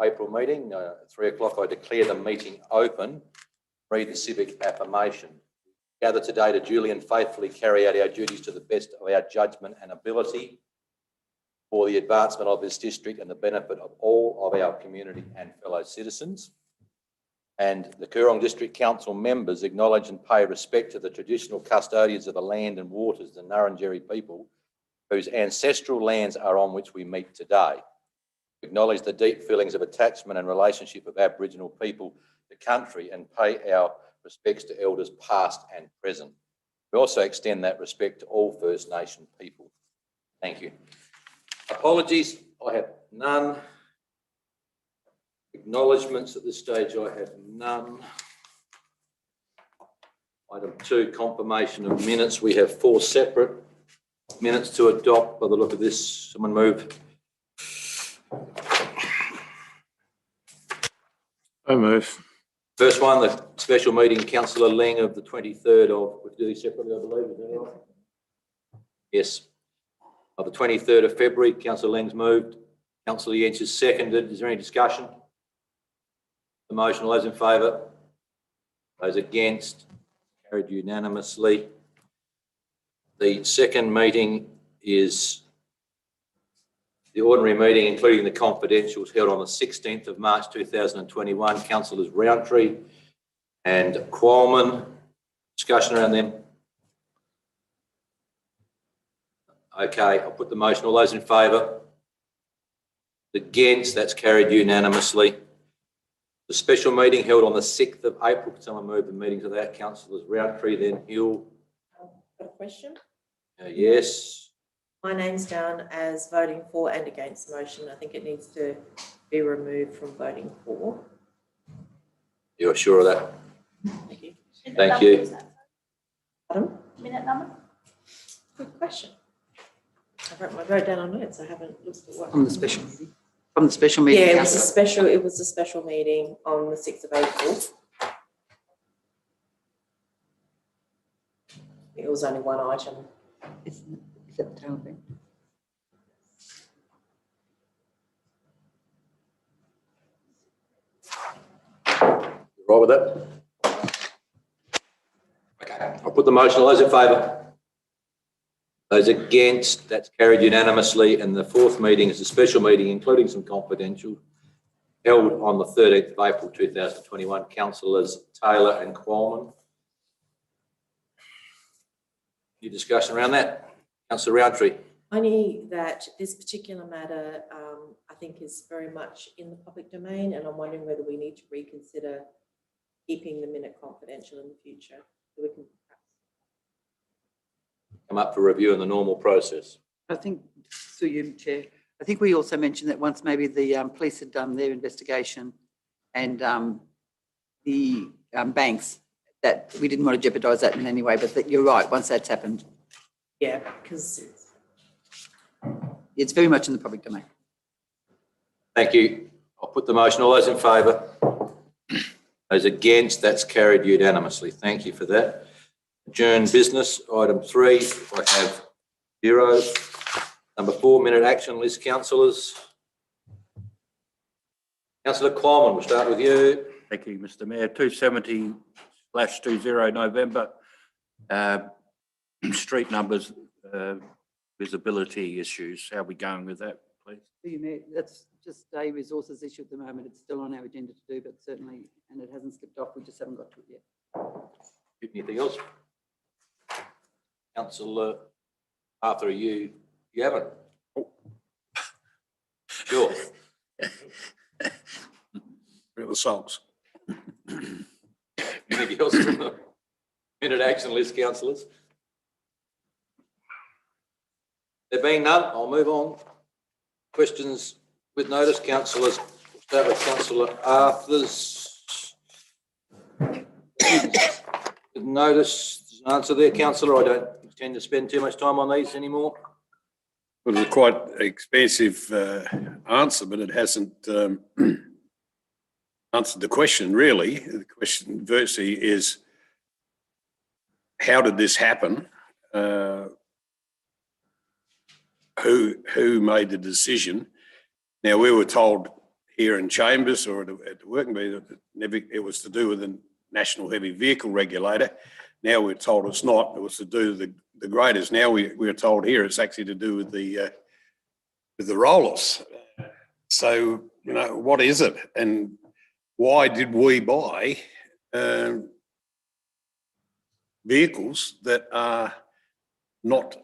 April meeting. At 3 o'clock, I declare the meeting open. Read the Civic Affirmation. Gather today to duly and faithfully carry out our duties to the best of our judgment and ability for the advancement of this district and the benefit of all of our community and fellow citizens. And the Coorong District Council members acknowledge and pay respect to the traditional custodians of the land and waters, the Nurrungeri people, whose ancestral lands are on which we meet today. We acknowledge the deep feelings of attachment and relationship of Aboriginal people to country and pay our respects to elders past and present. We also extend that respect to all First Nation people. Thank you. Apologies, I have none. Acknowledgements at this stage, I have none. Item 2, confirmation of minutes. We have 4 separate minutes to adopt by the look of this. Someone move. I move. First one, the special meeting, Councillor Ling of the 23rd of, we do these separately, I believe, is that right? Yes. Of the 23rd of February, Councillor Ling's moved. Councillor Yench has seconded. Is there any discussion? The motion, all those in favour? Those against? Carried unanimously. The second meeting is the ordinary meeting, including the confidentials, held on the 16th of March 2021. Councillors Roundtree and Qualman. Discussion around them? Okay, I'll put the motion. All those in favour? Against? That's carried unanimously. The special meeting held on the 6th of April. Could someone move the meeting to that? Councillors Roundtree, then Hill. Got a question? Yes. My name's down as voting for and against the motion. I think it needs to be removed from voting for. You're sure of that? Thank you. Thank you. Pardon? Minute number? Good question. I wrote down on notes. I haven't looked at what. From the special meeting. From the special meeting. Yeah, it was a special meeting on the 6th of April. It was only one item. Is that the town thing? You right with that? Okay, I'll put the motion. All those in favour? Those against? That's carried unanimously. And the 4th meeting is a special meeting, including some confidential, held on the 13th of April 2021. Councillors Taylor and Qualman. Any discussion around that? Councillor Roundtree. Only that this particular matter, I think, is very much in the public domain, and I'm wondering whether we need to reconsider keeping the minute confidential in the future, so we can Come up for review in the normal process. I think, through you, Chair, I think we also mentioned that once maybe the police had done their investigation and the banks, that we didn't want to jeopardise that in any way, but that you're right, once that's happened. yeah, because It's very much in the public domain. Thank you. I'll put the motion. All those in favour? Those against? That's carried unanimously. Thank you for that. Adjourn business. Item 3, I have 0. Number 4, minute action list, councillors. Councillor Qualman, we'll start with you. Thank you, Mr Mayor. 270/20 November. Street numbers, visibility issues. How are we going with that, please? Through you, Mayor, that's just a resources issue at the moment. It's still on our agenda to do, but certainly, and it hasn't slipped off, we just haven't got to it yet. Anything else? Councillor Arthur, you haven't? Sure. Real socks. Anything else from the minute action list, councillors? There being none, I'll move on. Questions with notice, councillors. We'll start with Councillor Arthur's. With notice, there's an answer there, councillor. I don't intend to spend too much time on these anymore. Well, it's a quite expansive answer, but it hasn't answered the question, really. The question virtually is, how did this happen? Who made the decision? Now, we were told here in Chambers or at the working meeting, that it was to do with the National Heavy Vehicle Regulator. Now we're told it's not. It was to do with the graders. Now we're told here it's actually to do with the rollers. So, you know, what is it? And why did we buy vehicles that are not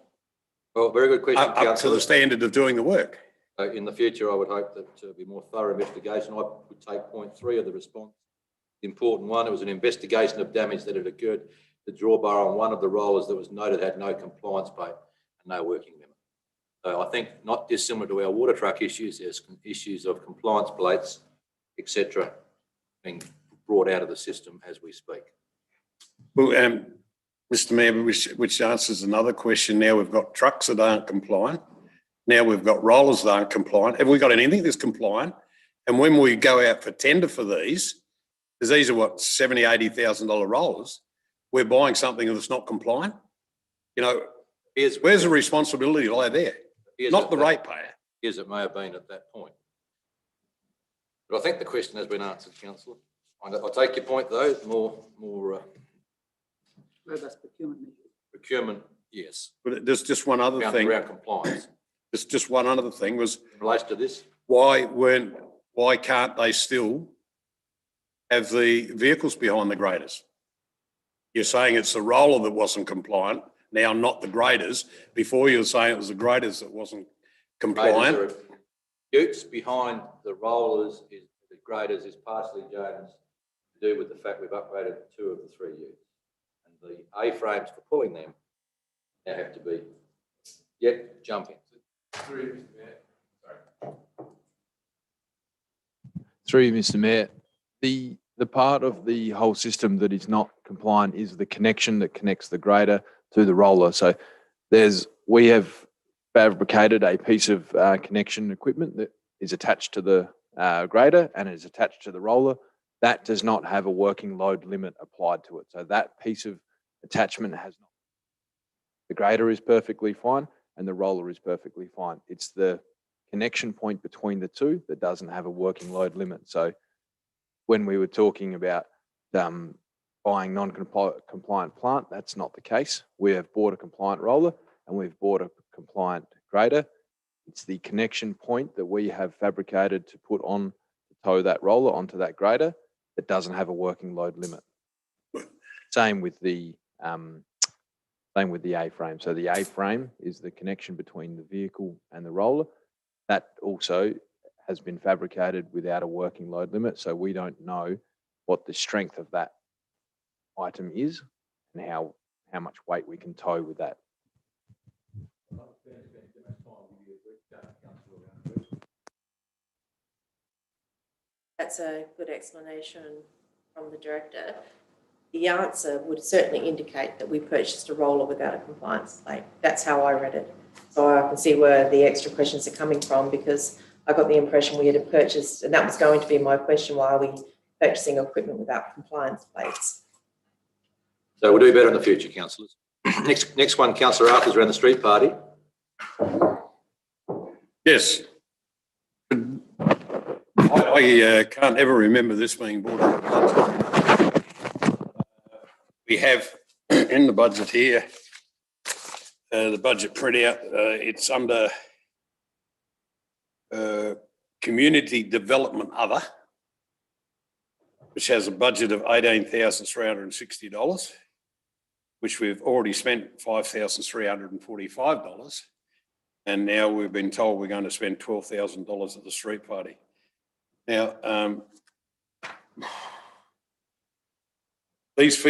Well, very good question, up to the Councillor. standard of doing the work? In the future, I would hope that to be more thorough investigation. I would take point 3 of the response. The important one, it was an investigation of damage that had occurred. The drawbar on one of the rollers that was noted had no compliance plate and no working limit. So I think not dissimilar to our water truck issues, there's issues of compliance plates, etc., being brought out of the system as we speak. Well, Mr. Mayor, which answers another question. Now we've got trucks that aren't compliant. Now we've got rollers that aren't compliant. Have we got anything that's compliant? And when we go out for tender for these, because these are what, $70,000, $80,000 rollers, we're buying something that's not compliant. You know, where's the responsibility lie there? Not the ratepayer. Yes, it may have been at that point. But I think the question has been answered, Councillor. I'll take your point though, more Robust procurement measures. procurement, yes. But there's just one other thing. Around compliance. There's just one other thing was In relation to this, why can't they still have the vehicles behind the graders? You're saying it's the roller that wasn't compliant, now not the graders. Before you were saying it was the graders that wasn't compliant. utes behind the rollers, the graders is partially, James, to do with the fact we've upgraded 2 of the 3 utes. And the A-frames for pulling them now have to be jumping. Through you, Mr. Mayor, the part of the whole system that is not compliant is the connection that connects the grader to the roller. So we have fabricated a piece of connection equipment that is attached to the grader and is attached to the roller. That does not have a working load limit applied to it. So that piece of attachment has not. The grader is perfectly fine and the roller is perfectly fine. It's the connection point between the two that doesn't have a working load limit. So when we were talking about buying non-compliant plant, that's not the case. We have bought a compliant roller and we've bought a compliant grader. It's the connection point that we have fabricated to put on to tow that roller onto that grader that doesn't have a working load limit. Same with the A-frame. So the A-frame is the connection between the vehicle and the roller. That also has been fabricated without a working load limit. So we don't know what the strength of that item is and how much weight we can tow with that. That's a good explanation from the director. The answer would certainly indicate that we purchased a roller without a compliance plate. That's how I read it. So I can see where the extra questions are coming from, because I got the impression we had purchased, and that was going to be my question, why are we purchasing equipment without compliance plates? So we'll do better in the future, councillors. Next one, Councillor Arthur's around the street party. Yes. I can't ever remember this being brought up. We have in the budget here, the budget printout, it's under community development other, which has a budget of $18,360, which we've already spent $5,345. And now we've been told we're going to spend $12,000 at the street party. Now, these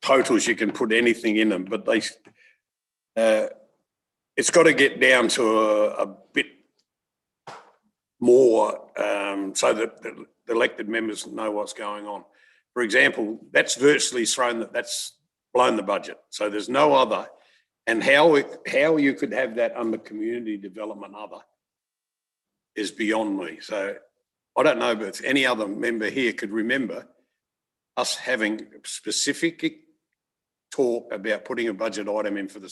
totals, you can put anything in them, but it's got to get down to a bit more so that the elected members know what's going on. For example, that's virtually that's blown the budget. So there's no other. And how you could have that under community development other is beyond me. So I don't know if any other member here could remember us having specific talk about putting a budget item in for the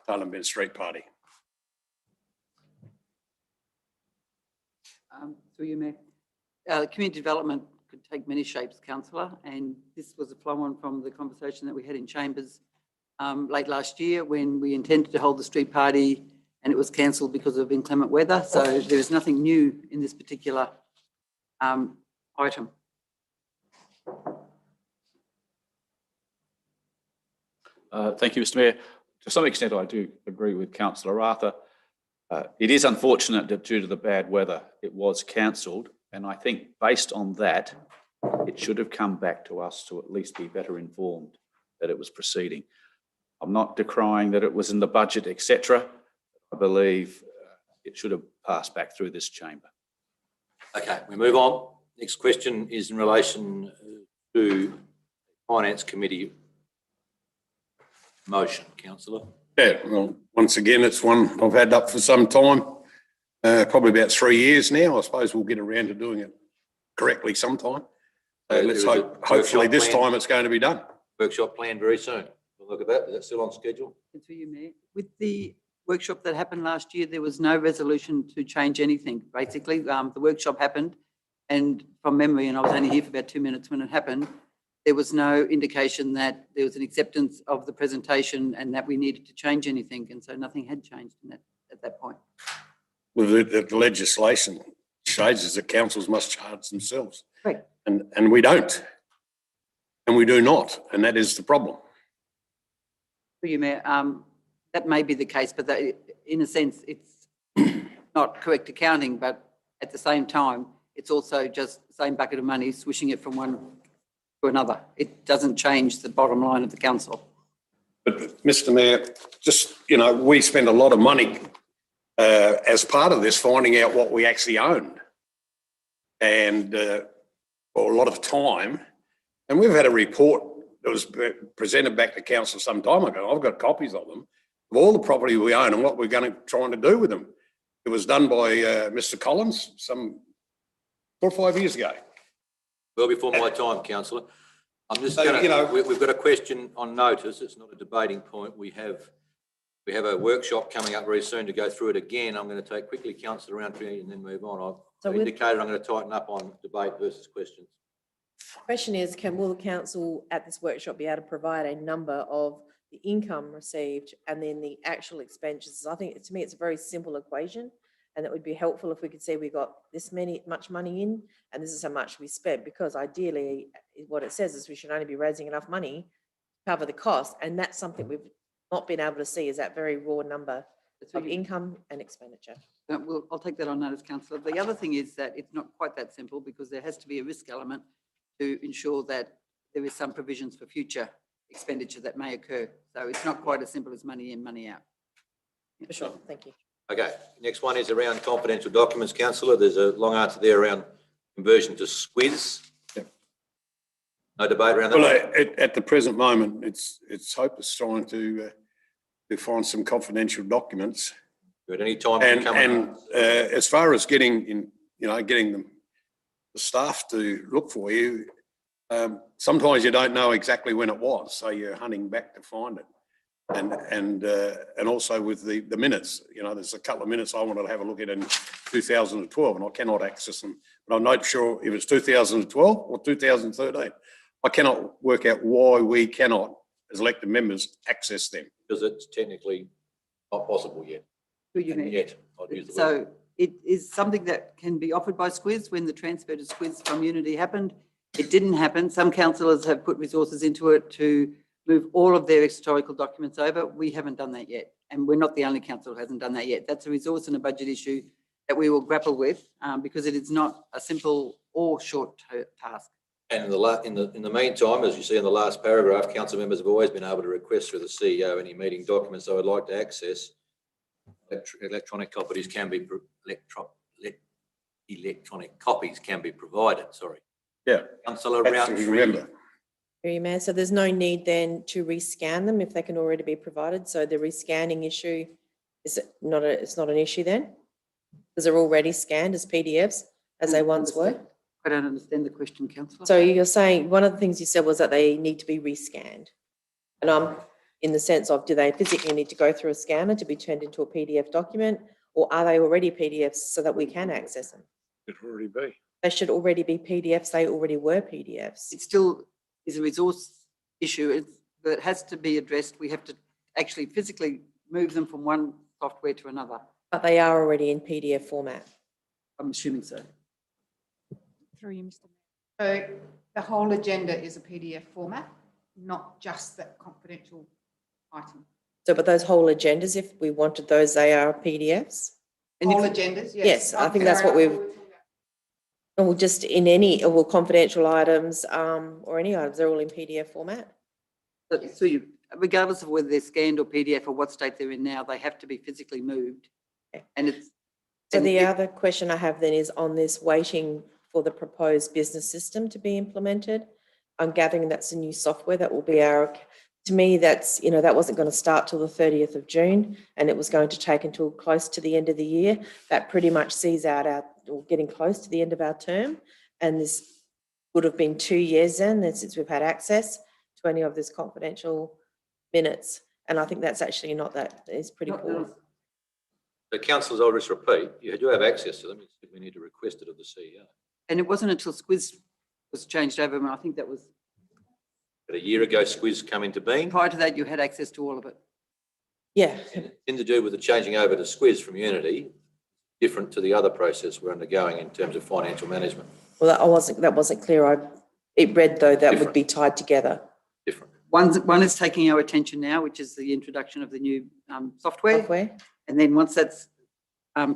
Tailem Bend Street Party. Through you, Mayor. Community development could take many shapes, councillor, and this was a flow-on from the conversation that we had in Chambers late last year when we intended to hold the street party and it was cancelled because of inclement weather. So there is nothing new in this particular item. Thank you, Mr Mayor. To some extent, I do agree with Councillor Arthur. It is unfortunate that due to the bad weather, it was cancelled. And I think based on that, it should have come back to us to at least be better informed that it was proceeding. I'm not decrying that it was in the budget, etc. I believe it should have passed back through this chamber. Okay, we move on. Next question is in relation to Finance Committee motion, councillor. Yeah, well, once again, it's one I've had up for some time, probably about 3 years now. I suppose we'll get around to doing it correctly sometime. Let's hope, hopefully this time it's going to be done. Workshop planned very soon. We'll look at that. Is that still on schedule? Through you, Mayor. With the workshop that happened last year, there was no resolution to change anything. Basically, the workshop happened and from memory, and I was only here for about 2 minutes when it happened, there was no indication that there was an acceptance of the presentation and that we needed to change anything. And so nothing had changed in that, at that point. Well, the legislation shows that councils must charge themselves. Right. And we don't. And we do not. And that is the problem. Through you, Mayor, that may be the case, but that, in a sense, it's not correct accounting, but at the same time, it's also just the same bucket of money, swishing it from one to another. It doesn't change the bottom line of the council. But Mr Mayor, just, you know, we spend a lot of money as part of this finding out what we actually own. And for a lot of time, and we've had a report that was presented back to council some time ago. I've got copies of them, of all the property we own and what we're trying to do with them. It was done by Mr Collins some 4 or 5 years ago. Well before my time, councillor. I'm just So, going to, you know, we've got a question on notice. It's not a debating point. We have a workshop coming up very soon to go through it again. I'm going to take quickly councillor around and then move on. I've indicated I'm going to tighten up on debate versus questions. Question is, will the council at this workshop be able to provide a number of the income received and then the actual expenditures? I think, to me, it's a very simple equation, and it would be helpful if we could say we got this much money in and this is how much we spent, because ideally what it says is we should only be raising enough money to cover the cost, and that's something we've not been able to see, is that very raw number of income and expenditure. Well, I'll take that on notice, councillor. The other thing is that it's not quite that simple, because there has to be a risk element to ensure that there is some provisions for future expenditure that may occur. So it's not quite as simple as money in, money out. For sure, thank you. Okay, next one is around confidential documents, councillor. There's a long answer there around conversion to squids. No debate around that? Well, at the present moment, it's hopeless trying to find some confidential documents. At any time, And as far as getting the staff to look for you, sometimes you don't know exactly when it was, so you're hunting back to find it. And also with the minutes, you know, there's a couple of minutes I wanted to have a look at in 2012, and I cannot access them. But I'm not sure if it's 2012 or 2013. I cannot work out why we cannot, as elected members, access them. Because it's technically not possible yet. Yet, I'd use the word. So it is something that can be offered by Squiz. When the transfer to Squiz from Unity happened, it didn't happen. Some councillors have put resources into it to move all of their historical documents over. We haven't done that yet, and we're not the only council who hasn't done that yet. That's a resource and a budget issue that we will grapple with, because it is not a simple or short task. And in the meantime, as you see in the last paragraph, council members have always been able to request through the CEO any meeting documents they would like to access. Electronic copies can be provided. Sorry. Yeah. Councillor Remember. Mayor, so there's no need then to rescan them if they can already be provided. So the rescanning issue is not an issue then, because they're already scanned as PDFs as they once were. I don't understand the question, councillor. So you're saying one of the things you said was that they need to be rescanned, and in the sense of, do they physically need to go through a scanner to be turned into a PDF document, or are they already PDFs so that we can access them? It already be. They should already be PDFs. They already were PDFs. It still is a resource issue, but it has to be addressed. We have to actually physically move them from one software to another. But they are already in PDF format. I'm assuming so. Through you, Mr. Mayor. So the whole agenda is a PDF format, not just that confidential item. So, but those whole agendas, if we wanted those, they are PDFs? And Whole if- agendas, yes. Yes, I think that's what we've, or just in any, or confidential items, or any items, they're all in PDF format? So you, regardless of whether they're scanned or PDF or what state they're in now, they have to be physically moved. Okay. And it's. So and the if- other question I have then is on this waiting for the proposed business system to be implemented. I'm gathering that's a new software that will be our, to me, that's, you know, that wasn't going to start till the 30th of June and it was going to take until close to the end of the year. That pretty much sees out our, or getting close to the end of our term. And this would have been 2 years then since we've had access to any of this confidential minutes. And I think that's actually not, that is pretty poor. The councillors, I'll just repeat, you do have access to them. We need to request it of the CEO. And it wasn't until Squiz was changed over, and I think that was, But a year ago, Squiz come into being. prior to that, you had access to all of it. Yeah, In to do with the changing over to Squiz from Unity, different to the other process we're undergoing in terms of financial management. well, that wasn't clear. It read though that would Different. be tied together. Different. One is taking our attention now, which is the introduction of the new software. Software. And then once that's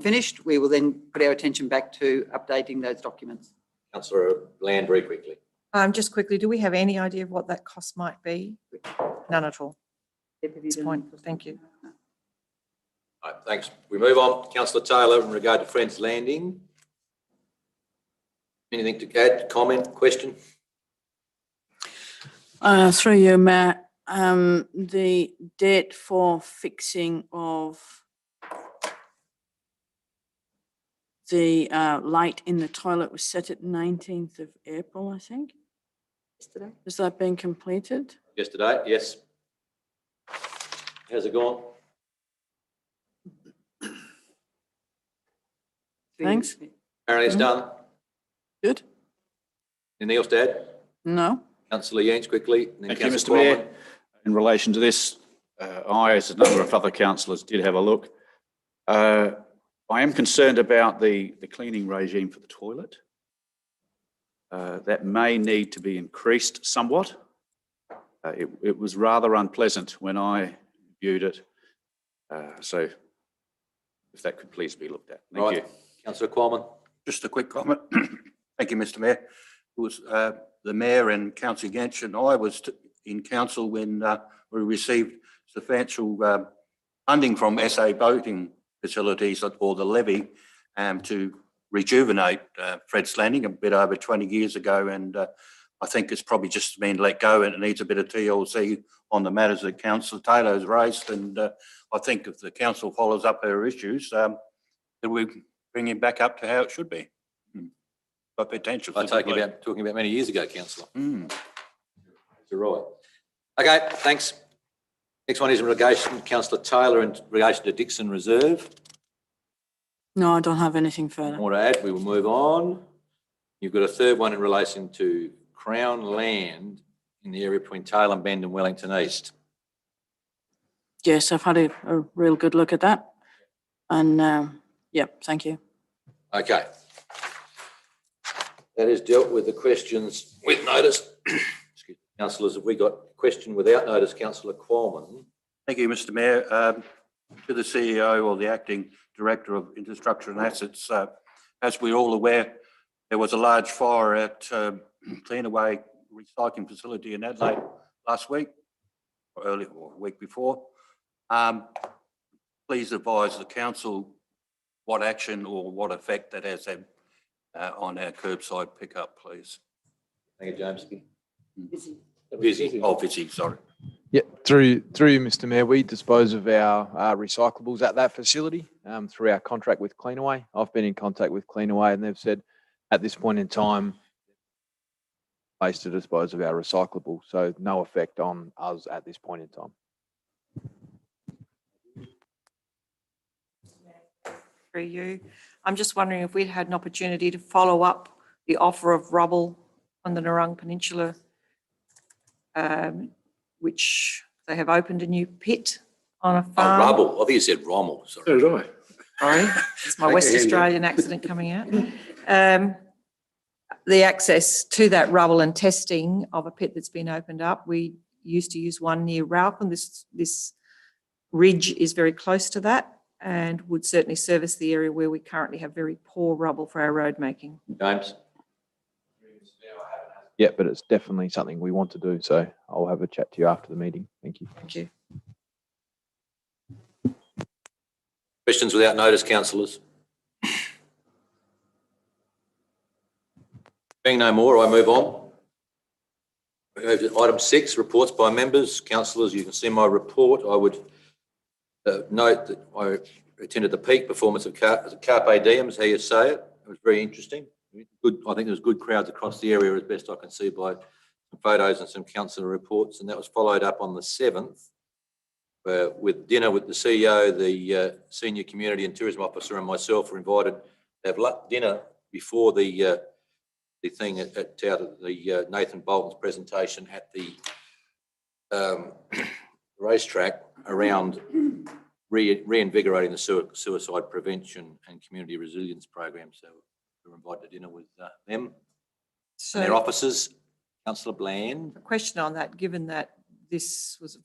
finished, we will then put our attention back to updating those documents. Councillor Land, very quickly. Just quickly, do we have any idea of what that cost might be? None at all at this point. Thank you. All right, thanks. We move on. Councillor Taylor, in regard to Friends Landing. Anything to add, comment, question? Through you, Matt, the date for fixing of the light in the toilet was set at 19th of April, I think. Yesterday. Has that been completed? Yesterday, yes. How's it gone? Thanks. Apparently it's done. Good? Anything else to add? No? Councillor Yanes, quickly. And then Thank you, Councillor Mr Mayor. Quammen. In relation to this, I, as a number of other councillors, did have a look. I am concerned about the cleaning regime for the toilet. That may need to be increased somewhat. It was rather unpleasant when I viewed it. So if that could please be looked at. Thank Right. you. Councillor Quammen. Just a quick comment. Thank you, Mr Mayor. It was the Mayor and Councillor Gench and I was in council when we received substantial funding from SA boating facilities or the levy to rejuvenate Fred's Landing a bit over 20 years ago. And I think it's probably just been let go and it needs a bit of TLC on the matters that Councillor Taylor has raised. And I think if the council follows up her issues, that we bring it back up to how it should be. But potential. I take you talking about many years ago, Councillor. Mm. You're right. Okay, thanks. Next one is in relation to Councillor Taylor in relation to Dixon Reserve. No, I don't have anything further. More to add, we will move on. You've got a third one in relation to Crown land in the area between Taylor Bend and Wellington East. Yes, I've had a real good look at that. And, yep, thank you. Okay. That is dealt with the questions with notice. Excuse me. Councillors, have we got a question without notice? Councillor Quammen. Thank you, Mr Mayor. To the CEO or the Acting Director of Infrastructure and Assets, as we're all aware, there was a large fire at Cleanaway Recycling Facility in Adelaide last week, or earlier, or a week before. Please advise the council what action or what effect that has had on our curbside pickup, please. Thank you, James. Busy. Busy. Oh, busy, sorry. Yeah, through you, Mr Mayor, we dispose of our recyclables at that facility through our contract with Cleanaway. I've been in contact with Cleanaway and they've said at this point in time, place to dispose of our recyclables. So no effect on us at this point in time. Through you. I'm just wondering if we'd had an opportunity to follow up the offer of rubble on the Narung Peninsula, which they have opened a new pit on a Oh, farm. rubble. I think you said Rommel, sorry. So did I. Sorry, it's my Take West your hand down. Australian accent coming out. The access to that rubble and testing of a pit that's been opened up. We used to use one near Ralph, and this ridge is very close to that and would certainly service the area where we currently have very poor rubble for our road making. James? Yeah, but it's definitely something we want to do. So I'll have a chat to you after the meeting. Thank you. Thank you. Questions without notice, councillors? Being no more, I move on. We move to item 6, reports by members. Councillors, you can see my report. I would note that I attended the peak performance of Carpe Diem, is how you say it. It was very interesting. Good. I think there was good crowds across the area, as best I can see by some photos and some councillor reports. And that was followed up on the 7th with dinner with the CEO, the Senior Community and Tourism Officer, and myself were invited to have dinner before the thing at the Nathan Bolton's presentation at the racetrack around reinvigorating the suicide prevention and community resilience program. So we were invited to dinner with them So and their officers. Councillor Bland. a question on that, given that this was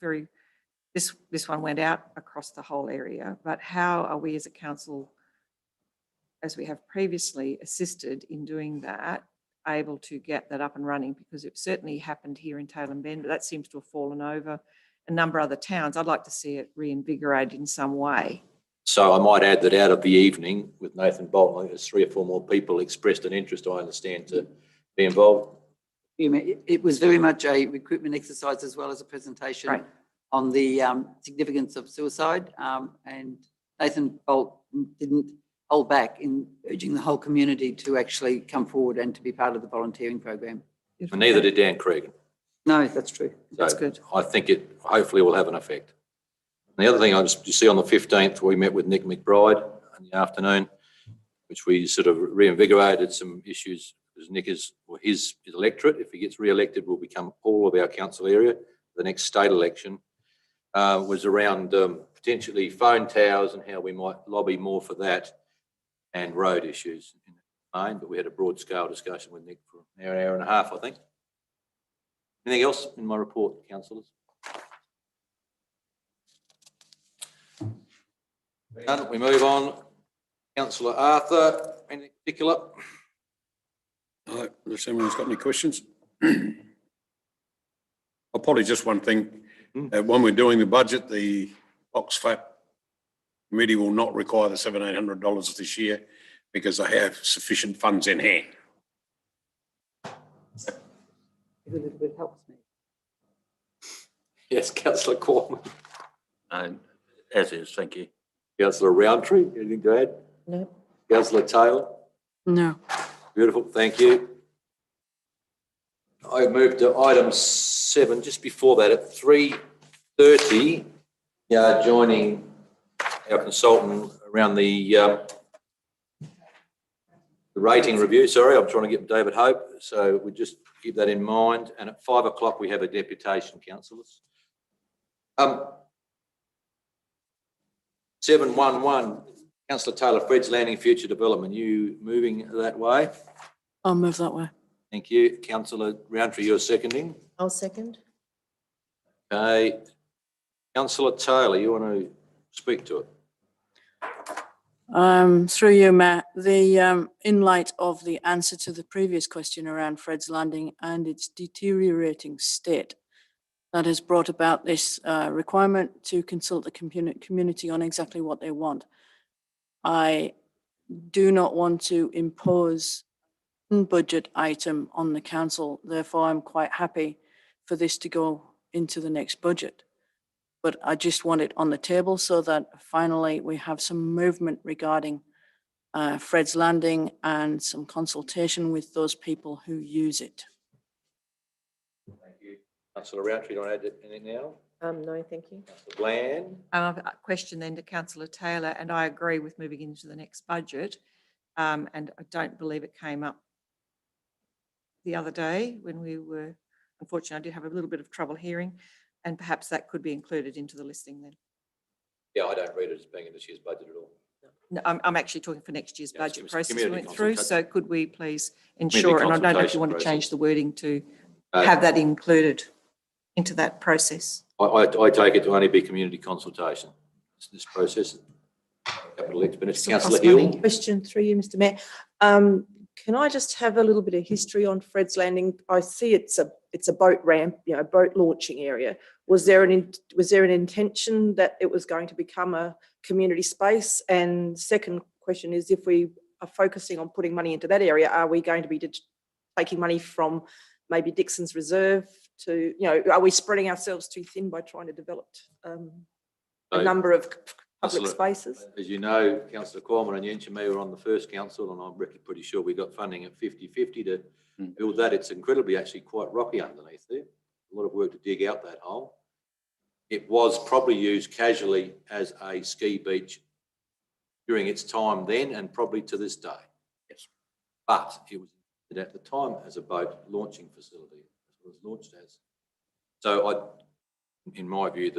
this one went out across the whole area, but how are we as a council, as we have previously assisted in doing that, able to get that up and running? Because it certainly happened here in Tailem Bend, but that seems to have fallen over a number of other towns. I'd like to see it reinvigorated in some way. So I might add that out of the evening with Nathan Bolton, I think there's 3 or 4 more people expressed an interest, I understand, to be involved. It was very much a recruitment exercise as well as a presentation Right. on the significance of suicide. And Nathan Bolton didn't hold back in urging the whole community to actually come forward and to be part of the volunteering program. And neither did Dan Cregan. No, that's true. That's So good. I think it hopefully will have an effect. And the other thing you see on the 15th, we met with Nick McBride in the afternoon, which we sort of reinvigorated some issues, because Nick is, well, his electorate, if he gets re-elected, will become all of our council area. The next state election was around potentially phone towers and how we might lobby more for that, and road issues in the main, but we had a broad scale discussion with Nick for an hour and a half, I think. Anything else in my report, councillors? None. We move on. Councillor Arthur, anything particular? No, unless anyone's got any questions. I'll probably just one thing. When we're doing the budget, the box flap committee will not require the $1,700 this year because they have sufficient funds in hand. If a little bit helps me. Yes, councillor Corman. As is, thank you. Councillor Roundtree, anything to add? No. Councillor Taylor? No. Beautiful, thank you. I moved to item 7. Just before that, at 3:30, we are joining our consultant around the rating review. Sorry, I'm trying to get David Hope, so we just keep that in mind. And at 5 o'clock, we have a deputation, councillors. 711, Councillor Taylor, Fred's Landing Future Development. You moving that way? I'll move that way. Thank you. Councillor Roundtree, you're seconding. I'll second. Okay. Councillor Taylor, you want to speak to it? Through you, Matt, in light of the answer to the previous question around Fred's Landing and its deteriorating state, that has brought about this requirement to consult the community on exactly what they want. I do not want to impose a budget item on the council, therefore I'm quite happy for this to go into the next budget. But I just want it on the table so that finally we have some movement regarding Fred's Landing and some consultation with those people who use it. Thank you. Councillor Roundtree, do you want to add anything now? No, thank you. Councillor Bland? A question then to Councillor Taylor, and I agree with moving into the next budget. And I don't believe it came up the other day when we were, unfortunately, I did have a little bit of trouble hearing, and perhaps that could be included into the listing then. Yeah, I don't read it as being in this year's budget at all. No, I'm actually talking for next year's Yeah, it's budget process we community went through, so consultation. could we please ensure, and I don't know if you want to consultation change the wording to Uh, have that included into that process. I take it to only be community consultation. This process, capital expenditure. Still Councillor costs money. Hill. Question through you, Mr Mayor. Can I just have a little bit of history on Fred's Landing? I see it's a boat ramp, boat launching area. Was there an intention that it was going to become a community space? And second question is, if we are focusing on putting money into that area, are we going to be taking money from maybe Dixon's Reserve to, are we spreading ourselves too thin by trying to develop a number of public spaces? As you know, Councillor Corman and Yench and me were on the first council, and I'm pretty sure we got funding at 50-50 to build that. It's incredibly actually quite rocky underneath there. A lot of work to dig out that hole. It was probably used casually as a ski beach during its time then, and probably to this day. Yes. But it was at the time as a boat launching facility. That's what it was launched as. So in my view,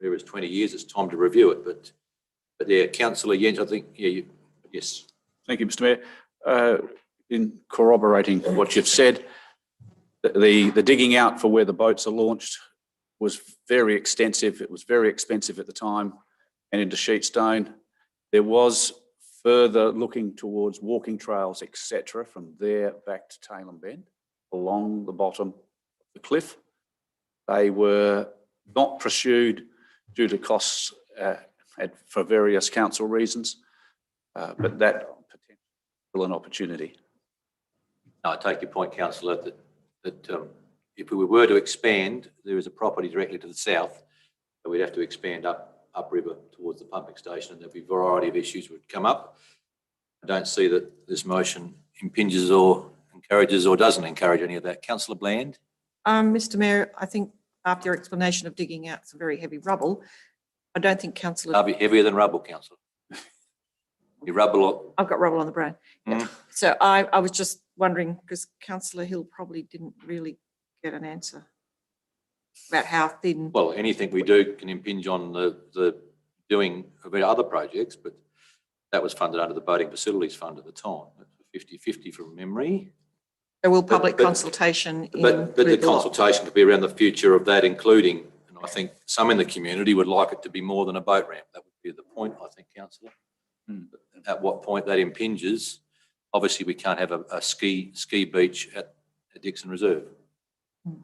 there is 20 years, it's time to review it. But yeah, Councillor Yench, I think, yes. Thank you, Mr Mayor. In corroborating what you've said, the digging out for where the boats are launched was very extensive. It was very expensive at the time, and into Sheetstone. There was further looking towards walking trails, etc., from there back to Tailem Bend along the bottom of the cliff. They were not pursued due to costs for various council reasons, but that potentially still an opportunity. No, I take your point, Councillor, that if we were to expand, there is a property directly to the south, but we'd have to expand upriver towards the pumping station, and there'd be a variety of issues would come up. I don't see that this motion impinges or encourages or doesn't encourage any of that. Councillor Bland? Mr Mayor, I think after your explanation of digging out some very heavy rubble, I don't think Councillor... I'll be heavier than rubble, Councillor. You rubble... I've got rubble on the brain. Yeah. So I was just wondering, because Councillor Hill probably didn't really get an answer about how thin... Well, anything we do can impinge on the doing of other projects, but that was funded under the Boating Facilities Fund at the time, 50-50 from memory. So will public consultation But the consultation could be around the future of that, including, and I think some in the community would like it to be more than a boat ramp. That would be the point, I think, Councillor. At what point that impinges, obviously we can't have a ski beach at Dixon Reserve. That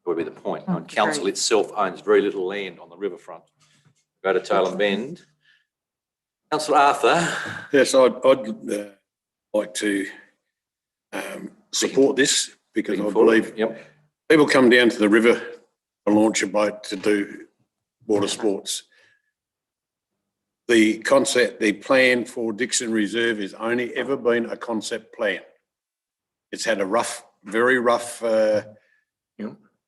would be the point. And council itself owns very little land on the riverfront. Go to Tailem Bend. Councillor Arthur. Yes, I'd like to support this, because I believe people come down to the river to launch a boat to do water sports. The plan for Dixon Reserve has only ever been a concept plan. It's had a very rough,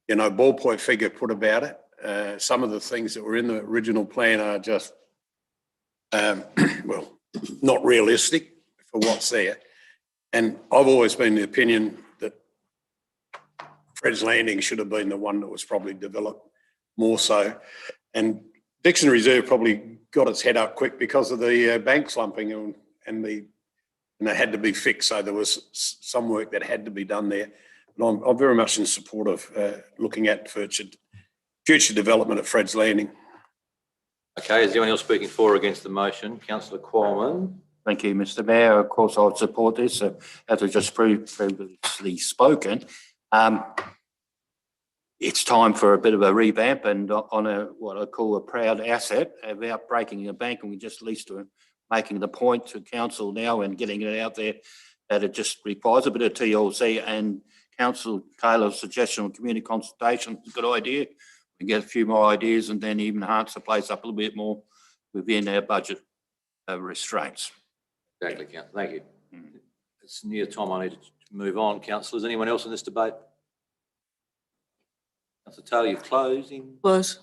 ballpoint figure put about it. Some of the things that were in the original plan are just, not realistic for what's there. And I've always been the opinion that Fred's Landing should have been the one that was probably developed more so. And Dixon Reserve probably got its head up quick because of the bank slumping and they had to be fixed. So there was some work that had to be done there. And I'm very much in support of looking at future development at Fred's Landing. Okay, is anyone else speaking for or against the motion? Councillor Qualman. Thank you, Mr Mayor. Of course, I would support this. As I just previously spoken, it's time for a bit of a revamp and on what I call a proud asset, without breaking the bank. And we just at least making the point to council now and getting it out there that it just requires a bit of TLC, and Council Taylor's suggestion on community consultation is a good idea. We get a few more ideas and then even enhance the place up a little bit more within our budget restraints. Exactly, Councillor. Thank you. It's near time I need to move on. Councillors, anyone else in this debate? Councillor Taylor, you're closing. Close.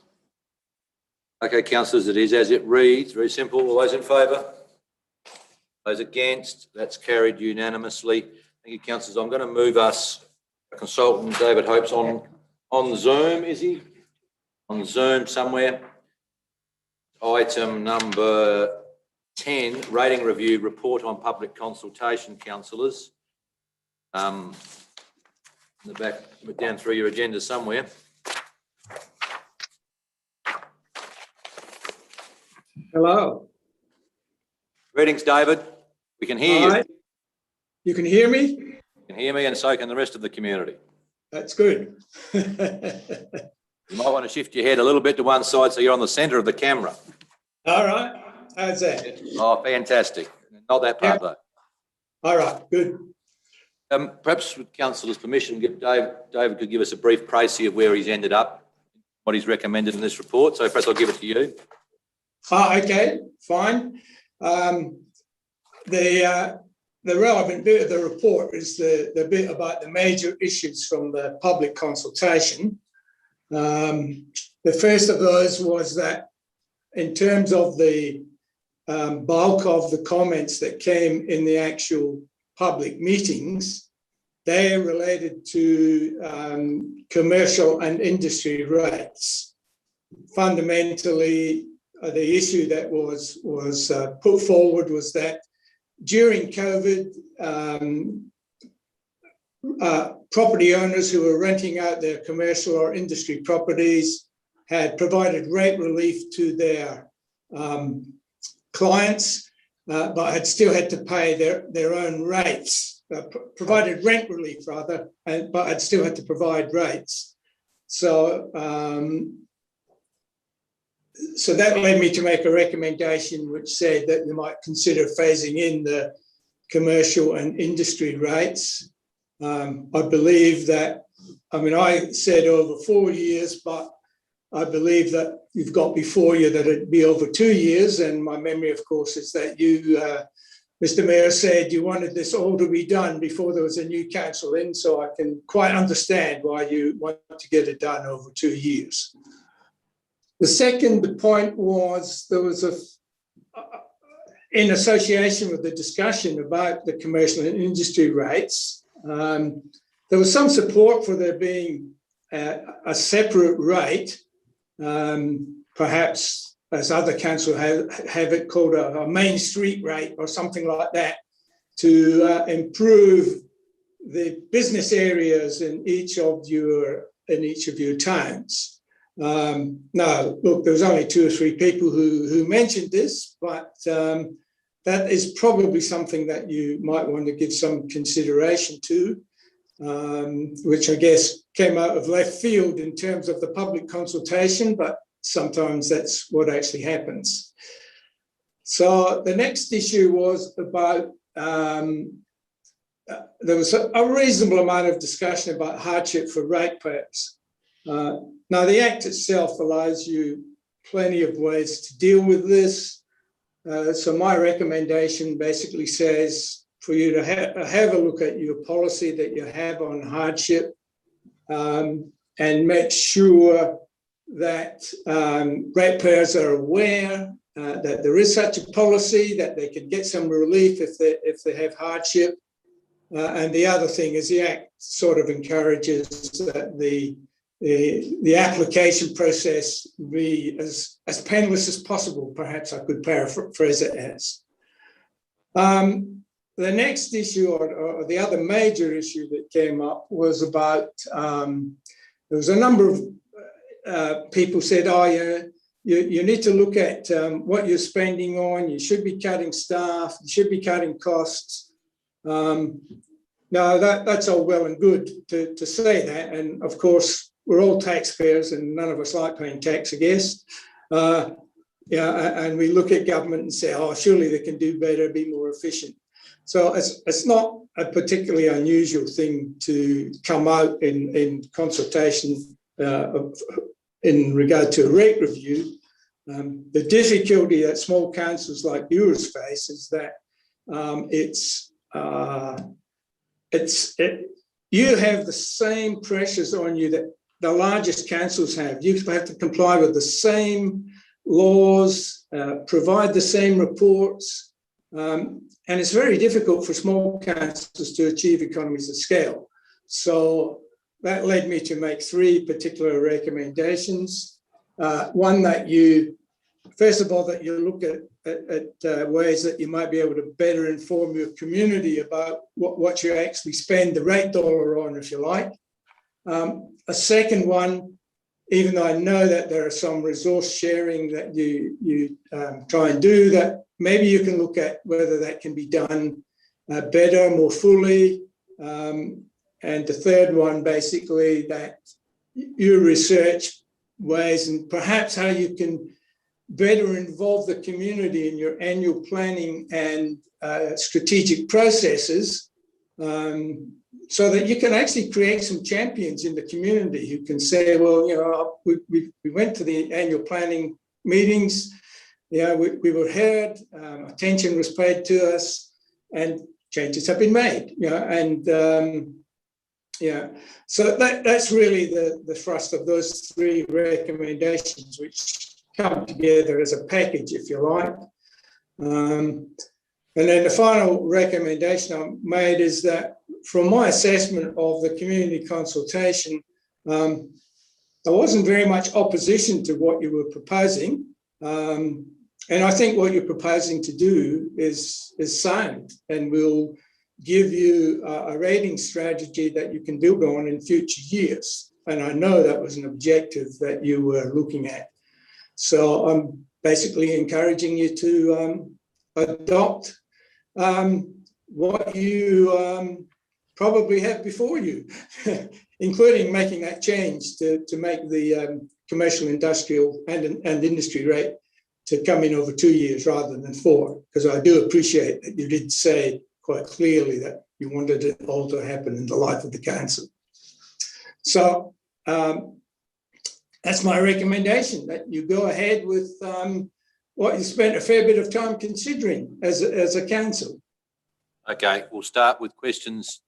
Okay, councillors, it is as it reads. Very simple. All those in favour? Those against, that's carried unanimously. Thank you, councillors. I'm going to move us, consultant David Hope's on Zoom, is he? On Zoom somewhere. Item number 10, rating review report on public consultation, councillors. In the back, down through your agenda somewhere. Hello. Greetings, David. We can hear you. Hi. You can hear me? You can hear me, and so can the rest of the community. That's good. You might want to shift your head a little bit to one side so you're on the centre of the camera. All right. How's that? Oh, fantastic. Not that part, though. All right. Good. Perhaps with councillors' permission, David could give us a brief précis of where he's ended up, what he's recommended in this report. So first I'll give it to you. Okay, fine. The relevant bit of the report is the bit about the major issues from the public consultation. The first of those was that in terms of the bulk of the comments that came in the actual public meetings, they are related to commercial and industry rates. Fundamentally, the issue that was put forward was that during COVID, property owners who were renting out their commercial or industry properties had provided rate relief to their clients, but had still had to pay their own rates, provided rent relief rather, but had still had to provide rates. So that led me to make a recommendation which said that you might consider phasing in the commercial and industry rates. I believe that, I said over 4 years, but I believe that you've got before you that it'd be over 2 years. And my memory, of course, is that you, Mr. Mayor, said you wanted this all to be done before there was a new council in. So I can quite understand why you want to get it done over 2 years. The second point was there was in association with the discussion about the commercial and industry rates, there was some support for there being a separate rate, perhaps as other councils have it called a main street rate or something like that, to improve the business areas in each of your towns. Now, look, there was only 2 or 3 people who mentioned this, but that is probably something that you might want to give some consideration to, which I guess came out of left field in terms of the public consultation, but sometimes that's what actually happens. So the next issue was about, there was a reasonable amount of discussion about hardship for ratepayers. Now, the Act itself allows you plenty of ways to deal with this. So my recommendation basically says for you to have a look at your policy that you have on hardship and make sure that ratepayers are aware that there is such a policy, that they can get some relief if they have hardship. And the other thing is the Act sort of encourages that the application process be as painless as possible. Perhaps I could paraphrase it as. The next issue, or the other major issue that came up, was about, there was a number of people said, oh, you need to look at what you're spending on, you should be cutting staff, you should be cutting costs. Now, that's all well and good to say that, and of course, we're all taxpayers and none of us like paying tax, I guess. And we look at government and say, oh, surely they can do better, be more efficient. So it's not a particularly unusual thing to come out in consultation in regard to a rate review. The difficulty that small councils like yours face is that you have the same pressures on you that the largest councils have. You have to comply with the same laws, provide the same reports, And it's very difficult for small councils to achieve economies of scale. So that led me to make 3 particular recommendations. One, that you, first of all, that you look at ways that you might be able to better inform your community about what you actually spend the rate dollar on, if you like. A second one, even though I know that there are some resource sharing that you try and do, that maybe you can look at whether that can be done better, more fully. And the third one, basically, that you research ways and perhaps how you can better involve the community in your annual planning and strategic processes, so that you can actually create some champions in the community who can say, well, you know, we went to the annual planning meetings, we were heard, attention was paid to us, and changes have been made, and so that's really the thrust of those 3 recommendations, which come together as a package, if you like. And then the final recommendation I made is that, from my assessment of the community consultation, there wasn't very much opposition to what you were proposing. And I think what you're proposing to do is sound, and will give you a rating strategy that you can build on in future years. And I know that was an objective that you were looking at. So I'm basically encouraging you to adopt what you probably have before you, including making that change to make the commercial, industrial and industry rate to come in over 2 years rather than 4, because I do appreciate that you did say quite clearly that you wanted it all to happen in the life of the council. So that's my recommendation, that you go ahead with what you spent a fair bit of time considering as a council. Okay, we'll start with questions.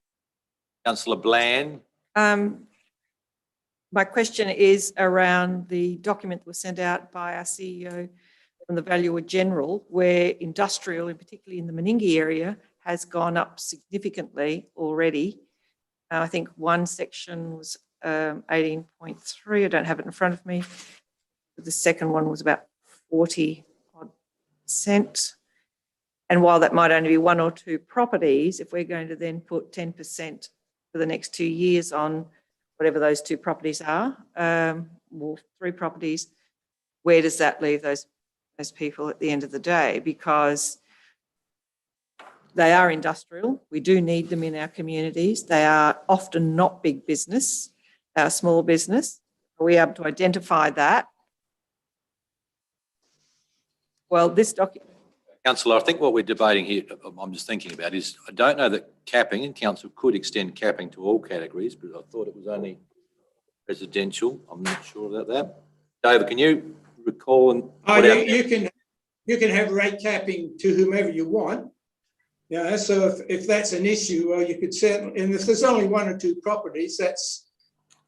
Councillor Bland. My question is around the document that was sent out by our CEO from the Valuer General, where industrial, and particularly in the Meningie area, has gone up significantly already. I think one section was 18.3. I don't have it in front of me. The second one was about 40%. And while that might only be 1 or 2 properties, if we're going to then put 10% for the next 2 years on whatever those 2 properties are, or 3 properties, where does that leave those people at the end of the day? Because they are industrial. We do need them in our communities. They are often not big business. They are small business. Are we able to identify that? Well, this document... Councillor, I think what we're debating here, I'm just thinking about, is I don't know that capping, and council could extend capping to all categories, but I thought it was only residential. I'm not sure about that. David, can you recall and... You can have rate capping to whomever you want. So if that's an issue, well, you could certainly, and if there's only 1 or 2 properties, that's,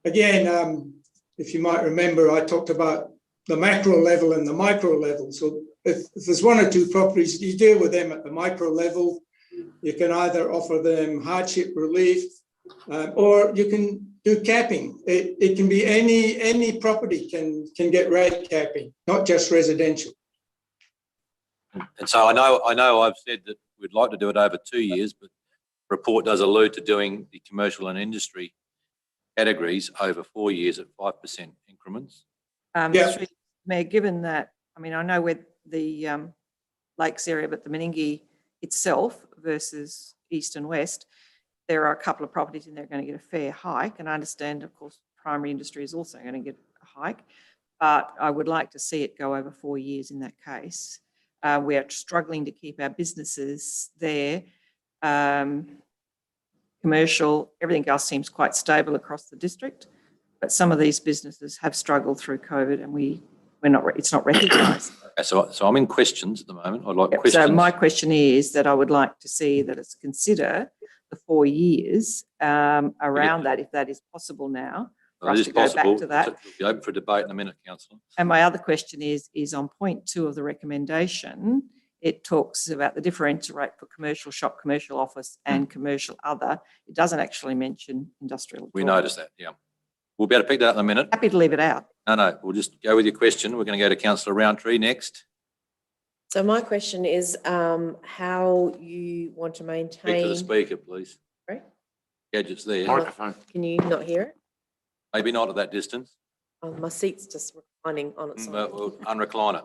again, if you might remember, I talked about the macro level and the micro level. So if there's 1 or 2 properties, you deal with them at the micro level. You can either offer them hardship relief, or you can do capping. It can be any property can get rate capping, not just residential. And so I know I've said that we'd like to do it over 2 years, but the report does allude to doing the commercial and industry categories over 4 years at 5% increments. Mayor, given that, I mean, I know where the Lakes area, but the Meningie itself versus east and west, there are a couple of properties in there going to get a fair hike. And I understand, of course, primary industry is also going to get a hike, but I would like to see it go over 4 years in that case. We are struggling to keep our businesses there. Commercial, everything else seems quite stable across the district, but some of these businesses have struggled through COVID, and it's not recognised. So I'm in questions at the moment. I'd like questions. So my question is that I would like to see that it's consider the 4 years around that, if that is possible now. Well, it is possible. Back to that. We'll be open for debate in a minute, Councillor. And my other question is on point 2 of the recommendation, it talks about the differential rate for commercial shop, commercial office and commercial other. It doesn't actually mention industrial. at We all. noticed that, yeah. We'll be able to pick that up in a minute. Happy to leave it out. No, we'll just go with your question. We're going to go to Councillor Roundtree next. So my question is, how you want to Speak to maintain, the speaker, please. Sorry? Gadget's there. Microphone. can you not hear it? Maybe not at that distance. Oh, my seat's just reclining on its side. We'll unrecline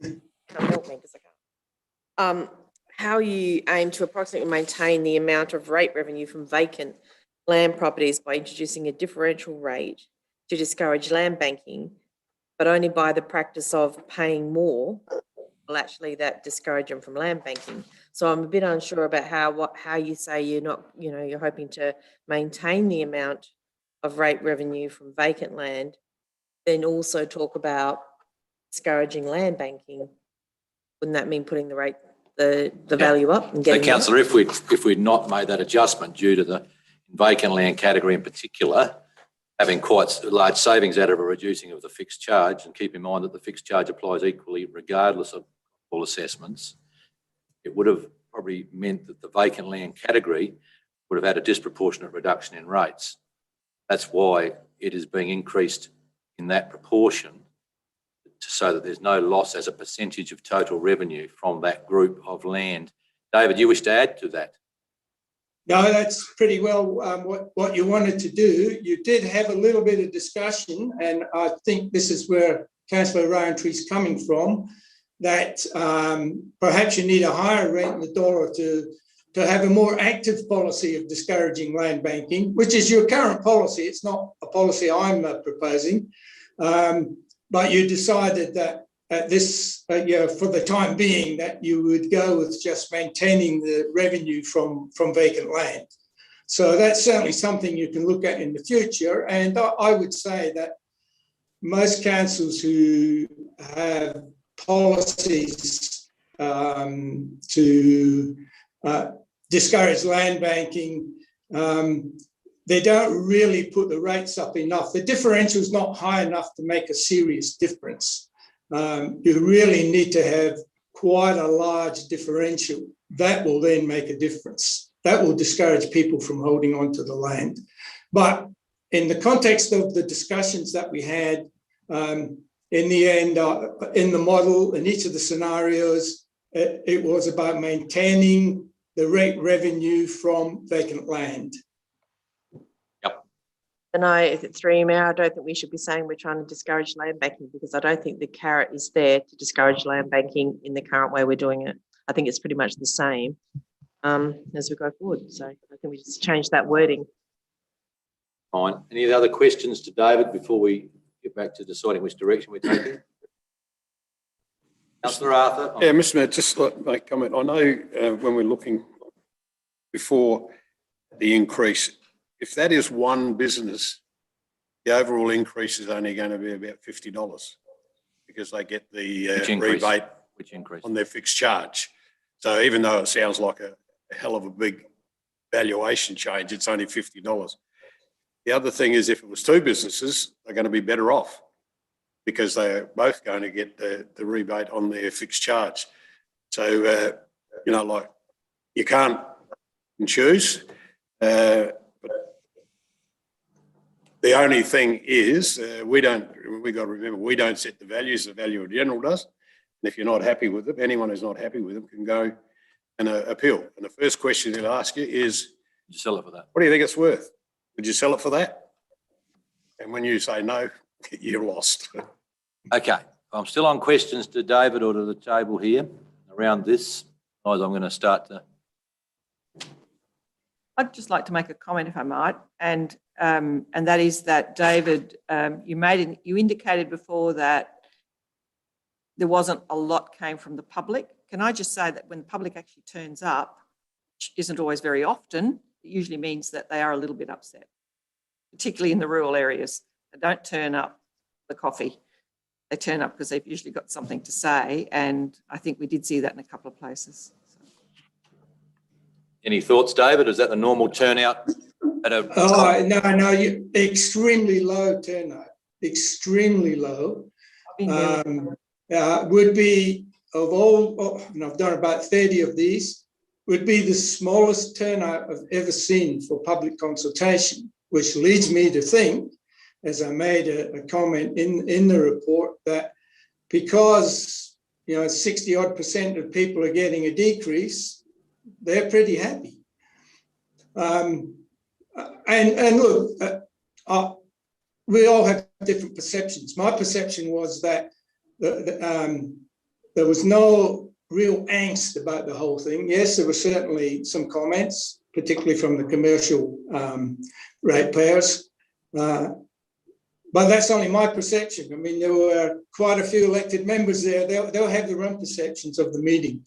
it. Can't help me because I can't. How you aim to approximately maintain the amount of rate revenue from vacant land properties by introducing a differential rate to discourage land banking, but only by the practice of paying more will actually that discourage them from land banking. So I'm a bit unsure about how you say you're not, you're hoping to maintain the amount of rate revenue from vacant land, then also talk about discouraging land banking. Wouldn't that mean putting the rate, the value up and So getting? councillor, if we'd not made that adjustment due to the vacant land category in particular, having quite large savings out of a reducing of the fixed charge, and keep in mind that the fixed charge applies equally regardless of all assessments, it would have probably meant that the vacant land category would have had a disproportionate reduction in rates. That's why it is being increased in that proportion, so that there's no loss as a percentage of total revenue from that group of land. David, you wish to add to that? No, that's pretty well what you wanted to do. You did have a little bit of discussion, and I think this is where Councillor Roundtree's coming from, that perhaps you need a higher rate in the dollar to have a more active policy of discouraging land banking, which is your current policy. It's not a policy I'm proposing, but you decided that at this, for the time being, that you would go with just maintaining the revenue from vacant land. So that's certainly something you can look at in the future. And I would say that most councils who have policies to discourage land banking, they don't really put the rates up enough. The differential is not high enough to make a serious difference. You really need to have quite a large differential. That will then make a difference. That will discourage people from holding on to the land. But in the context of the discussions that we had, in the end, in the model, in each of the scenarios, it was about maintaining the rate revenue from vacant land. And if it's through email, I don't think we should be saying we're trying to discourage land banking, because I don't think the carrot is there to discourage land banking in the current way we're doing it. I think it's pretty much the same as we go forward. So I think we just change that wording. Fine. Any other questions to David before we get back to deciding which direction we're taking? Councillor Arthur? Yeah, Mr Mayor, just like my comment. I know when we're looking before the increase, if that is one business, the overall increase is only going to be about $50 because they get the rebate on their fixed charge. So even though it sounds like a hell of a big valuation change, it's only $50. The other thing is, if it was two businesses, they're going to be better off because they're both going to get the rebate on their fixed charge. So, like you can't choose. The only thing is, we got to remember, we don't set the values, the Valuer General does. And if you're not happy with them, anyone who's not happy with them can go and appeal. And the first question they'll ask you is, Did you sell it for that? What do you think it's worth? Would you sell it for that? And when you say no, you're lost. Okay, I'm still on questions to David or to the table here around this. Otherwise, I'm going to start to. I'd just like to make a comment, if I might, and that is that, David, you indicated before that there wasn't a lot came from the public. Can I just say that when the public actually turns up, which isn't always very often, it usually means that they are a little bit upset, particularly in the rural areas. They don't turn up for coffee. They turn up because they've usually got something to say, and I think we did see that in a couple of places. Any thoughts, David? Is that the normal turnout at a? Oh, no, extremely low turnout, extremely low. Would be of all, and I've done about 30 of these, would be the smallest turnout I've ever seen for public consultation, which leads me to think, as I made a comment in the report, that because 60 odd % of people are getting a decrease, they're pretty happy. And look, we all have different perceptions. My perception was that there was no real angst about the whole thing. Yes, there were certainly some comments, particularly from the commercial ratepayers. But that's only my perception. I mean, there were quite a few elected members there. They'll have their own perceptions of the meeting,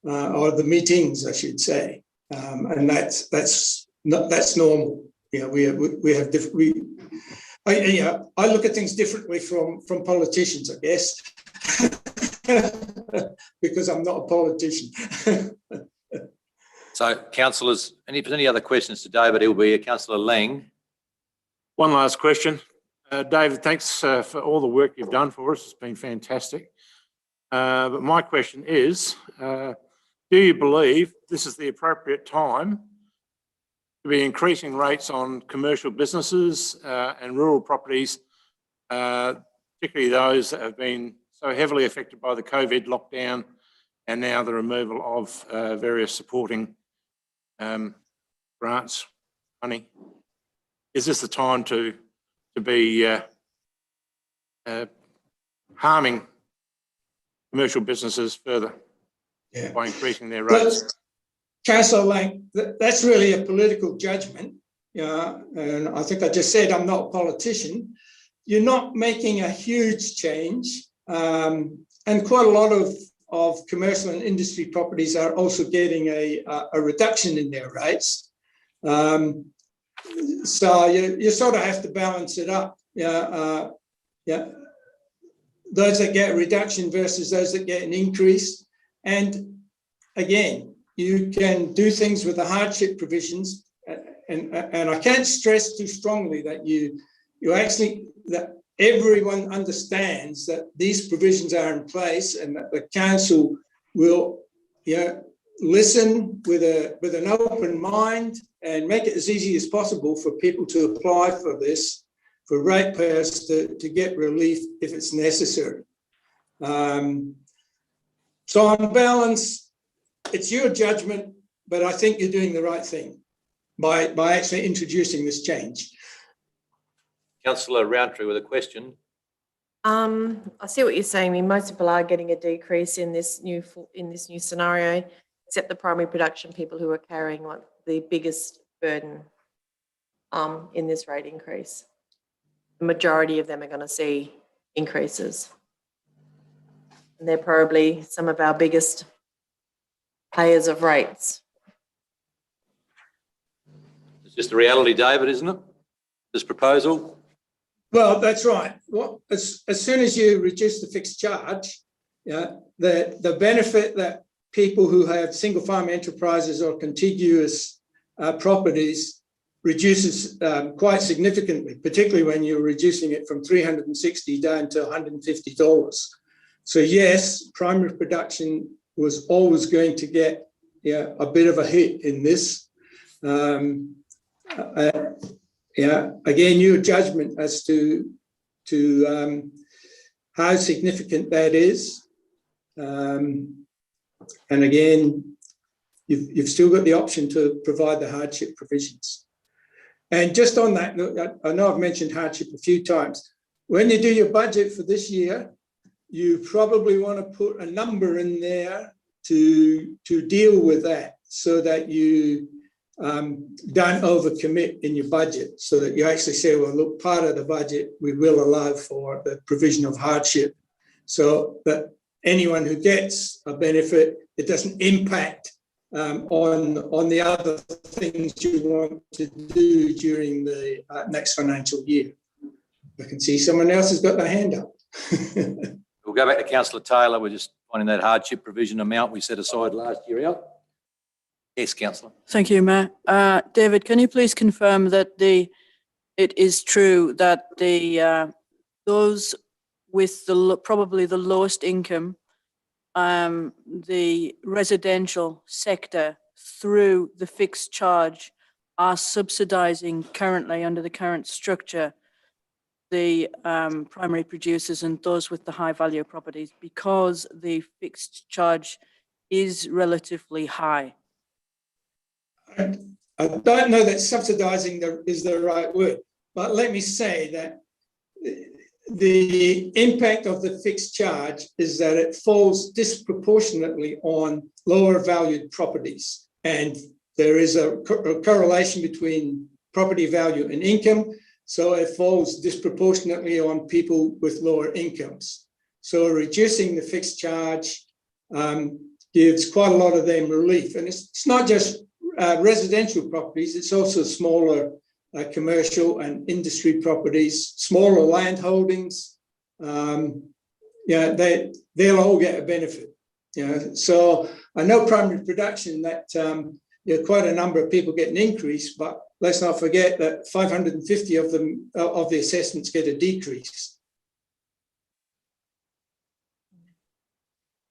or the meetings, I should say, and that's normal. We have different. I look at things differently from politicians, I guess, because I'm not a politician. So, councillors, if there's any other questions to David, it will be Councillor Lang. One last question. David, thanks for all the work you've done for us. It's been fantastic. But my question is, do you believe this is the appropriate time to be increasing rates on commercial businesses and rural properties, particularly those that have been so heavily affected by the COVID lockdown and now the removal of various supporting grants, money? Is this the time to be harming commercial businesses further by increasing their rates? Councillor Lang, that's really a political judgment. And I think I just said I'm not a politician. You're not making a huge change. And quite a lot of commercial and industry properties are also getting a reduction in their rates. So you sort of have to balance it up. Those that get a reduction versus those that get an increase. And again, you can do things with the hardship provisions. And I can't stress too strongly that that everyone understands that these provisions are in place and that the council will listen with an open mind and make it as easy as possible for people to apply for this, for ratepayers to get relief if it's necessary. So on balance, it's your judgment, but I think you're doing the right thing by actually introducing this change. Councillor Roundtree with a question. I see what you're saying. I mean, most people are getting a decrease in this new scenario, except the primary production people who are carrying the biggest burden in this rate increase. The majority of them are going to see increases. And they're probably some of our biggest payers of rates. It's just the reality, David, isn't it? This proposal. Well, that's right. Well, as soon as you reduce the fixed charge, the benefit that people who have single farm enterprises or contiguous properties reduces quite significantly, particularly when you're reducing it from $360 down to $150. So yes, primary production was always going to get a bit of a hit in this. Again, your judgment as to how significant that is. And again, you've still got the option to provide the hardship provisions. And just on that, I know I've mentioned hardship a few times. When you do your budget for this year, you probably want to put a number in there to deal with that so that you don't overcommit in your budget, so that you actually say, well, look, part of the budget we will allow for the provision of hardship, so that anyone who gets a benefit, it doesn't impact on the other things you want to do during the next financial year. I can see someone else has got their hand up. We'll go back to Councillor Taylor. We're just finding that hardship provision amount we set aside last year out. Yes, Councillor. Thank you, Mayor. David, can you please confirm that it is true that those with probably the lowest income the residential sector through the fixed charge are subsidising currently under the current structure the primary producers and those with the high value properties because the fixed charge is relatively high? I don't know that subsidising is the right word, but let me say that the impact of the fixed charge is that it falls disproportionately on lower valued properties. And there is a correlation between property value and income. So it falls disproportionately on people with lower incomes. So reducing the fixed charge gives quite a lot of them relief. And it's not just residential properties, it's also smaller commercial and industry properties, smaller land holdings. They'll all get a benefit. So I know primary production that quite a number of people get an increase, but let's not forget that 550 of them of the assessments get a decrease.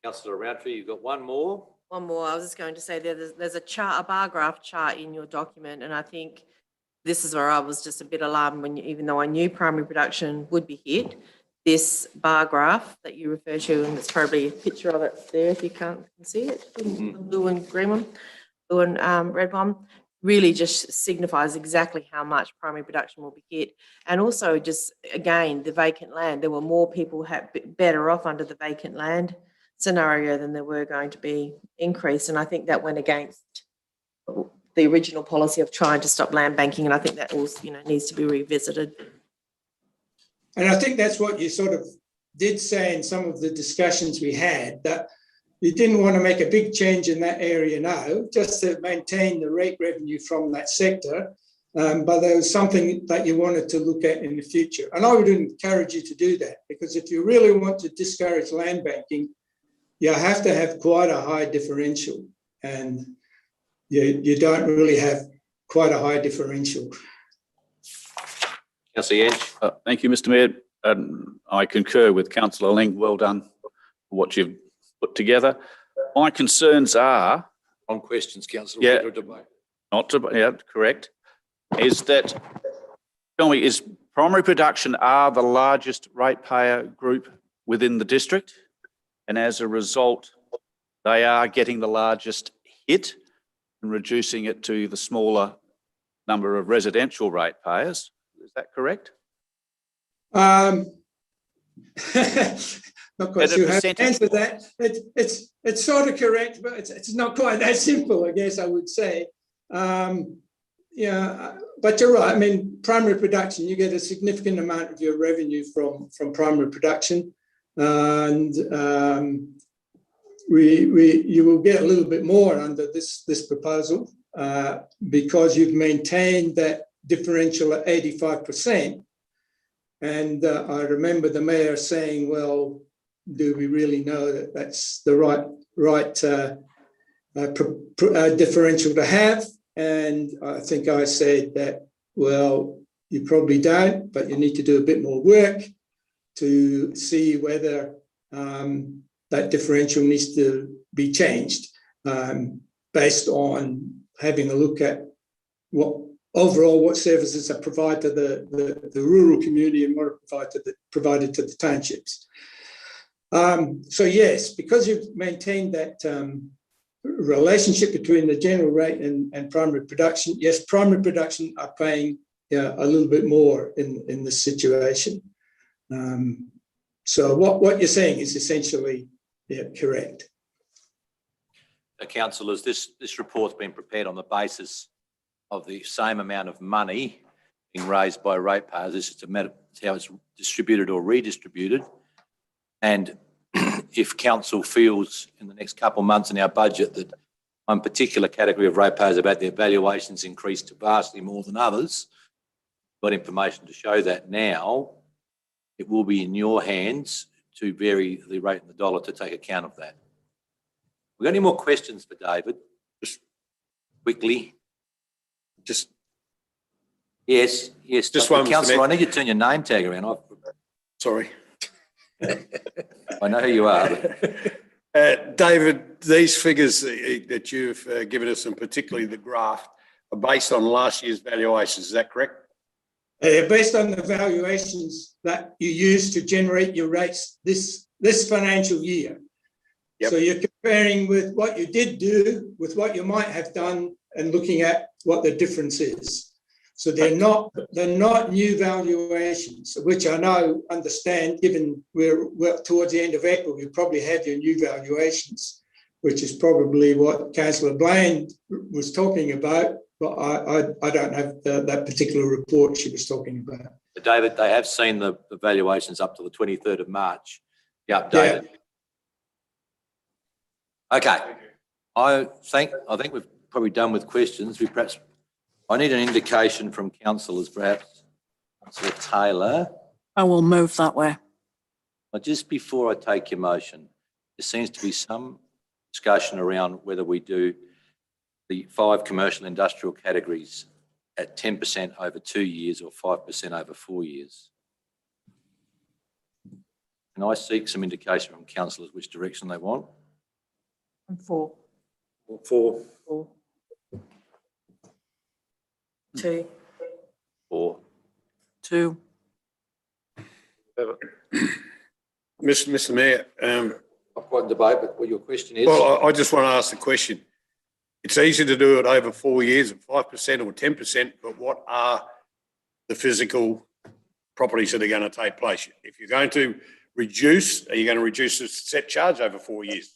Councillor Roundtree, you've got one more. One more. I was just going to say there's a chart, a bar graph chart in your document, and I think this is where I was just a bit alarmed when, even though I knew primary production would be hit, this bar graph that you refer to, and it's probably a picture of it there if you can't see it, the blue and green one, blue and red one, really just signifies exactly how much primary production will be hit. And also just, again, the vacant land, there were more people better off under the vacant land scenario than there were going to be increased. And I think that went against the original policy of trying to stop land banking. And I think that also, needs to be revisited. And I think that's what you sort of did say in some of the discussions we had, that you didn't want to make a big change in that area now, just to maintain the rate revenue from that sector. But there was something that you wanted to look at in the future. And I would encourage you to do that, because if you really want to discourage land banking, you have to have quite a high differential. And you don't really have quite a high differential. Councillor Yench. Thank you, Mr Mayor. I concur with Councillor Ling. Well done for what you've put together. My concerns are... On questions, Councillor. Yeah, correct. Is that, tell me, is primary production are the largest ratepayer group within the district? And as a result, they are getting the largest hit and reducing it to the smaller number of residential ratepayers. Is that correct? Not quite sure how to answer that. It's sort of correct, but it's not quite that simple, I guess I would say. Yeah, but you're right. I mean, primary production, you get a significant amount of your revenue from primary production. And you will get a little bit more under this proposal because you've maintained that differential at 85%. And I remember the mayor saying, well, do we really know that that's the right differential to have? And I think I said that, well, you probably don't, but you need to do a bit more work to see whether that differential needs to be changed based on having a look at what services are provided to the rural community and what are provided to the townships. So yes, because you've maintained that relationship between the general rate and primary production, yes, primary production are paying a little bit more in this situation. So what you're saying is essentially correct. Councillors, this report's been prepared on the basis of the same amount of money being raised by ratepayers. This is a matter of how it's distributed or redistributed. And if council feels in the next couple of months in our budget that one particular category of ratepayers about their valuations increased vastly more than others, got information to show that now, it will be in your hands to vary the rate in the dollar to take account of that. We got any more questions for David? Just quickly. Yes. Just one, Councillor, I need you to turn your name tag around. Sorry. I know who you are. David, these figures that you've given us, and particularly the graph, are based on last year's valuations. Is that correct? Based on the valuations that you use to generate your rates this financial year. Yep. So you're comparing with what you did do with what you might have done and looking at what the difference is. So they're not new valuations, which I now understand, given we're towards the end of April, you probably have your new valuations, which is probably what Councillor Bland was talking about, but I don't have that particular report she was talking about. But David, they have seen the valuations up to the 23rd of March. Yeah, updated. Yeah. Okay. I think we've probably done with questions. I need an indication from councillors, perhaps. Councillor Taylor. I will move that way. Well, just before I take your motion, there seems to be some discussion around whether we do the 5 commercial industrial categories at 10% over 2 years or 5% over 4 years. Can I seek some indication from councillors which direction they want? I'm for. 4. 2. 4. 2. Mr. Mayor, Not quite in debate, but what your question is? well, I just want to ask the question. It's easy to do it over 4 years at 5% or 10%, but what are the physical properties that are going to take place? If you're going to reduce, are you going to reduce the set charge over 4 years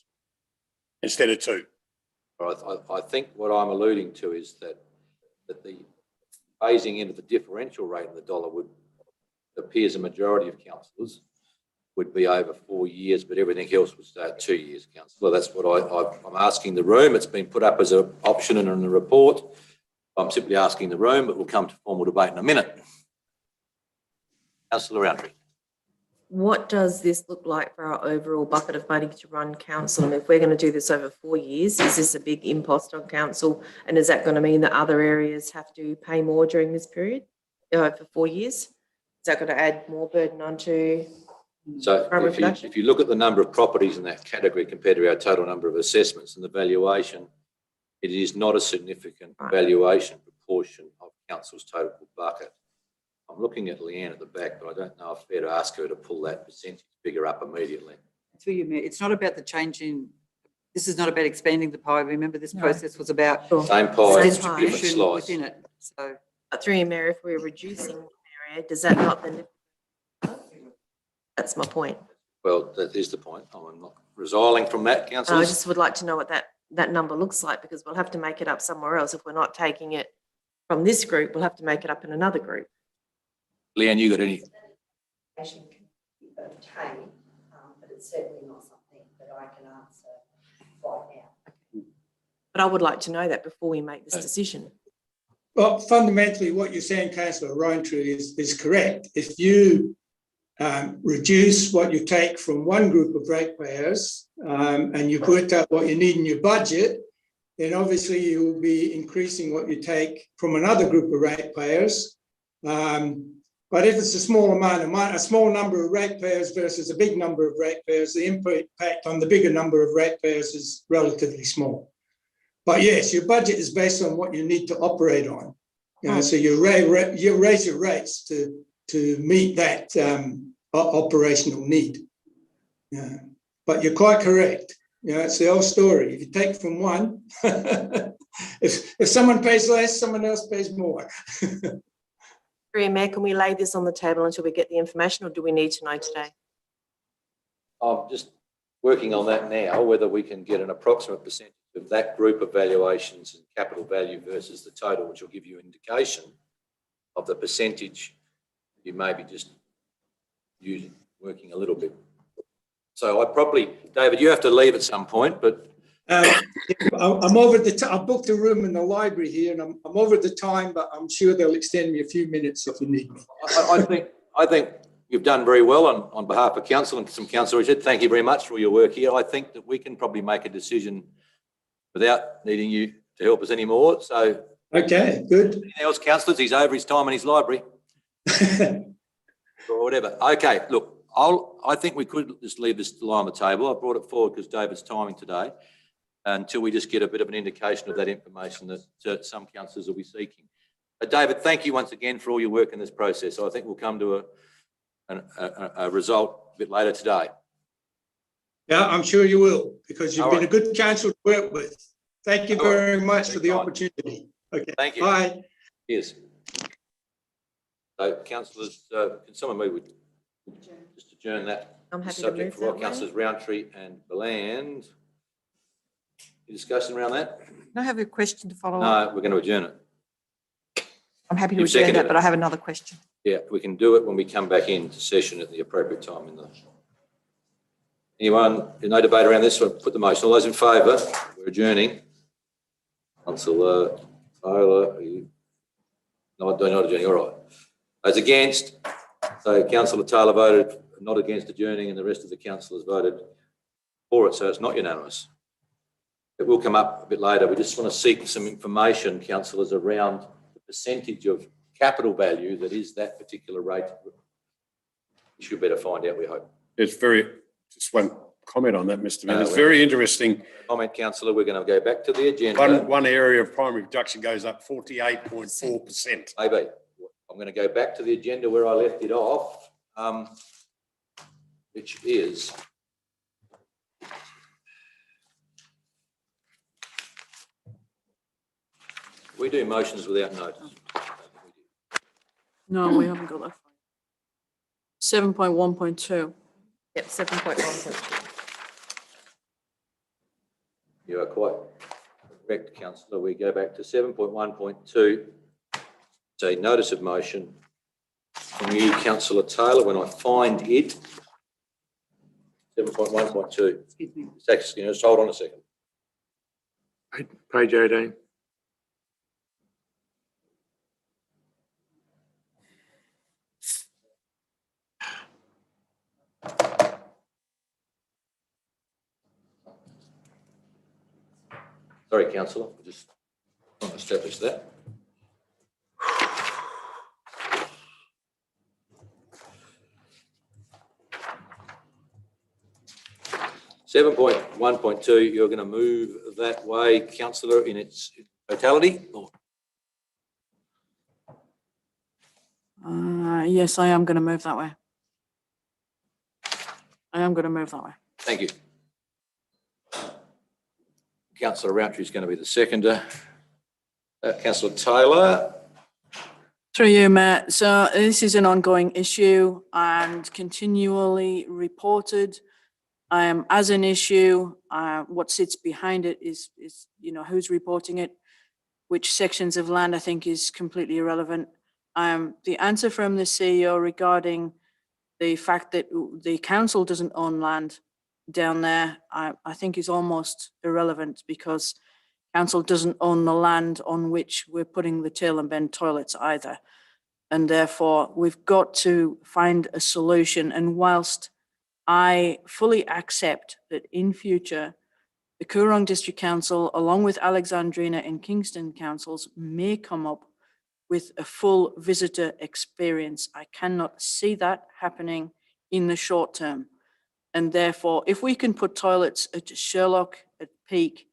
instead of 2? I think what I'm alluding to is that the phasing into the differential rate in the dollar would appears a majority of councillors would be over 4 years, but everything else would stay at 2 years, councillor. That's what I'm asking the room. It's been put up as an option and in the report. I'm simply asking the room, but we'll come to formal debate in a minute. Councillor Roundtree. What does this look like for our overall bucket of money to run council? And if we're going to do this over 4 years, is this a big impost on council? And is that going to mean that other areas have to pay more during this period for 4 years? Is that going to add more burden onto? So if you look at the number of properties in that category compared to our total number of assessments and the valuation, it is not a significant valuation proportion of council's total bucket. I'm looking at Leanne at the back, but I don't know if it's fair to ask her to pull that percentage figure up immediately. Through you, Mayor, it's not about the change in, this is not about expanding the pie. Remember, this process was about same pie, Same different slice. within it. So, Through you, Mayor, if we're reducing an area, does that not then? That's my point. Well, that is the point. I'm not resiling from that, councillors. I just would like to know what that number looks like, because we'll have to make it up somewhere else. If we're not taking it from this group, we'll have to make it up in another group. Leanne, you got any? Can be obtained, but it's certainly not something that I can answer right now. But I would like to know that before we make this decision. Well, fundamentally, what you're saying, Councillor Rowntree, is correct. If you reduce what you take from one group of ratepayers and you've worked out what you need in your budget, then obviously you will be increasing what you take from another group of ratepayers. But if it's a small amount, a small number of ratepayers versus a big number of ratepayers, the impact on the bigger number of ratepayers is relatively small. But yes, your budget is based on what you need to operate on. So you raise your rates to meet that operational need. But you're quite correct. It's the old story. If you take from one, if someone pays less, someone else pays more. Mayor, can we lay this on the table until we get the information, or do we need to know today? I'm just working on that now, whether we can get an approximate percentage of that group of valuations and capital value versus the total, which will give you an indication of the percentage you may be just working a little bit. So David, you have to leave at some point, but I'm over the I booked a room in the library here, and I'm over the time, but I'm sure they'll extend me a few minutes if you need me. I think you've done very well on behalf of council and some council. Richard, thank you very much for your work here. I think that we can probably make a decision without needing you to help us anymore. So okay, good. Anything else, councillors? He's over his time in his library or whatever. Okay, look, I think we could just leave this lie on the table. I brought it forward because David's timing today, until we just get a bit of an indication of that information that some councillors will be seeking. David, thank you once again for all your work in this process. I think we'll come to a result a bit later today. Yeah, I'm sure you will, because you've All been right. a good council to work with. Thank you All right. very much for the Fine. opportunity. Okay, Thank you. bye. Yes. So, councillors, can someone move with just adjourn that? I'm happy to subject move for that what way. councillors Roundtree and Bland. Any discussion around that? Can I have a question to follow up? No, we're going to adjourn it. I'm happy to You've adjourn seconded that, it. but I have another question. Yeah, we can do it when we come back into session at the appropriate time in the. Anyone, no debate around this one, put the motion. All those in favour, we're adjourning. Councillor Taylor, are you? No, not adjourning, all right. Those against, so Councillor Taylor voted not against adjourning and the rest of the councillors voted for it, so it's not unanimous. It will come up a bit later. We just want to seek some information, councillors, around the percentage of capital value that is that particular rate. You should better find out, we hope. It's just one comment on that, Mr. Mayor. It's very interesting. Comment, councillor. We're going to go back to the agenda. One area of primary production goes up 48.4%. Maybe. I'm going to go back to the agenda where I left it off, which is we do motions without notice. No, we haven't got that. 7.1.2. Yep, 7.1.2. You are quite correct, councillor. We go back to 7.1.2. It's a notice of motion from you, councillor Taylor. When I find it, 7.1.2. Excuse me. Just hold on a second. Page 18. Sorry, councillor. I just want to establish that. (7.1.2). You're going to move that way, councillor, in its totality? Or? Yes, I am going to move that way. I am going to move that way. Thank you. Councillor Roundtree is going to be the seconder. Councillor Taylor. Through you, Matt. So this is an ongoing issue and continually reported as an issue. What sits behind it is who's reporting it, which sections of land I think is completely irrelevant. The answer from the CEO regarding the fact that the council doesn't own land down there, I think is almost irrelevant, because council doesn't own the land on which we're putting the tail and bend toilets either. And therefore we've got to find a solution. And whilst I fully accept that in future, the Coorong District Council, along with Alexandrina and Kingston councils, may come up with a full visitor experience, I cannot see that happening in the short term. And therefore, if we can put toilets at Sherlock, at Peak,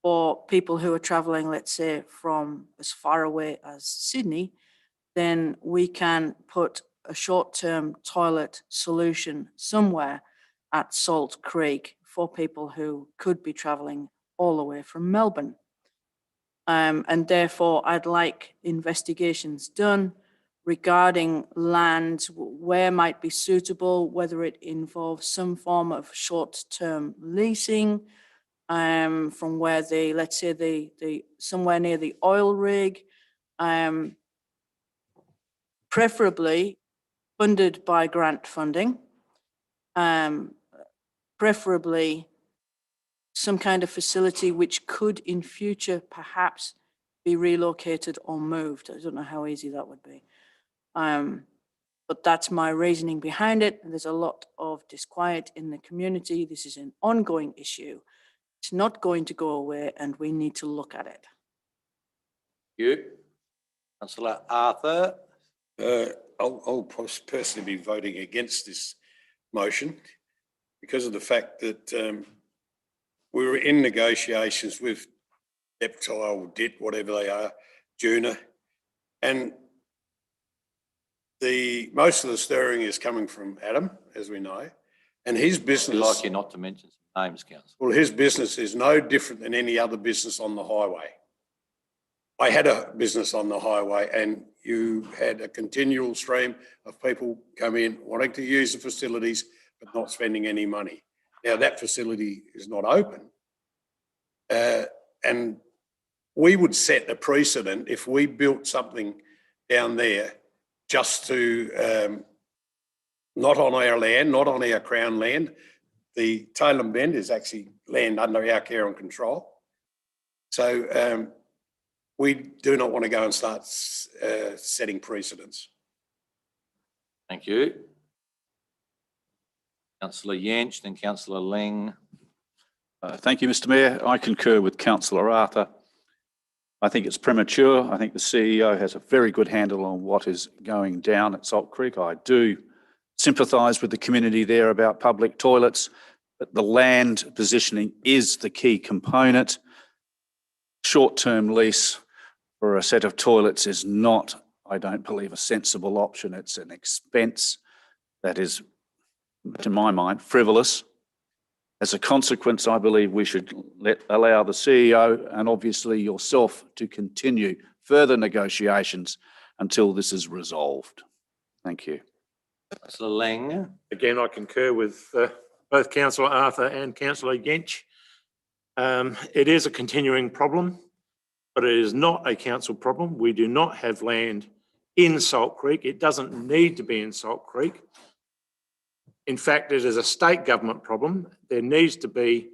for people who are traveling, let's say, from as far away as Sydney, then we can put a short-term toilet solution somewhere at Salt Creek for people who could be traveling all the way from Melbourne. And therefore, I'd like investigations done regarding land, where might be suitable, whether it involves some form of short-term leasing, from where let's say the somewhere near the oil rig, preferably funded by grant funding, preferably some kind of facility which could in future perhaps be relocated or moved. I don't know how easy that would be. But that's my reasoning behind it. There's a lot of disquiet in the community. This is an ongoing issue. It's not going to go away, and we need to look at it. Thank you. Councillor Arthur. I'll personally be voting against this motion because of the fact that we were in negotiations with Deptile or DIT, whatever they are, Juna, and most of the stirring is coming from Adam, as we know, and his business. I'd like you not to mention some names, Councillor. Well, his business is no different than any other business on the highway. I had a business on the highway and you had a continual stream of people come in wanting to use the facilities but not spending any money. Now that facility is not open. And we would set a precedent if we built something down there just to, not on our land, not on our Crown land. The Tailem Bend is actually land under our care and control. So we do not want to go and start setting precedents. Thank you. Councillor Yench, then Councillor Ling. Thank you, Mr Mayor. I concur with Councillor Arthur. I think it's premature. I think the CEO has a very good handle on what is going down at Salt Creek. I do sympathise with the community there about public toilets, but the land positioning is the key component. Short-term lease for a set of toilets is not, I don't believe, a sensible option. It's an expense that is, to my mind, frivolous. As a consequence, I believe we should allow the CEO and obviously yourself to continue further negotiations until this is resolved. Thank you. Councillor Ling. Again, I concur with both Councillor Arthur and Councillor Yench. It is a continuing problem, but it is not a council problem. We do not have land in Salt Creek. It doesn't need to be in Salt Creek. In fact, it is a state government problem. There needs to be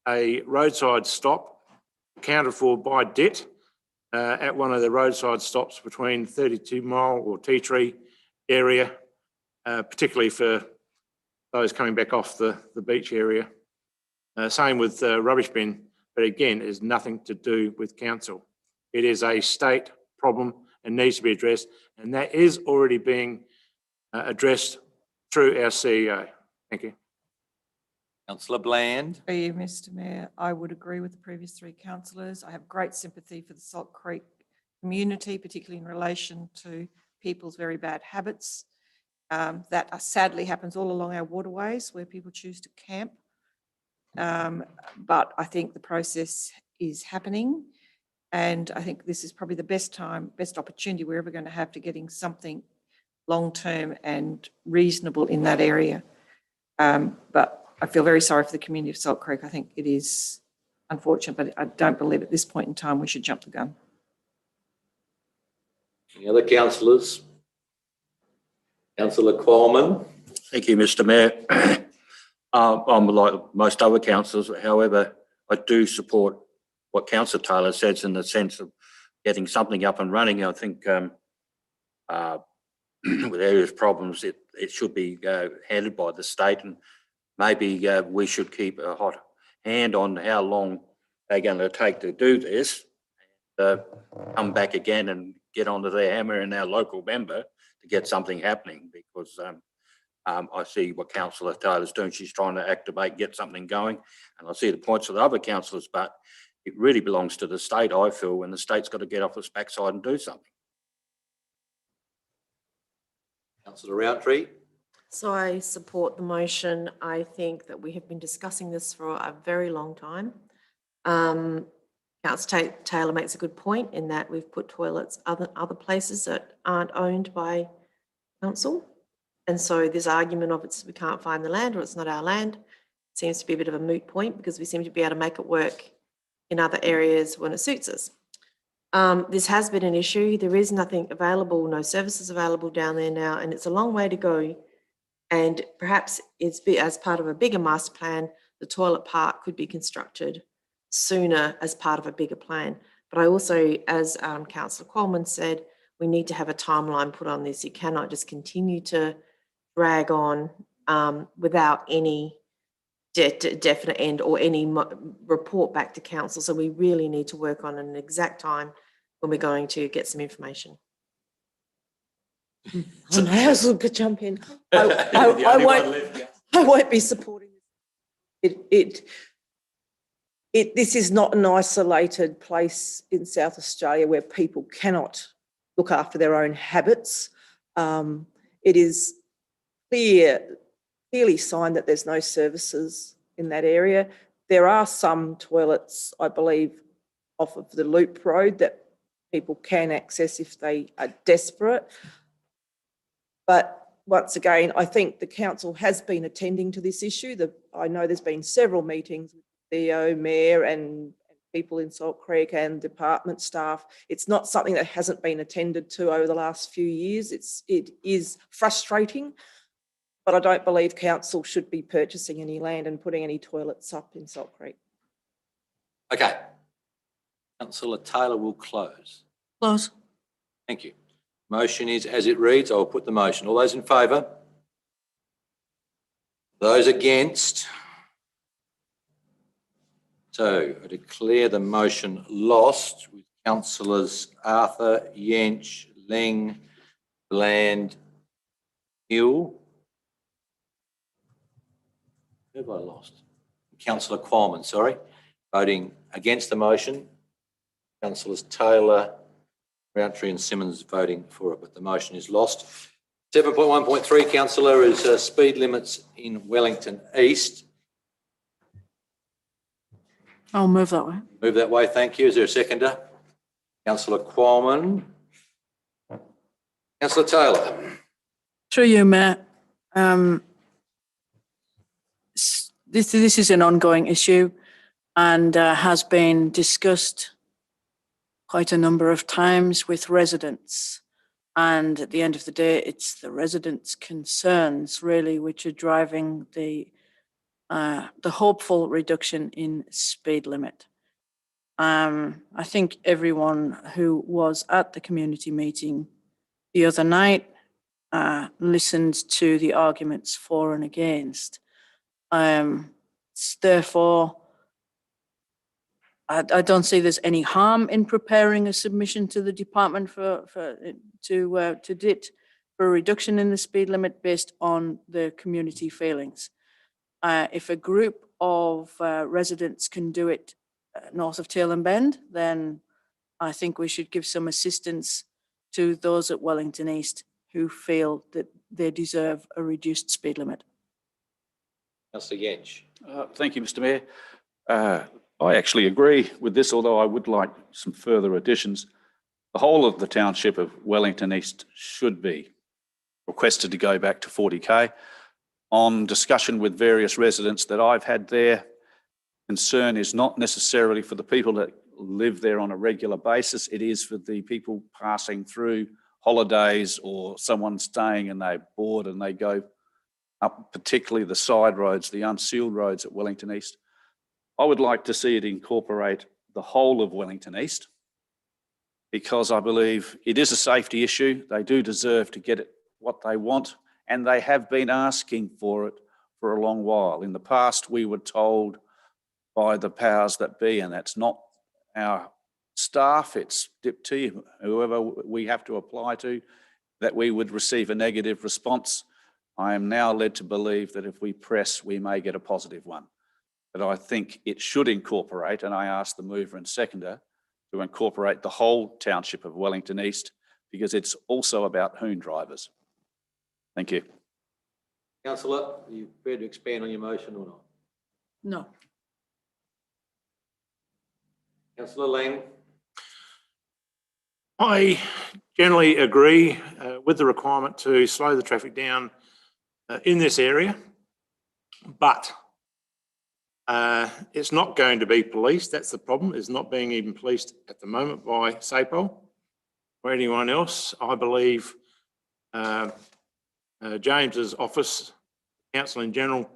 a roadside stop accounted for by DIT at one of the roadside stops between 32 Mile or Tea Tree area, particularly for those coming back off the beach area. Same with rubbish bin, but again, it has nothing to do with council. It is a state problem and needs to be addressed, and that is already being addressed through our CEO. Thank you. Councillor Bland. Through you, Mr Mayor, I would agree with the previous three councillors. I have great sympathy for the Salt Creek community, particularly in relation to people's very bad habits. That sadly happens all along our waterways where people choose to camp. But I think the process is happening, and I think this is probably the best opportunity we're ever going to have to getting something long-term and reasonable in that area. But I feel very sorry for the community of Salt Creek. I think it is unfortunate, but I don't believe at this point in time we should jump the gun. Any other councillors? Councillor Coleman. Thank you, Mr Mayor. I'm like most other councillors, however, I do support what Councillor Taylor says in the sense of getting something up and running. I think with areas problems, it should be handled by the state, and maybe we should keep a hot hand on how long they're going to take to do this, come back again and get onto their hammer and our local member to get something happening, because I see what Councillor Taylor's doing. She's trying to activate, get something going, and I see the points of the other councillors, but it really belongs to the state, I feel, and the state's got to get off its backside and do something. Councillor Roundtree. So I support the motion. I think that we have been discussing this for a very long time. Councillor Taylor makes a good point in that we've put toilets other places that aren't owned by council. And so this argument of we can't find the land or it's not our land seems to be a bit of a moot point, because we seem to be able to make it work in other areas when it suits us. This has been an issue. There is nothing available, no services available down there now, and it's a long way to go. And perhaps it's as part of a bigger master plan, the toilet park could be constructed sooner as part of a bigger plan. But I also, as Councillor Coleman said, we need to have a timeline put on this. You cannot just continue to drag on without any definite end or any report back to council. So we really need to work on an exact time when we're going to get some information. I may as well jump in. I I won't be supporting it. This is not an isolated place in South Australia where people cannot look after their own habits. It is clearly signed that there's no services in that area. There are some toilets, I believe, off of the Loop Road that people can access if they are desperate. But once again, I think the council has been attending to this issue. I know there's been several meetings with the CEO, Mayor and people in Salt Creek and department staff. It's not something that hasn't been attended to over the last few years. It is frustrating, but I don't believe council should be purchasing any land and putting any toilets up in Salt Creek. Okay. Councillor Taylor will close. Close. Thank you. Motion is as it reads. I will put the motion. All those in favour? Those against? So I declare the motion lost with councillors Arthur, Yench, Leng, Bland, Hill. Who have I lost? Councillor Qualman, sorry. Voting against the motion. Councillors Taylor, Rountree and Simmons voting for it, but the motion is lost. 7.1.3, councillor, is speed limits in Wellington East. I'll move that way. Move that way, thank you. Is there a seconder? Councillor Qualman. Councillor Taylor. Through you, Mayor. This is an ongoing issue and has been discussed quite a number of times with residents. And at the end of the day, it's the residents' concerns really which are driving the hopeful reduction in speed limit. I think everyone who was at the community meeting the other night listened to the arguments for and against. Therefore, I don't see there's any harm in preparing a submission to the department to DIT for a reduction in the speed limit based on the community feelings. If a group of residents can do it north of Tail and Bend, then I think we should give some assistance to those at Wellington East who feel that they deserve a reduced speed limit. Councillor Yench. Thank you, Mr Mayor. I actually agree with this, although I would like some further additions. The whole of the township of Wellington East should be requested to go back to 40k. On discussion with various residents that I've had there, concern is not necessarily for the people that live there on a regular basis. It is for the people passing through holidays or someone staying and they're bored and they go up, particularly the side roads, the unsealed roads at Wellington East. I would like to see it incorporate the whole of Wellington East because I believe it is a safety issue. They do deserve to get it what they want, and they have been asking for it for a long while. In the past, we were told by the powers that be, and that's not our staff, it's DIPT, whoever we have to apply to, that we would receive a negative response. I am now led to believe that if we press, we may get a positive one. But I think it should incorporate, and I ask the mover and seconder to incorporate the whole township of Wellington East because it's also about hoon drivers. Thank you. Councillor, are you prepared to expand on your motion or not? No. Councillor Lang. I generally agree with the requirement to slow the traffic down in this area, but it's not going to be policed. That's the problem. It's not being even policed at the moment by SAPOL or anyone else. I believe James's office, Council in general,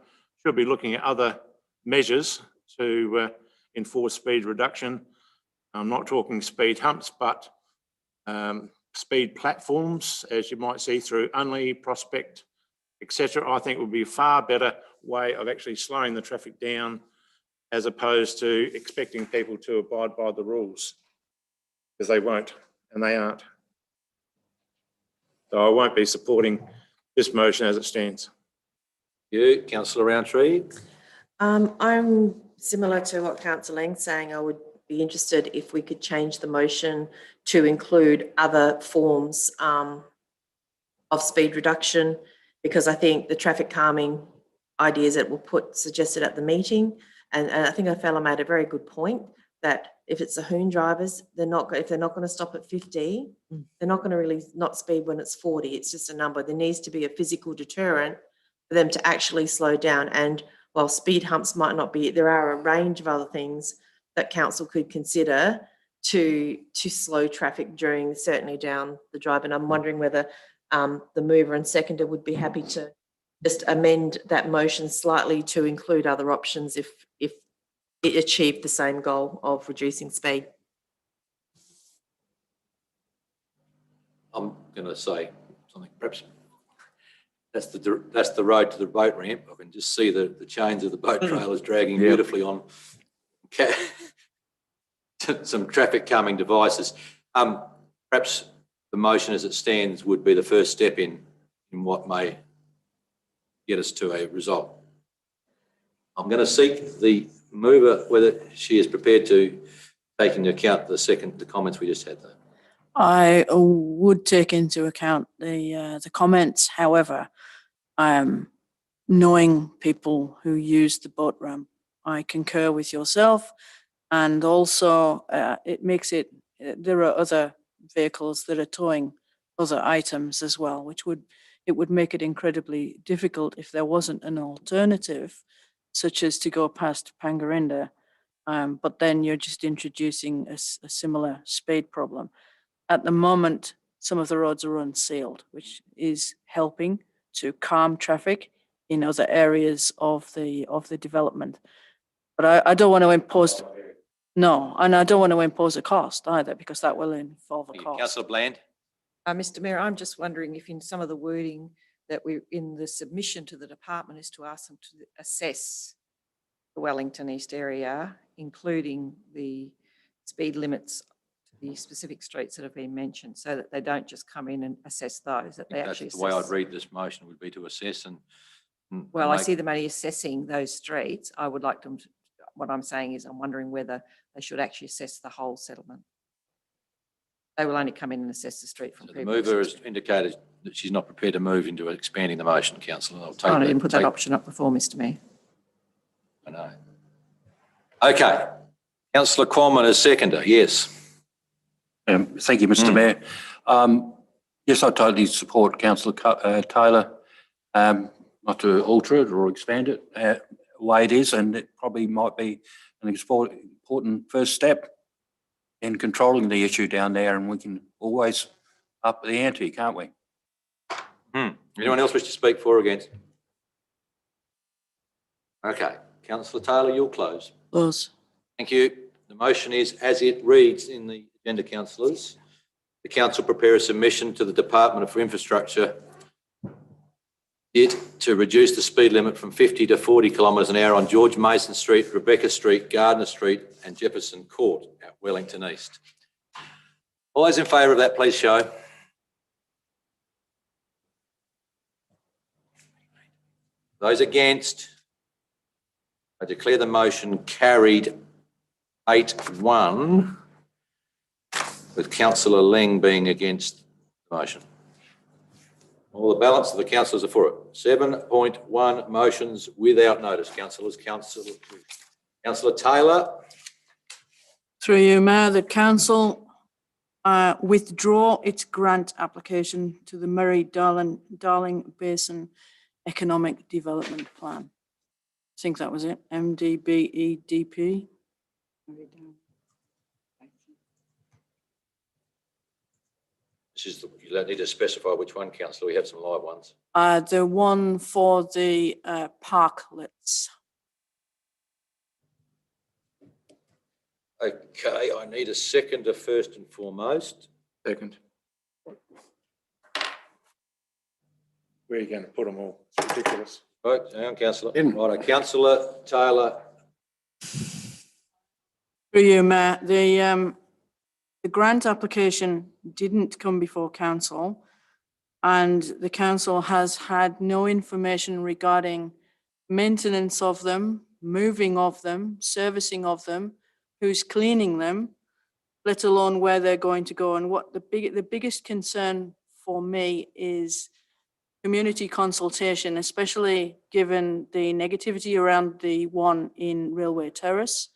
should be looking at other measures to enforce speed reduction. I'm not talking speed humps, but speed platforms, as you might see through Unley, Prospect, etc. I think would be a far better way of actually slowing the traffic down as opposed to expecting people to abide by the rules, because they won't and they aren't. So I won't be supporting this motion as it stands. You, Councillor Roundtree. I'm similar to what Councillor Lang's saying. I would be interested if we could change the motion to include other forms of speed reduction, because I think the traffic calming ideas that were suggested at the meeting, and I think a fella made a very good point that if it's the hoon drivers, if they're not going to stop at 50, they're not going to really not speed when it's 40. It's just a number. There needs to be a physical deterrent for them to actually slow down. And while speed humps might not be, there are a range of other things that council could consider to slow traffic certainly down the drive. And I'm wondering whether the mover and seconder would be happy to just amend that motion slightly to include other options if it achieved the same goal of reducing speed. I'm going to say something, perhaps that's the road to the boat ramp. I can just see the chains of the boat trailers dragging beautifully on some traffic calming devices. Perhaps the motion as it stands would be the first step in what may get us to a result. I'm going to seek the mover whether she is prepared to take into account the comments we just had though. I would take into account the comments. However, knowing people who use the boat ramp, I concur with yourself, and also it makes it. There are other vehicles that are towing other items as well, which would make it incredibly difficult if there wasn't an alternative, such as to go past Pangarinda. But then you're just introducing a similar speed problem. At the moment, some of the roads are unsealed, which is helping to calm traffic in other areas of the development. But I don't want to impose, no, and I don't want to impose a cost either, because that will involve a cost. Councillor Bland. Mr. Mayor, I'm just wondering if in some of the wording that we're in the submission to the department is to ask them to assess the Wellington East area, including the speed limits to the specific streets that have been mentioned, so that they don't just come in and assess those, that they actually assess. The way I'd read this motion would be to assess and well, I see them only assessing those streets. I would like them to, what I'm saying is I'm wondering whether they should actually assess the whole settlement. They will only come in and assess the street from the mover has indicated that she's not prepared to move into expanding the motion, Councillor. I didn't put that option up before, Mr. Mayor. I know. Okay. Councillor Quammen as seconder, yes. Thank you, Mr. Mayor. Yes, I totally support Councillor Taylor, not to alter it or expand it the way it is, and it probably might be an important first step in controlling the issue down there, and we can always up the ante, can't we? Anyone else wish to speak for or against? Okay. Councillor Taylor, you'll close. Close. Thank you. The motion is as it reads in the agenda, councillors. The council prepare a submission to the Department for Infrastructure to reduce the speed limit from 50 to 40 kilometres an hour on George Mason Street, Rebecca Street, Gardner Street and Jefferson Court at Wellington East. All those in favour of that, please show. Those against? I declare the motion carried 8-1, with Councillor Leng being against the motion. All the balance of the councillors are for it. 7.1 motions without notice. Councillors, Councillor Taylor. Through you, Mayor, the council withdraw its grant application to the Murray-Darling Basin Economic Development Plan. I think that was it, MDBEDP. You need to specify which one, councillor. We have some live ones. The one for the parklets. Okay, I need a seconder first and foremost. Second. Where are you going to put them all? It's ridiculous. Right, hang on, councillor. Right, Councillor Taylor. Through you, Mayor, the grant application didn't come before council, and the council has had no information regarding maintenance of them, moving of them, servicing of them, who's cleaning them, let alone where they're going to go. And what the biggest concern for me is community consultation, especially given the negativity around the one in Railway Terrace.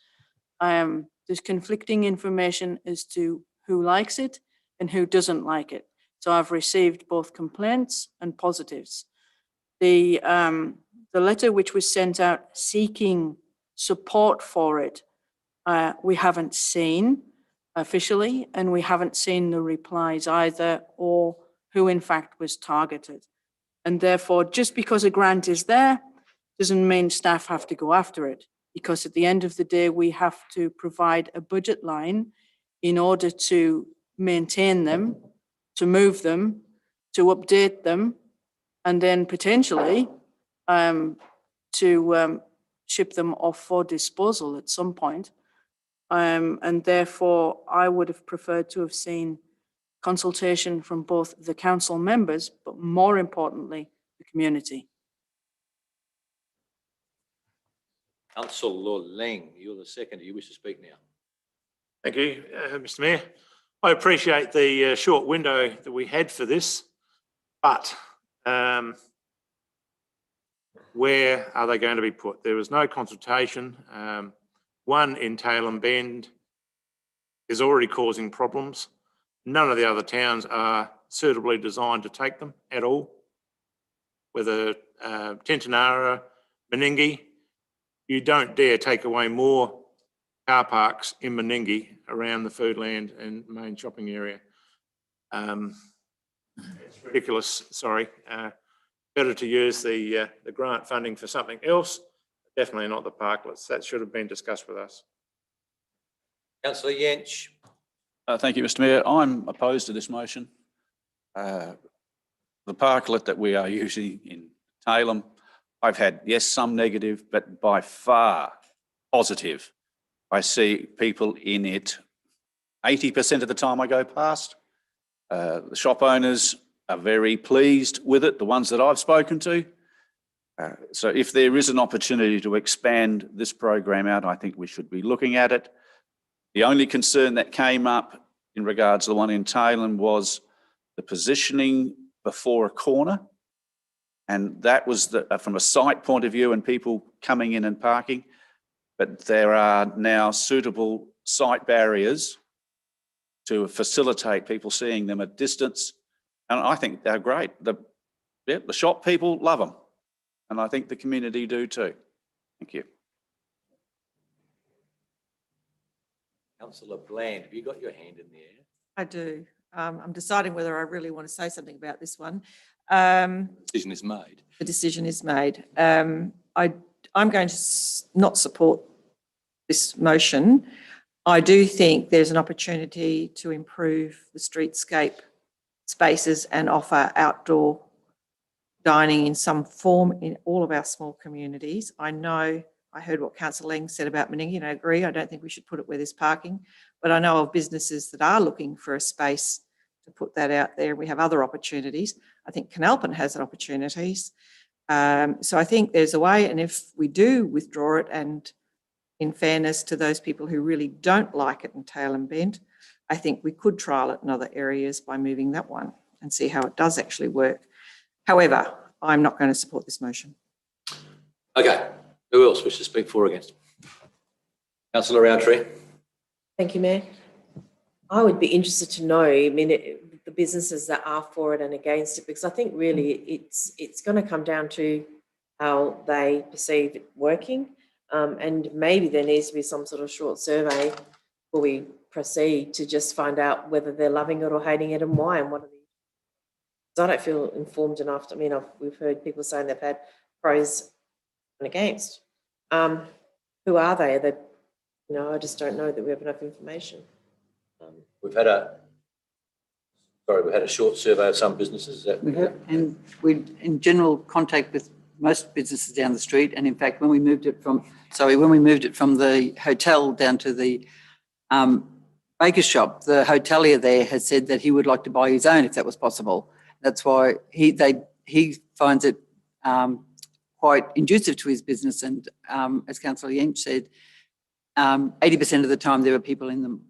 There's conflicting information as to who likes it and who doesn't like it. So I've received both complaints and positives. The letter which was sent out seeking support for it, we haven't seen officially, and we haven't seen the replies either, or who in fact was targeted. And therefore, just because a grant is there, doesn't mean staff have to go after it, because at the end of the day, we have to provide a budget line in order to maintain them, to move them, to update them, and then potentially to ship them off for disposal at some point. And therefore, I would have preferred to have seen consultation from both the council members, but more importantly, the community. Councillor Lang, you're the second. Do you wish to speak now? Thank you, Mr Mayor. I appreciate the short window that we had for this, but where are they going to be put? There was no consultation. One in Tailem Bend is already causing problems. None of the other towns are suitably designed to take them at all. Whether Tintinara, Meningie, you don't dare take away more car parks in Meningie around the Foodland and main shopping area. It's ridiculous, sorry. Better to use the grant funding for something else, definitely not the parklets. That should have been discussed with us. Councillor Yench. Thank you, Mr Mayor. I'm opposed to this motion. The parklet that we are using in Tailem, I've had, yes, some negative, but by far positive. I see people in it 80% of the time I go past. The shop owners are very pleased with it, the ones that I've spoken to. So if there is an opportunity to expand this program out, I think we should be looking at it. The only concern that came up in regards to the one in Tailem was the positioning before a corner. And that was from a site point of view and people coming in and parking. But there are now suitable site barriers to facilitate people seeing them at distance. And I think they're great. The shop people love them. And I think the community do too. Thank you. Councillor Bland, have you got your hand in the air? I do. I'm deciding whether I really want to say something about this one. Decision is made. The decision is made. I'm going to not support this motion. I do think there's an opportunity to improve the streetscape spaces and offer outdoor dining in some form in all of our small communities. I know, I heard what Councillor Lang said about Meningie, and I agree. I don't think we should put it where there's parking, but I know of businesses that are looking for a space to put that out there. We have other opportunities. I think Canalpin has opportunities. So I think there's a way, and if we do withdraw it, and in fairness to those people who really don't like it in Tailem Bend, I think we could trial it in other areas by moving that one and see how it does actually work. However, I'm not going to support this motion. Okay, who else wishes to speak for or against? Councillor Roundtree. Thank you, Mayor. I would be interested to know, I mean, the businesses that are for it and against it, because I think really it's going to come down to how they perceive it working. And maybe there needs to be some sort of short survey before we proceed to just find out whether they're loving it or hating it and why, and what are the. I don't feel informed enough. I mean, we've heard people saying they've had pros and against. Who are they? Are they, I just don't know that we have enough information. We've had a short survey of some businesses. Is that we have, and we're in general contact with most businesses down the street. And in fact, when we moved it from the hotel down to the baker's shop, the hotelier there has said that he would like to buy his own if that was possible. That's why he finds it quite conducive to his business. And as Councillor Yench said, 80% of the time there are people in them.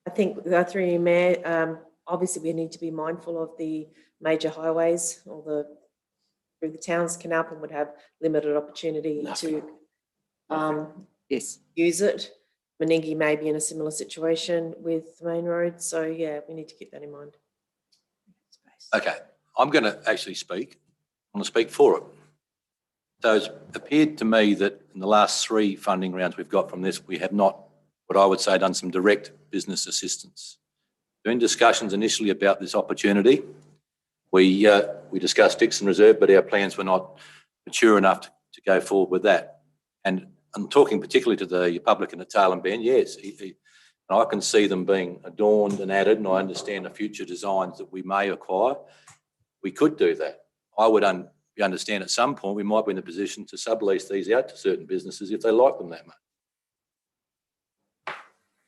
I think through you, Mayor, obviously we need to be mindful of the major highways or through the towns. Canalpin would have limited opportunity to Yes. use it. Meningie may be in a similar situation with the main road. So yeah, we need to keep that in mind. Okay, I'm going to actually speak. I want to speak for it. So it's appeared to me that in the last 3 funding rounds we've got from this, we have not, what I would say, done some direct business assistance. During discussions initially about this opportunity, we discussed Dixon Reserve, but our plans were not mature enough to go forward with that. And I'm talking particularly to the publican at Tail and Bend. Yes, I can see them being adorned and added, and I understand the future designs that we may acquire. We could do that. I would understand at some point we might be in a position to sublease these out to certain businesses if they like them that much.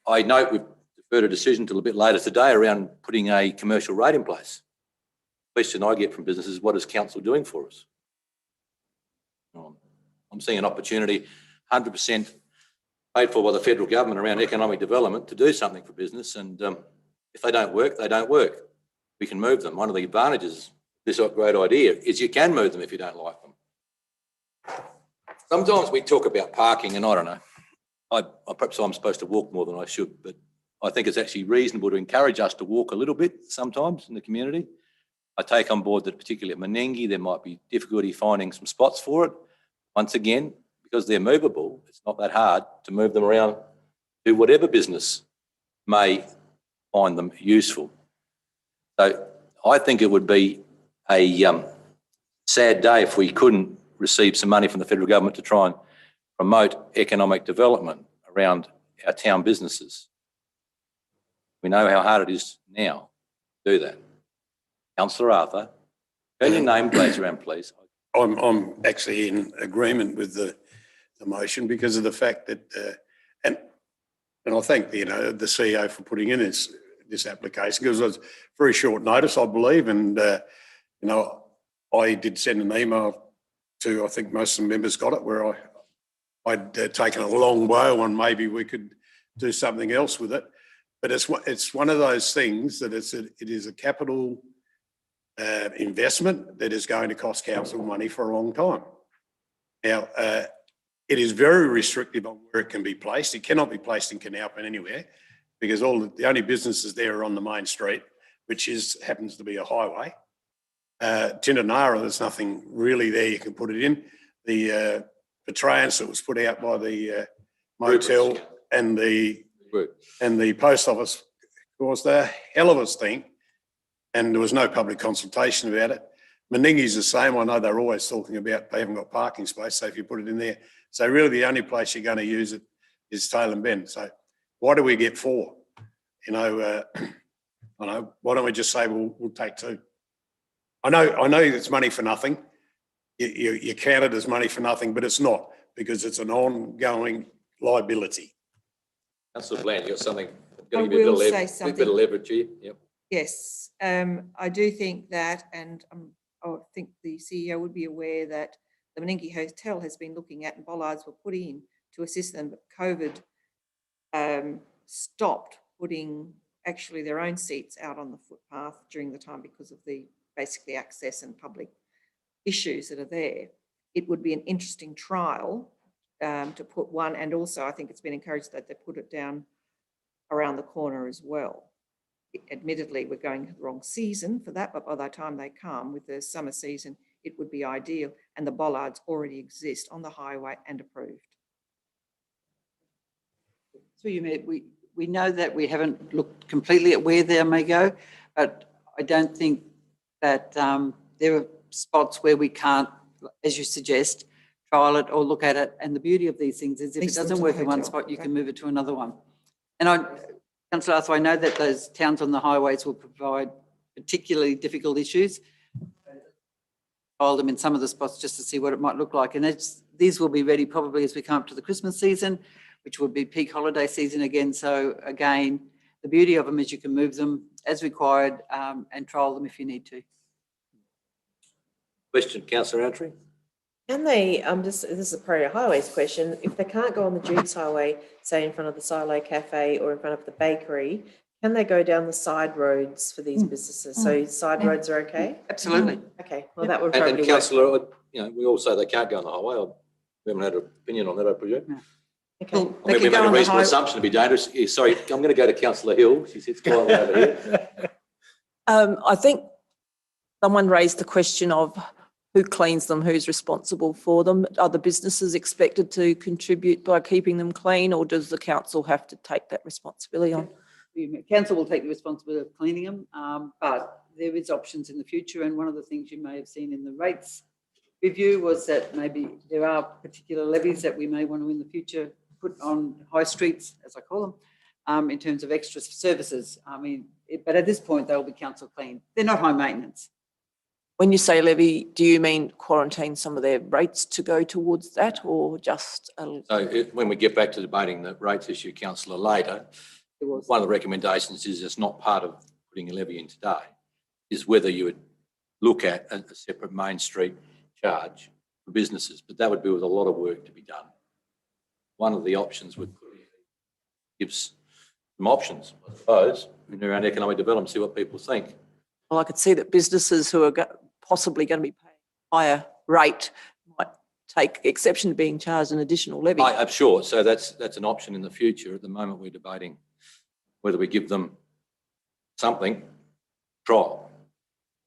I note we've deferred a decision till a bit later today around putting a commercial rate in place. The question I get from businesses is, what is council doing for us? I'm seeing an opportunity, 100% paid for by the federal government around economic development to do something for business. And if they don't work, they don't work. We can move them. One of the advantages of this great idea is you can move them if you don't like them. Sometimes we talk about parking, and I don't know, perhaps I'm supposed to walk more than I should, but I think it's actually reasonable to encourage us to walk a little bit sometimes in the community. I take on board that particularly at Meningie, there might be difficulty finding some spots for it. Once again, because they're movable, it's not that hard to move them around to whatever business may find them useful. So I think it would be a sad day if we couldn't receive some money from the federal government to try and promote economic development around our town businesses. We know how hard it is now to do that. Councillor Arthur, turn your name blades around, please. I'm actually in agreement with the motion because of the fact that, and I thank the CEO for putting in this application because it was very short notice, I believe, and I did send an email to, I think most of the members got it, where I'd taken a long bow on maybe we could do something else with it, but it's one of those things that it is a capital investment that is going to cost council money for a long time. Now, it is very restrictive on where it can be placed. It cannot be placed in Canalpin anywhere because the only businesses there are on the main street, which happens to be a highway. Tindanara, there's nothing really there you can put it in. The Petrans that was put out by the motel and the post office caused a hell of a stink, and there was no public consultation about it. Meningie's the same. I know they're always talking about they haven't got parking space, so if you put it in there. So really the only place you're going to use it is Tail and Bend. So why do we get 4? I know, why don't we just say we'll take 2? I know it's money for nothing. You count it as money for nothing, but it's not, because it's an ongoing liability. Councillor Bland, you got something? I will say something. A bit of leverage here. Yep. Yes, I do think that, and I think the CEO would be aware that the Meningie Hotel has been looking at, and bollards were put in to assist them, but COVID stopped putting actually their own seats out on the footpath during the time because of the basically access and public issues that are there. It would be an interesting trial to put one, and also I think it's been encouraged that they put it down around the corner as well. Admittedly, we're going the wrong season for that, but by the time they come with the summer season, it would be ideal. And the bollards already exist on the highway and approved. Through you, Mayor, we know that we haven't looked completely at where they may go, but I don't think that there are spots where we can't, as you suggest, trial it or look at it. And the beauty of these things is if it doesn't work in one spot, you can move it to another one. And Councillor Arthur, I know that those towns on the highways will provide particularly difficult issues. Trial them in some of the spots just to see what it might look like. And these will be ready probably as we come up to the Christmas season, which will be peak holiday season again. So again, the beauty of them is you can move them as required and trial them if you need to. Question, Councillor Roundtree? Can they, this is a Priority Highways question, if they can't go on the Jude's Highway, say in front of the Silo Cafe or in front of the bakery, can they go down the side roads for these businesses? So side roads are okay? Absolutely. Okay, well, that would And probably work. councillor, we all say they can't go on the highway. We haven't had an opinion on that, I presume. Okay. Well, I they mean, we could go make a on the reasonable high, assumption to be dangerous. Yeah, sorry, I'm going to go to councillor Hill. She sits quietly over here. I think someone raised the question of who cleans them, who's responsible for them. Are the businesses expected to contribute by keeping them clean, or does the council have to take that responsibility on? Council will take the responsibility of cleaning them, but there is options in the future. And one of the things you may have seen in the rates review was that maybe there are particular levies that we may want to in the future put on high streets, as I call them, in terms of extra services. I mean, but at this point, they'll be council clean. They're not high maintenance. When you say levy, do you mean quarantine some of their rates to go towards that, or just When we get back to debating the rates issue, councillor, later, one of the recommendations is it's not part of putting a levy in today, is whether you would look at a separate main street charge for businesses, but that would be with a lot of work to be done. One of the options would gives some options, I suppose, around economic development, see what people think. Well, I could see that businesses who are possibly going to be paying a higher rate might take exception to being charged an additional levy. I'm sure. So that's an option in the future. At the moment, we're debating whether we give them something. Trial.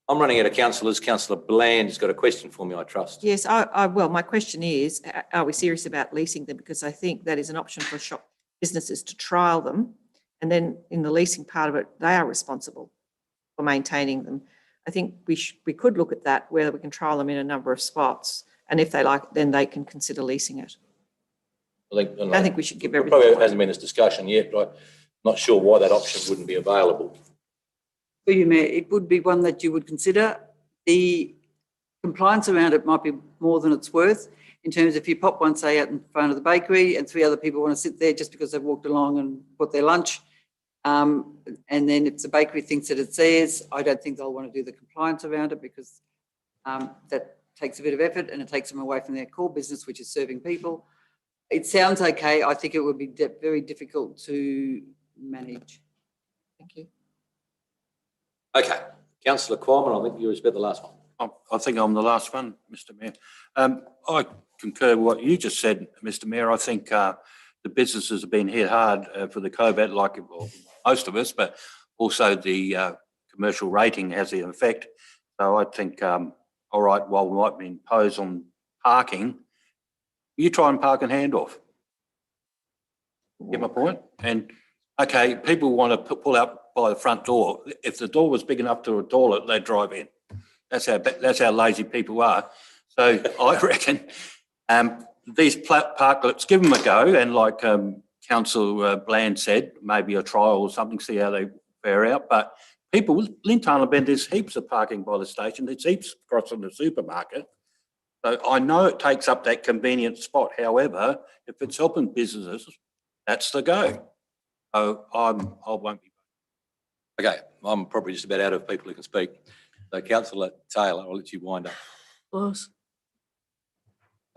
I'm running out of councillors. Councillor Bland has got a question for me, I trust. yes, well, my question is, are we serious about leasing them? Because I think that is an option for shop businesses to trial them. And then in the leasing part of it, they are responsible for maintaining them. I think we could look at that, whether we can trial them in a number of spots. And if they like it, then they can consider leasing it. I think we should give everything. Probably hasn't been this discussion yet, but I'm not sure why that option wouldn't be available. For you, Mayor, it would be one that you would consider. The compliance around it might be more than it's worth, in terms of if you pop one, say, out in front of the bakery and 3 other people want to sit there just because they've walked along and bought their lunch. And then if the bakery thinks that it's theirs, I don't think they'll want to do the compliance around it, because that takes a bit of effort and it takes them away from their core business, which is serving people. It sounds okay. I think it would be very difficult to manage. Thank you. Okay. Councillor Qualman, I think you about the last one. I think I'm the last one, Mr. Mayor. I concur with what you just said, Mr. Mayor. I think the businesses have been hit hard for the COVID, like most of us, but also the commercial rating has the effect. So I think, all right, while we might be imposed on parking, you try and park and hand off. Get my point? And okay, people want to pull out by the front door. If the door was big enough to a toilet, they'd drive in. That's how lazy people are. So I reckon these parklets, give them a go, and like Councillor Bland said, maybe a trial or something, see how they fare out. But people, Lintana Bend, there's heaps of parking by the station. There's heaps across from the supermarket. So I know it takes up that convenient spot. However, if it's helping businesses, that's the go. So I won't be. Okay, I'm probably just about out of people who can speak. So Councillor Taylor, I'll let you wind up. Boss.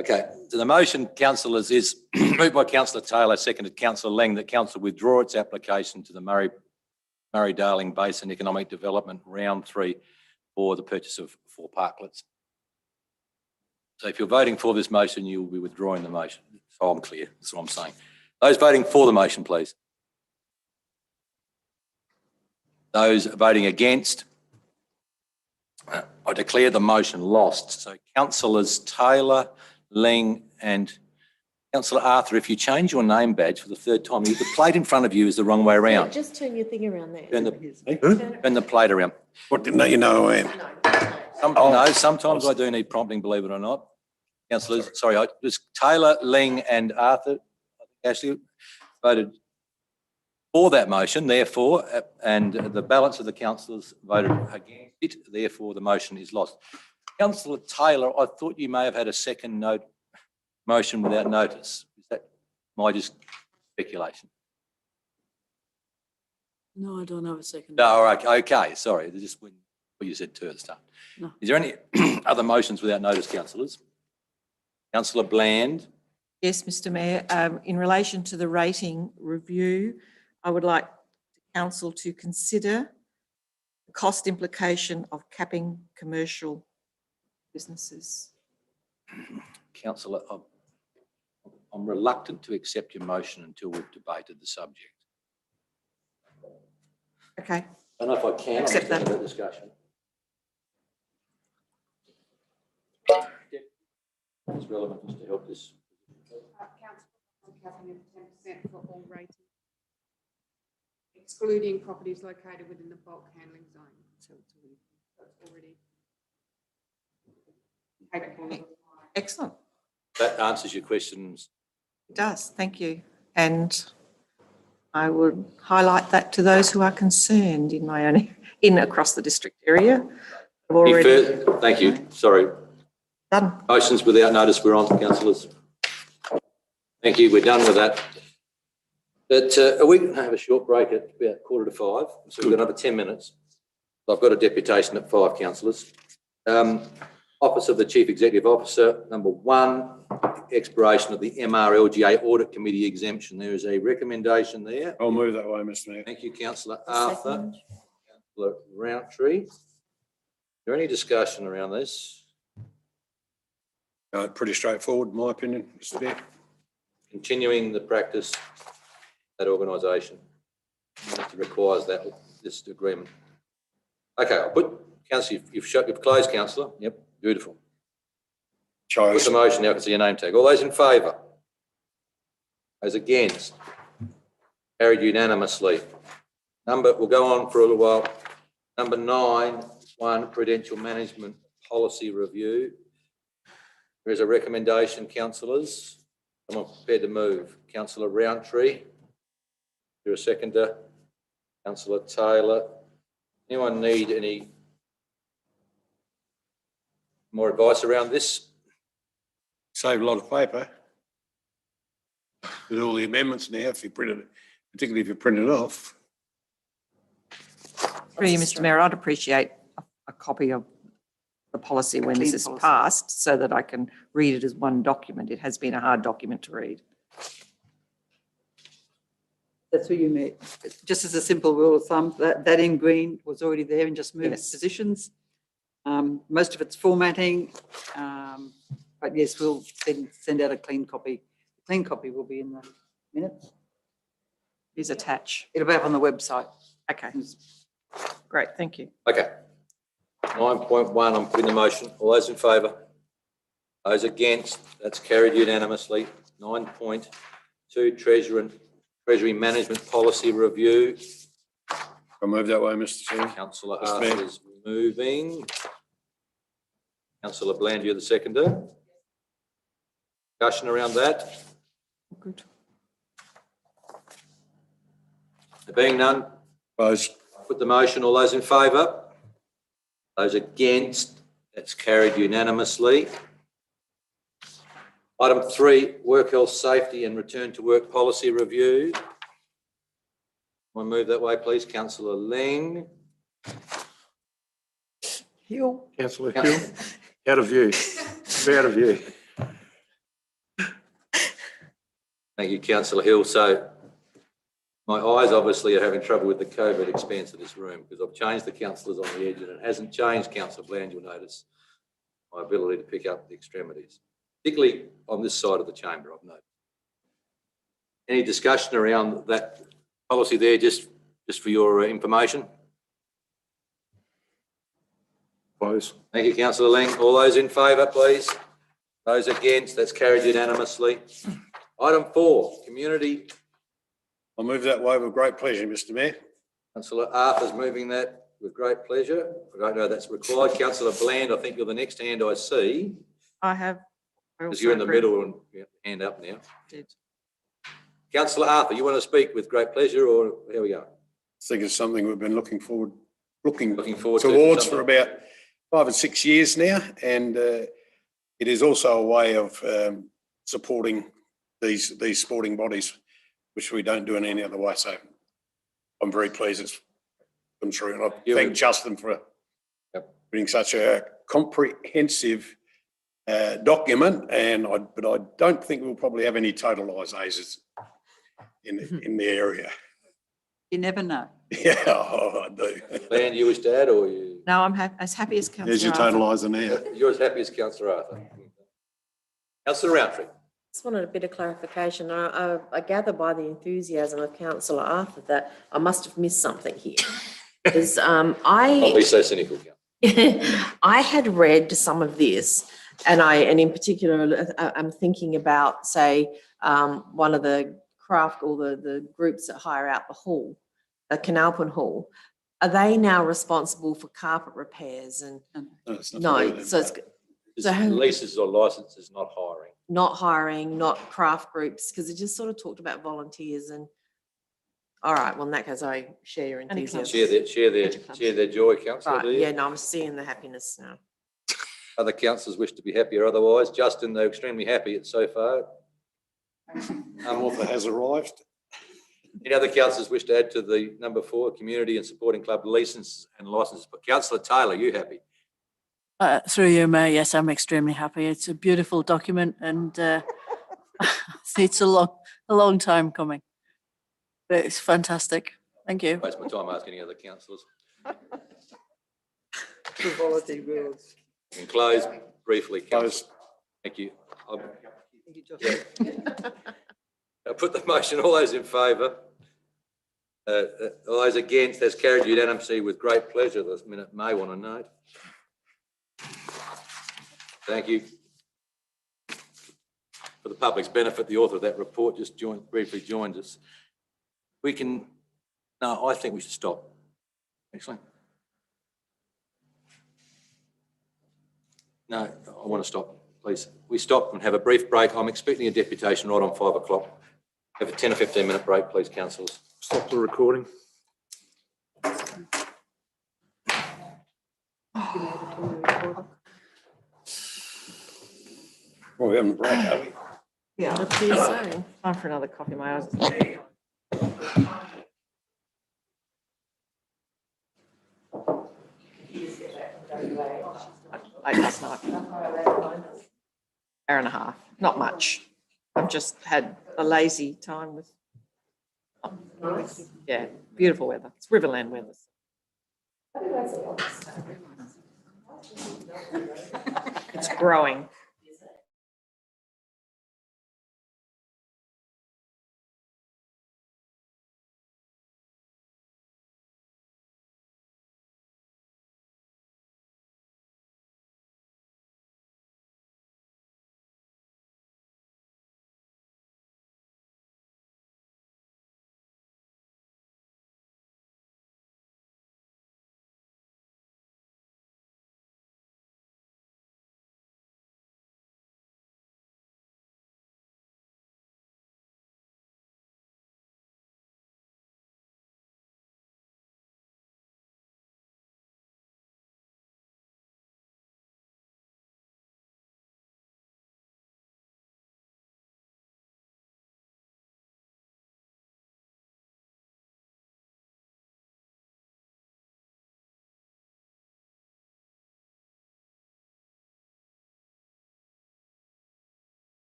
Okay, so the motion, councillors, is moved by Councillor Taylor, seconded Councillor Lang, that council withdraw its application to the Murray-Darling Basin Economic Development Round 3 for the purchase of 4 parklets. So if you're voting for this motion, you'll be withdrawing the motion. So I'm clear, that's what I'm saying. Those voting for the motion, please. Those voting against, I declare the motion lost. So Councillors Taylor, Ling and Councillor Arthur, if you change your name badge for the 3rd time, the plate in front of you is the wrong way around. Just turn your thing around there. Turn the plate around. What, didn't you know I am? No, sometimes I do need prompting, believe it or not. Councillors, sorry, just Taylor, Ling and Arthur, Ashley, voted for that motion, therefore, and the balance of the councillors voted against it, therefore the motion is lost. Councillor Taylor, I thought you may have had a second motion without notice. Is that my just speculation? No, I don't have a second. No, okay, sorry, just what you said too at the start. No. Is there any other motions without notice, councillors? Councillor Bland. Yes, Mr Mayor. In relation to the rating review, I would like council to consider the cost implication of capping commercial businesses. Councillor, I'm reluctant to accept your motion until we've debated the subject. Okay. I don't know if I can Accept understand that. the discussion. It's relevant just to help this. Council capping of 10% for all ratings, excluding properties located within the bulk handling zone. So it's already capable of. Excellent. That answers your questions. It does. Thank you. And I would highlight that to those who are concerned in my own, across the district area. I've already Thank you. Sorry. done. Motions without notice, we're on, councillors. Thank you, we're done with that. But are we going to have a short break at about 4:45? So we've got another 10 minutes. I've got a deputation at 5, councillors. Office of the Chief Executive Officer, number 1, expiration of the MRLGA Audit Committee exemption. There is a recommendation there. I'll move that way, Mr Mayor. Thank you, Councillor Arthur. Councillor Roundtree. Is there any discussion around this? Pretty straightforward, in my opinion, Mr Mayor. Continuing the practice that organisation requires that this agreement. Okay, I'll put councillor. You've closed, councillor. Yep, beautiful. Put the motion now. I can see your name tag. All those in favour? Those against? Carried unanimously. We'll go on for a little while. Number 9, Prudential Management Policy Review. There is a recommendation, councillors. I'm prepared to move. Councillor Roundtree. You're a seconder. Councillor Taylor. Anyone need any more advice around this? Save a lot of paper. With all the amendments now, if you print it, particularly if you print it off. Through you, Mr Mayor, I'd appreciate a copy of the policy when this is passed so that I can read it as one document. It has been a hard document to read. That's what you meant. Just as a simple rule of thumb, that in green was already there and just moved positions. Most of it's formatting, but yes, we'll send out a clean copy. The clean copy will be in the minutes. Please attach. It'll be up on the website. Okay. Great, thank you. Okay. 9.1, I'm putting the motion. All those in favour? Those against? That's carried unanimously. 9.2, Treasury Management Policy Review. I'll move that way, Mr Chair. Councillor Arthur is moving. Councillor Bland, you're the seconder. Discussion around that? Good. There being none, Opposed. put the motion. All those in favour? Those against? That's carried unanimously. Item 3, Work Health Safety and Return to Work Policy Review. Want to move that way, please? Councillor Ling. Hill. Councillor Hill, out of view. We're out of view. Thank you, Councillor Hill. So my eyes obviously are having trouble with the COVID expanse of this room because I've changed the councillors on the edge and it hasn't changed, Councillor Bland, you'll notice, my ability to pick up the extremities, particularly on this side of the chamber, I've noticed. Any discussion around that policy there, just for your information? Close. Thank you, Councillor Ling. All those in favour, please. Those against, that's carried unanimously. Item 4, Community. I'll move that way with great pleasure, Mr Mayor. Councillor Arthur's moving that with great pleasure. I don't know that's required. Councillor Bland, I think you're the next hand I see. I have. Because you're in the middle and hand up now. Councillor Arthur, you want to speak with great pleasure or here we go? I think it's something we've been looking forward towards for about 5 or 6 years now, and it is also a way of supporting these sporting bodies, which we don't do in any other way. So I'm very pleased it's come through, and I thank Justin for putting such a comprehensive document, but I don't think we'll probably have any totalisers in the area. You never know. Yeah, I do. Leanne, you wish to add, or you? No, I'm as happy as There's councillor your Arthur. totaliser now. You're as happy as Councillor Arthur. Councillor Roundtree. Just wanted a bit of clarification. I gather by the enthusiasm of Councillor Arthur that I must have missed something here. Because Don't be so cynical, Councillor. I had read some of this, and in particular, I'm thinking about, say, one of the craft or the groups that hire out the hall, the Canalpin Hall. Are they now responsible for carpet repairs and No, it's not no? included. So it's Leases or licenses, not hiring. not hiring, not craft groups, because it just sort of talked about volunteers and. All right, well, in that case, I share your Any clubs. enthusiasm. Share their joy, Councillor, do Right, you? yeah, no, I'm seeing the happiness now. Other councillors wish to be happier otherwise. Justin, they're extremely happy so far. Author has arrived. Any other councillors wish to add to the number 4, community and supporting club licenses and licenses? But Councillor Taylor, you happy? Through you, Mayor, yes, I'm extremely happy. It's a beautiful document and it's a long time coming. But it's fantastic. Thank you. Waste my time asking any other councillors. Frivolity rules. And close briefly, Close. councillor. Thank you. Thank you, Josh. I'll put the motion. All those in favour? All those against? That's carried unanimously with great pleasure. This minute may want to note. Thank you. For the public's benefit, the author of that report just briefly joined us. I think we should stop. Excellent. No, I want to stop, please. We stop and have a brief break. I'm expecting a deputation right on 5 o'clock. Have a 10 or 15 minute break, please, councillors. Stop the recording. Well, we haven't break, have we? Yeah. What do you say? Time for another coffee, my eyes. Late last night. Hour and a half, not much. I've just had a lazy time with. Yeah, beautiful weather. It's Riverland weather. It's growing.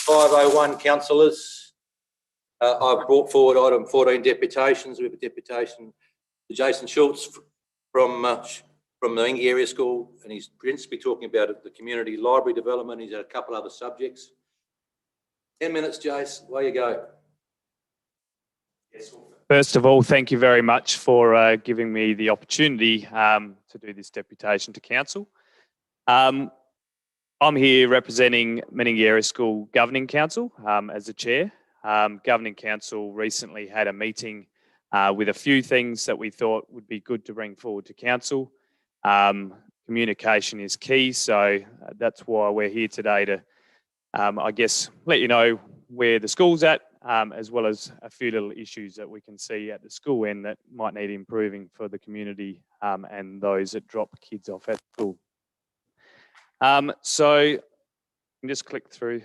501, councillors. I've brought forward item 14, deputations. We have a deputation to Jason Schultz from the Mengi Area School, and he's principally talking about the community library development. He's had a couple other subjects. 10 minutes, Jace, away you go. Yes. First of all, thank you very much for giving me the opportunity to do this deputation to council. I'm here representing Mengi Area School Governing Council as the chair. Governing Council recently had a meeting with a few things that we thought would be good to bring forward to council. Communication is key, so that's why we're here today to, I guess, let you know where the school's at, as well as a few little issues that we can see at the school end that might need improving for the community and those that drop kids off at school. So you can just click through.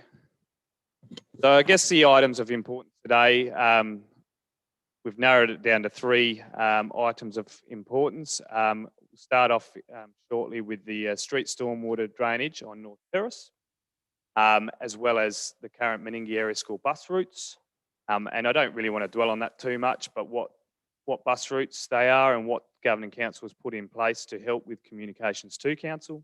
So I guess the items of importance today, we've narrowed it down to 3 items of importance. We'll start off shortly with the street stormwater drainage on North Terrace, as well as the current Mengi Area School bus routes. And I don't really want to dwell on that too much, but what bus routes they are and what Governing Council has put in place to help with communications to council.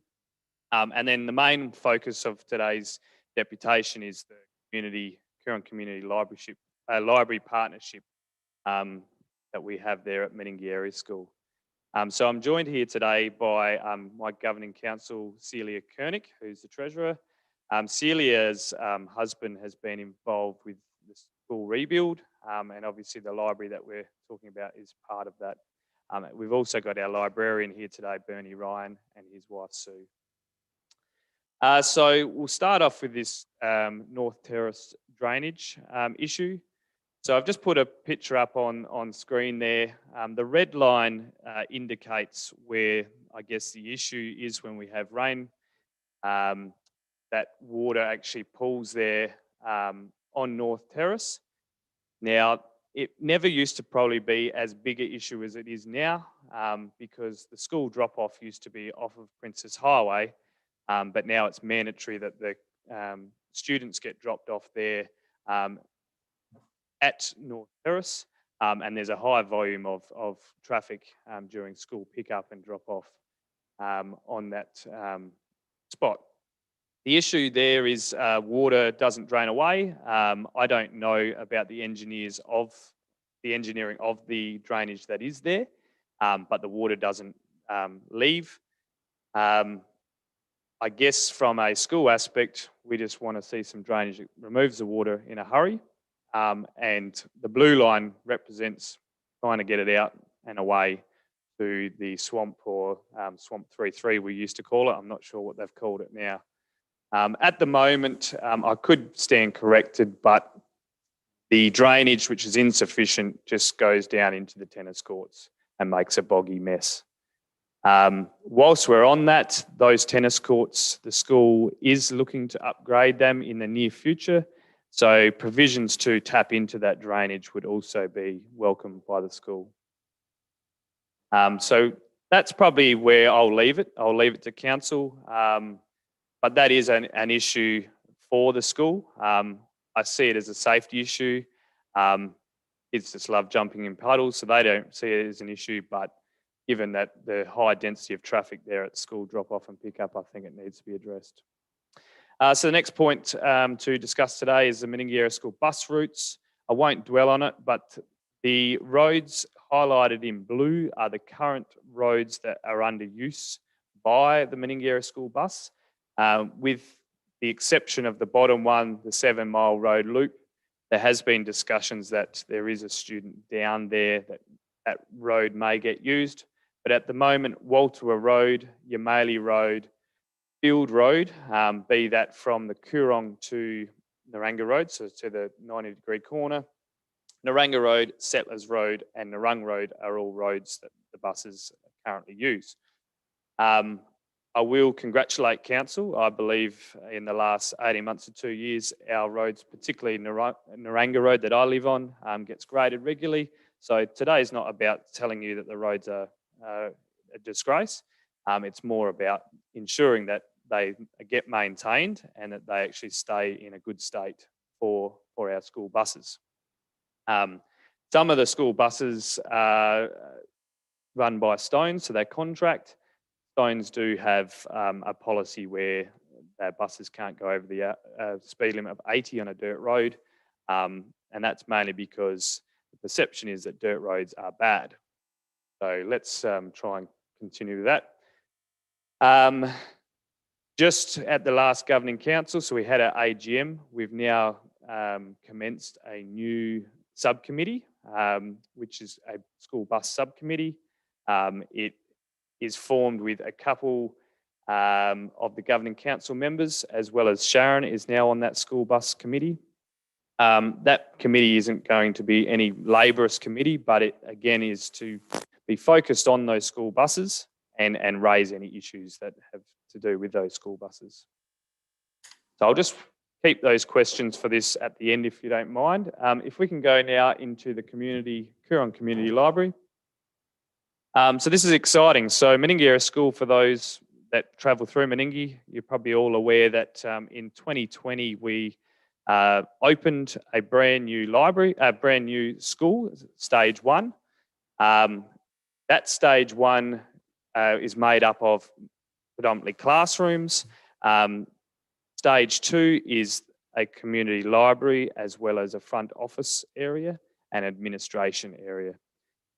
And then the main focus of today's deputation is the current community library partnership that we have there at Mengi Area School. So I'm joined here today by my Governing Council, Celia Koenig, who's the Treasurer. Celia's husband has been involved with the school rebuild, and obviously the library that we're talking about is part of that. We've also got our librarian here today, Bernie Ryan, and his wife, Sue. So we'll start off with this North Terrace drainage issue. So I've just put a picture up on screen there. The red line indicates where, I guess, the issue is when we have rain. That water actually pools there on North Terrace. Now, it never used to probably be as big an issue as it is now, because the school drop-off used to be off of Princess Highway, but now it's mandatory that the students get dropped off there at North Terrace, and there's a high volume of traffic during school pickup and drop-off on that spot. The issue there is water doesn't drain away. I don't know about the engineering of the drainage that is there, but the water doesn't leave. I guess from a school aspect, we just want to see some drainage that removes the water in a hurry. And the blue line represents trying to get it out and away to the swamp, or swamp 3-3 we used to call it. I'm not sure what they've called it now. At the moment, I could stand corrected, but the drainage, which is insufficient, just goes down into the tennis courts and makes a boggy mess. Whilst we're on that, those tennis courts, the school is looking to upgrade them in the near future. So provisions to tap into that drainage would also be welcomed by the school. So that's probably where I'll leave it. I'll leave it to council. But that is an issue for the school. I see it as a safety issue. Kids just love jumping in puddles, so they don't see it as an issue. But given that the high density of traffic there at school drop-off and pick-up, I think it needs to be addressed. So the next point to discuss today is the Mengi Area School bus routes. I won't dwell on it, but the roads highlighted in blue are the current roads that are under use by the Mengi Area School bus. With the exception of the bottom one, the 7 Mile Road loop, there has been discussions that there is a student down there that road may get used. But at the moment, Walter Road, Yamali Road, Field Road, be that from the Coorong to Naranga Road, so to the 90-degree corner, Naranga Road, Settlers Road and Narung Road are all roads that the buses currently use. I will congratulate council. I believe in the last 18 months to 2 years, our roads, particularly Naranga Road that I live on, gets graded regularly. So today is not about telling you that the roads are a disgrace. It's more about ensuring that they get maintained and that they actually stay in a good state for our school buses. Some of the school buses are run by Stones, so they contract. Stones do have a policy where their buses can't go over the speed limit of 80 on a dirt road, and that's mainly because the perception is that dirt roads are bad. So let's try and continue with that. Just at the last governing council, so we had our AGM, we've now commenced a new subcommittee, which is a school bus subcommittee. It is formed with a couple of the governing council members, as well as Sharon is now on that school bus committee. That committee isn't going to be any laborious committee, but it again is to be focused on those school buses and raise any issues that have to do with those school buses. So I'll just keep those questions for this at the end, if you don't mind. If we can go now into the Coorong Community Library. So this is exciting. So Meningie Area School, for those that travel through Meningie, you're probably all aware that in 2020 we opened a brand new library, a brand new school, stage 1. That stage 1 is made up of predominantly classrooms. Stage 2 is a community library, as well as a front office area and administration area.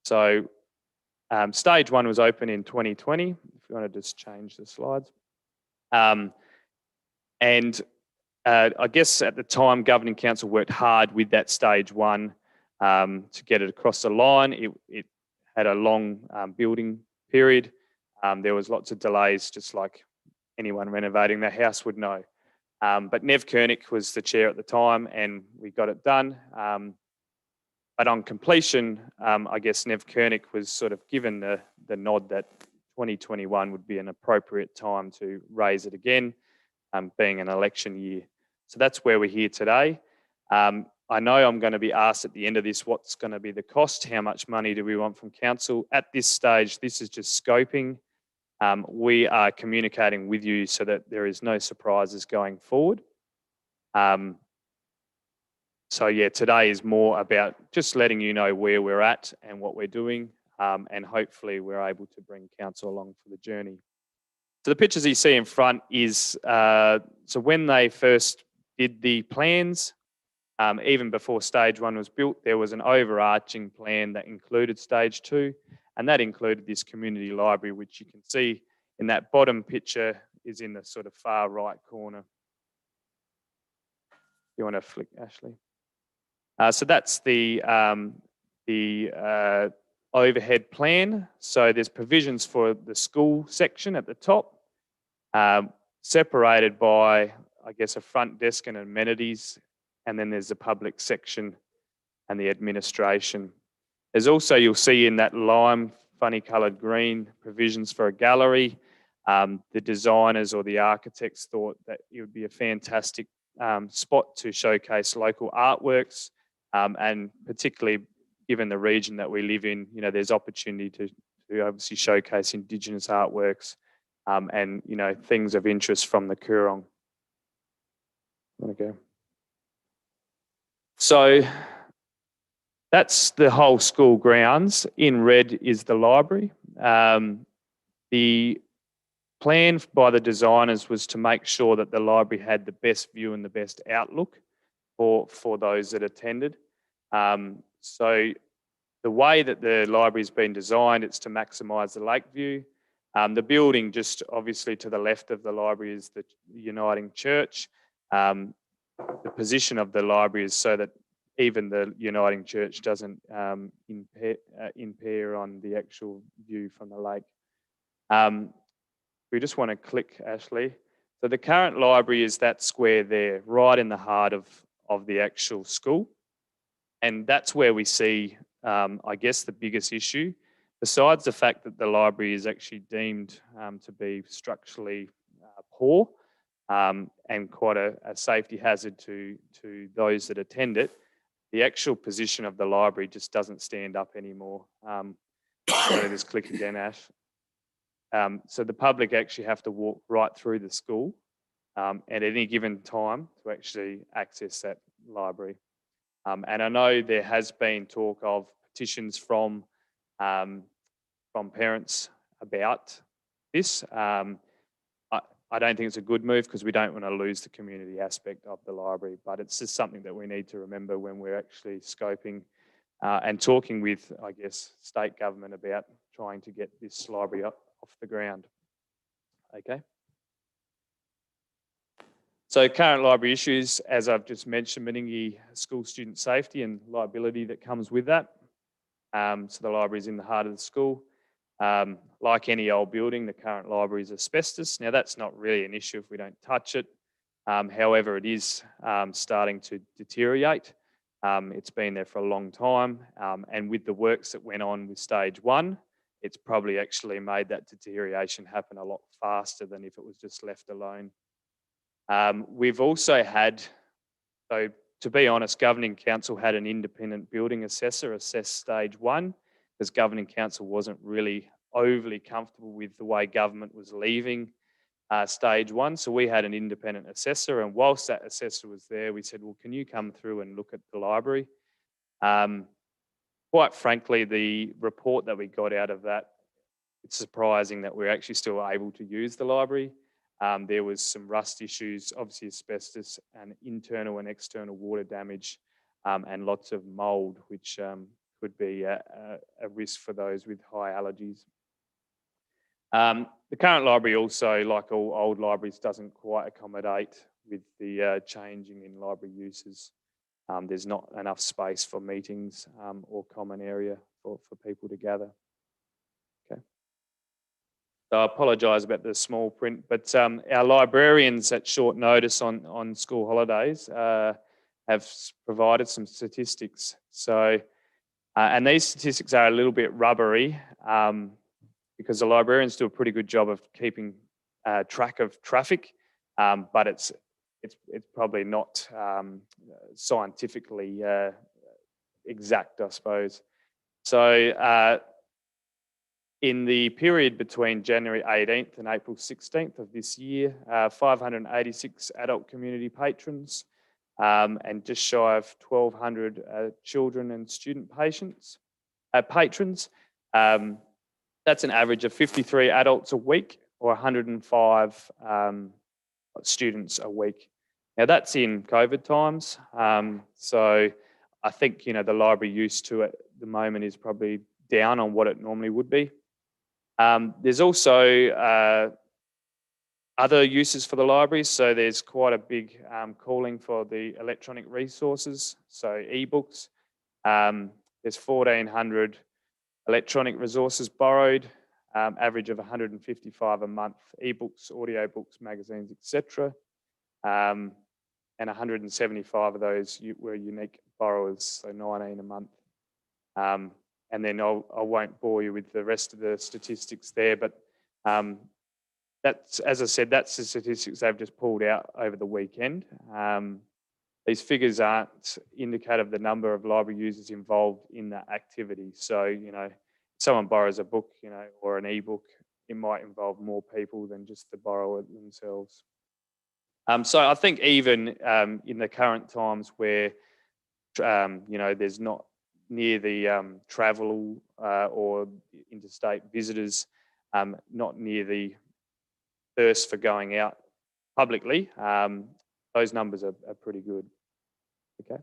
So stage 1 was open in 2020. If you want to just change the slides. I guess at the time, Governing Council worked hard with that stage 1 to get it across the line. It had a long building period. There was lots of delays, just like anyone renovating their house would know. But Nev Koenig was the chair at the time, and we got it done. But on completion, I guess Nev Koenig was sort of given the nod that 2021 would be an appropriate time to raise it again, being an election year. So that's where we're here today. I know I'm going to be asked at the end of this, what's going to be the cost? How much money do we want from council? At this stage, this is just scoping. We are communicating with you so that there is no surprises going forward. So yeah, today is more about just letting you know where we're at and what we're doing, and hopefully we're able to bring council along for the journey. So the pictures you see in front is, so when they first did the plans, even before stage 1 was built, there was an overarching plan that included stage 2, and that included this community library, which you can see in that bottom picture is in the sort of far right corner. You want to flick, Ashley? So that's the overhead plan. So there's provisions for the school section at the top, separated by, I guess, a front desk and amenities, and then there's the public section and the administration. There's also, you'll see in that lime, funny coloured green, provisions for a gallery. The designers or the architects thought that it would be a fantastic spot to showcase local artworks, and particularly given the region that we live in, you know, there's opportunity to obviously showcase Indigenous artworks, and, you know, things of interest from the Coorong. Okay. So that's the whole school grounds. In red is the library. The plan by the designers was to make sure that the library had the best view and the best outlook for those that attended. So the way that the library's been designed, it's to maximise the lake view. The building just obviously to the left of the library is the Uniting Church. The position of the library is so that even the Uniting Church doesn't impair on the actual view from the lake. We just want to click, Ashley. So the current library is that square there, right in the heart of the actual school. And that's where we see, I guess, the biggest issue. Besides the fact that the library is actually deemed to be structurally poor and quite a safety hazard to those that attend it, the actual position of the library just doesn't stand up anymore. So just click again, Ash. So the public actually have to walk right through the school at any given time to actually access that library. And I know there has been talk of petitions from parents about this. I don't think it's a good move because we don't want to lose the community aspect of the library, but it's just something that we need to remember when we're actually scoping and talking with, I guess, state government about trying to get this library off the ground. Okay. So current library issues, as I've just mentioned, Meningie school student safety and liability that comes with that. So the library is in the heart of the school. Like any old building, the current library is asbestos. Now that's not really an issue if we don't touch it. However, it is starting to deteriorate. It's been there for a long time. And with the works that went on with stage 1, it's probably actually made that deterioration happen a lot faster than if it was just left alone. We've also had, so to be honest, Governing Council had an independent building assessor assess stage 1 because Governing Council wasn't really overly comfortable with the way government was leaving stage 1. So we had an independent assessor, and whilst that assessor was there, we said, well, can you come through and look at the library? Quite frankly, the report that we got out of that, it's surprising that we're actually still able to use the library. There was some rust issues, obviously asbestos and internal and external water damage, and lots of mould, which could be a risk for those with high allergies. The current library also, like all old libraries, doesn't quite accommodate with the changing in library uses. There's not enough space for meetings or common area for people to gather. Okay. So I apologise about the small print, but our librarians at short notice on school holidays have provided some statistics. So, and these statistics are a little bit rubbery because the librarians do a pretty good job of keeping track of traffic, but it's probably not scientifically exact, I suppose. So in the period between January 18th and April 16th of this year, 586 adult community patrons and just shy of 1,200 children and student patrons. That's an average of 53 adults a week or 105 students a week. Now that's in COVID times. So I think, you know, the library use to it at the moment is probably down on what it normally would be. There's also other uses for the library. So there's quite a big calling for the electronic resources. So ebooks, there's 1,400 electronic resources borrowed, average of 155 a month, ebooks, audiobooks, magazines, etc. And 175 of those were unique borrowers, so 19 a month. And then I won't bore you with the rest of the statistics there, but that's, as I said, that's the statistics they've just pulled out over the weekend. These figures aren't indicative of the number of library users involved in that activity. So, you know, if someone borrows a book, you know, or an ebook, it might involve more people than just the borrower themselves. So I think even in the current times where, you know, there's not near the travel or interstate visitors, not near the thirst for going out publicly, those numbers are pretty good. Okay.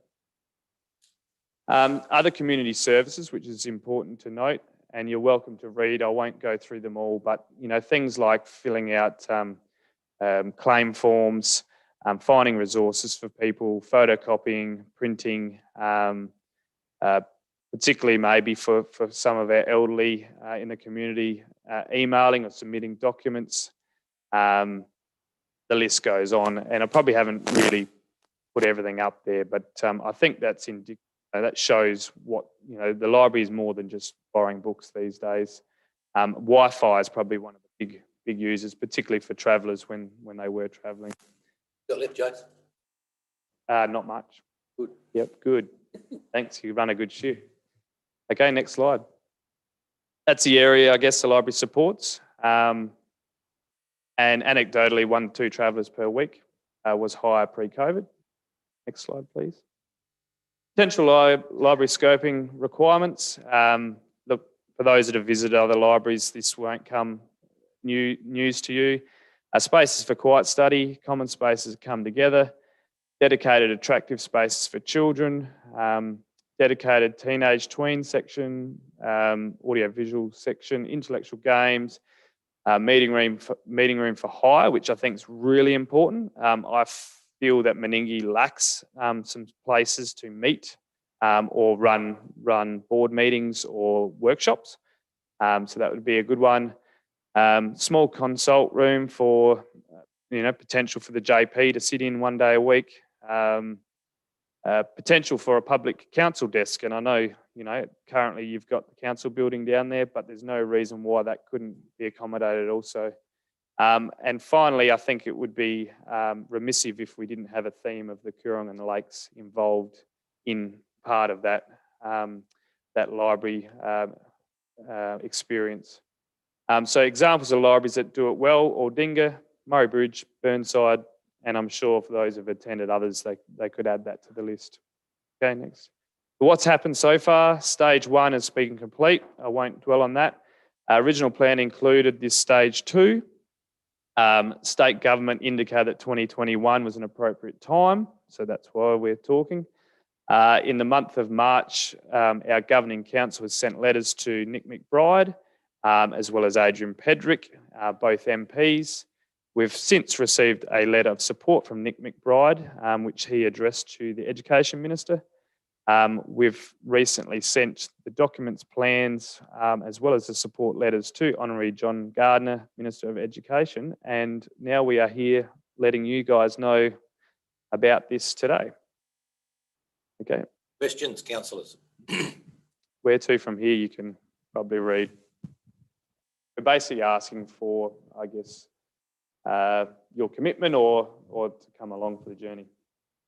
Other community services, which is important to note, and you're welcome to read. I won't go through them all, but you know, things like filling out claim forms, finding resources for people, photocopying, printing, particularly maybe for some of our elderly in the community, emailing or submitting documents. The list goes on, and I probably haven't really put everything up there, but I think that's that shows what, you know, the library is more than just borrowing books these days. Wi-Fi is probably one of the big users, particularly for travellers when they were travelling. Got left jokes? Not much. Good. Yep, good. Thanks, you run a good shoe. Okay, next slide. That's the area, I guess, the library supports. and anecdotally 1 to 2 travellers per week was higher pre-COVID. Next slide, please. Potential library scoping requirements. Look, for those that have visited other libraries, this won't come news to you. Spaces for quiet study, common spaces come together, dedicated attractive spaces for children, dedicated teenage tween section, audio-visual section, intellectual games, meeting room for hire, which I think is really important. I feel that Meningie lacks some places to meet or run board meetings or workshops. So that would be a good one. Small consult room for, potential for the JP to sit in 1 day a week. Potential for a public council desk. And I know, currently you've got the council building down there, but there's no reason why that couldn't be accommodated also. And finally, I think it would be remissive if we didn't have a theme of the Coorong and the lakes involved in part of that, that library experience. So examples of libraries that do it well: Aldinga, Murray Bridge, Burnside, and I'm sure for those who have attended others, they could add that to the list. Okay, next. What's happened so far? Stage 1 is speaking complete. I won't dwell on that. Original plan included this stage 2. State government indicated that 2021 was an appropriate time, so that's why we're talking. In the month of March, our governing council has sent letters to Nick McBride, as well as Adrian Pedrick, both MPs. We've since received a letter of support from Nick McBride, which he addressed to the Education Minister. We've recently sent the documents, plans, as well as the support letters to Honorary John Gardner, Minister of Education, and now we are here letting you guys know about this today. Okay. Questions, councillors? Where to from here, you can probably read. We're basically asking for, I guess, your commitment or to come along for the journey.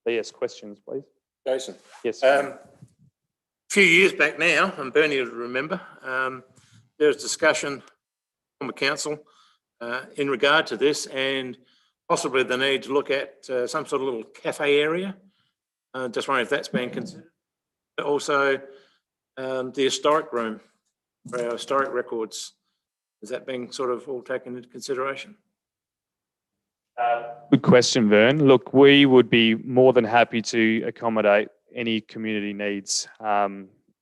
So yes, questions, please. Jason. Yes. A few years back now, and Bernie will remember, there was discussion from the council in regard to this and possibly the need to look at some sort of little cafe area. Just wondering if that's been considered. But also the historic room for our historic records. Is that being sort of all taken into consideration? Good question, Vern. Look, we would be more than happy to accommodate any community needs.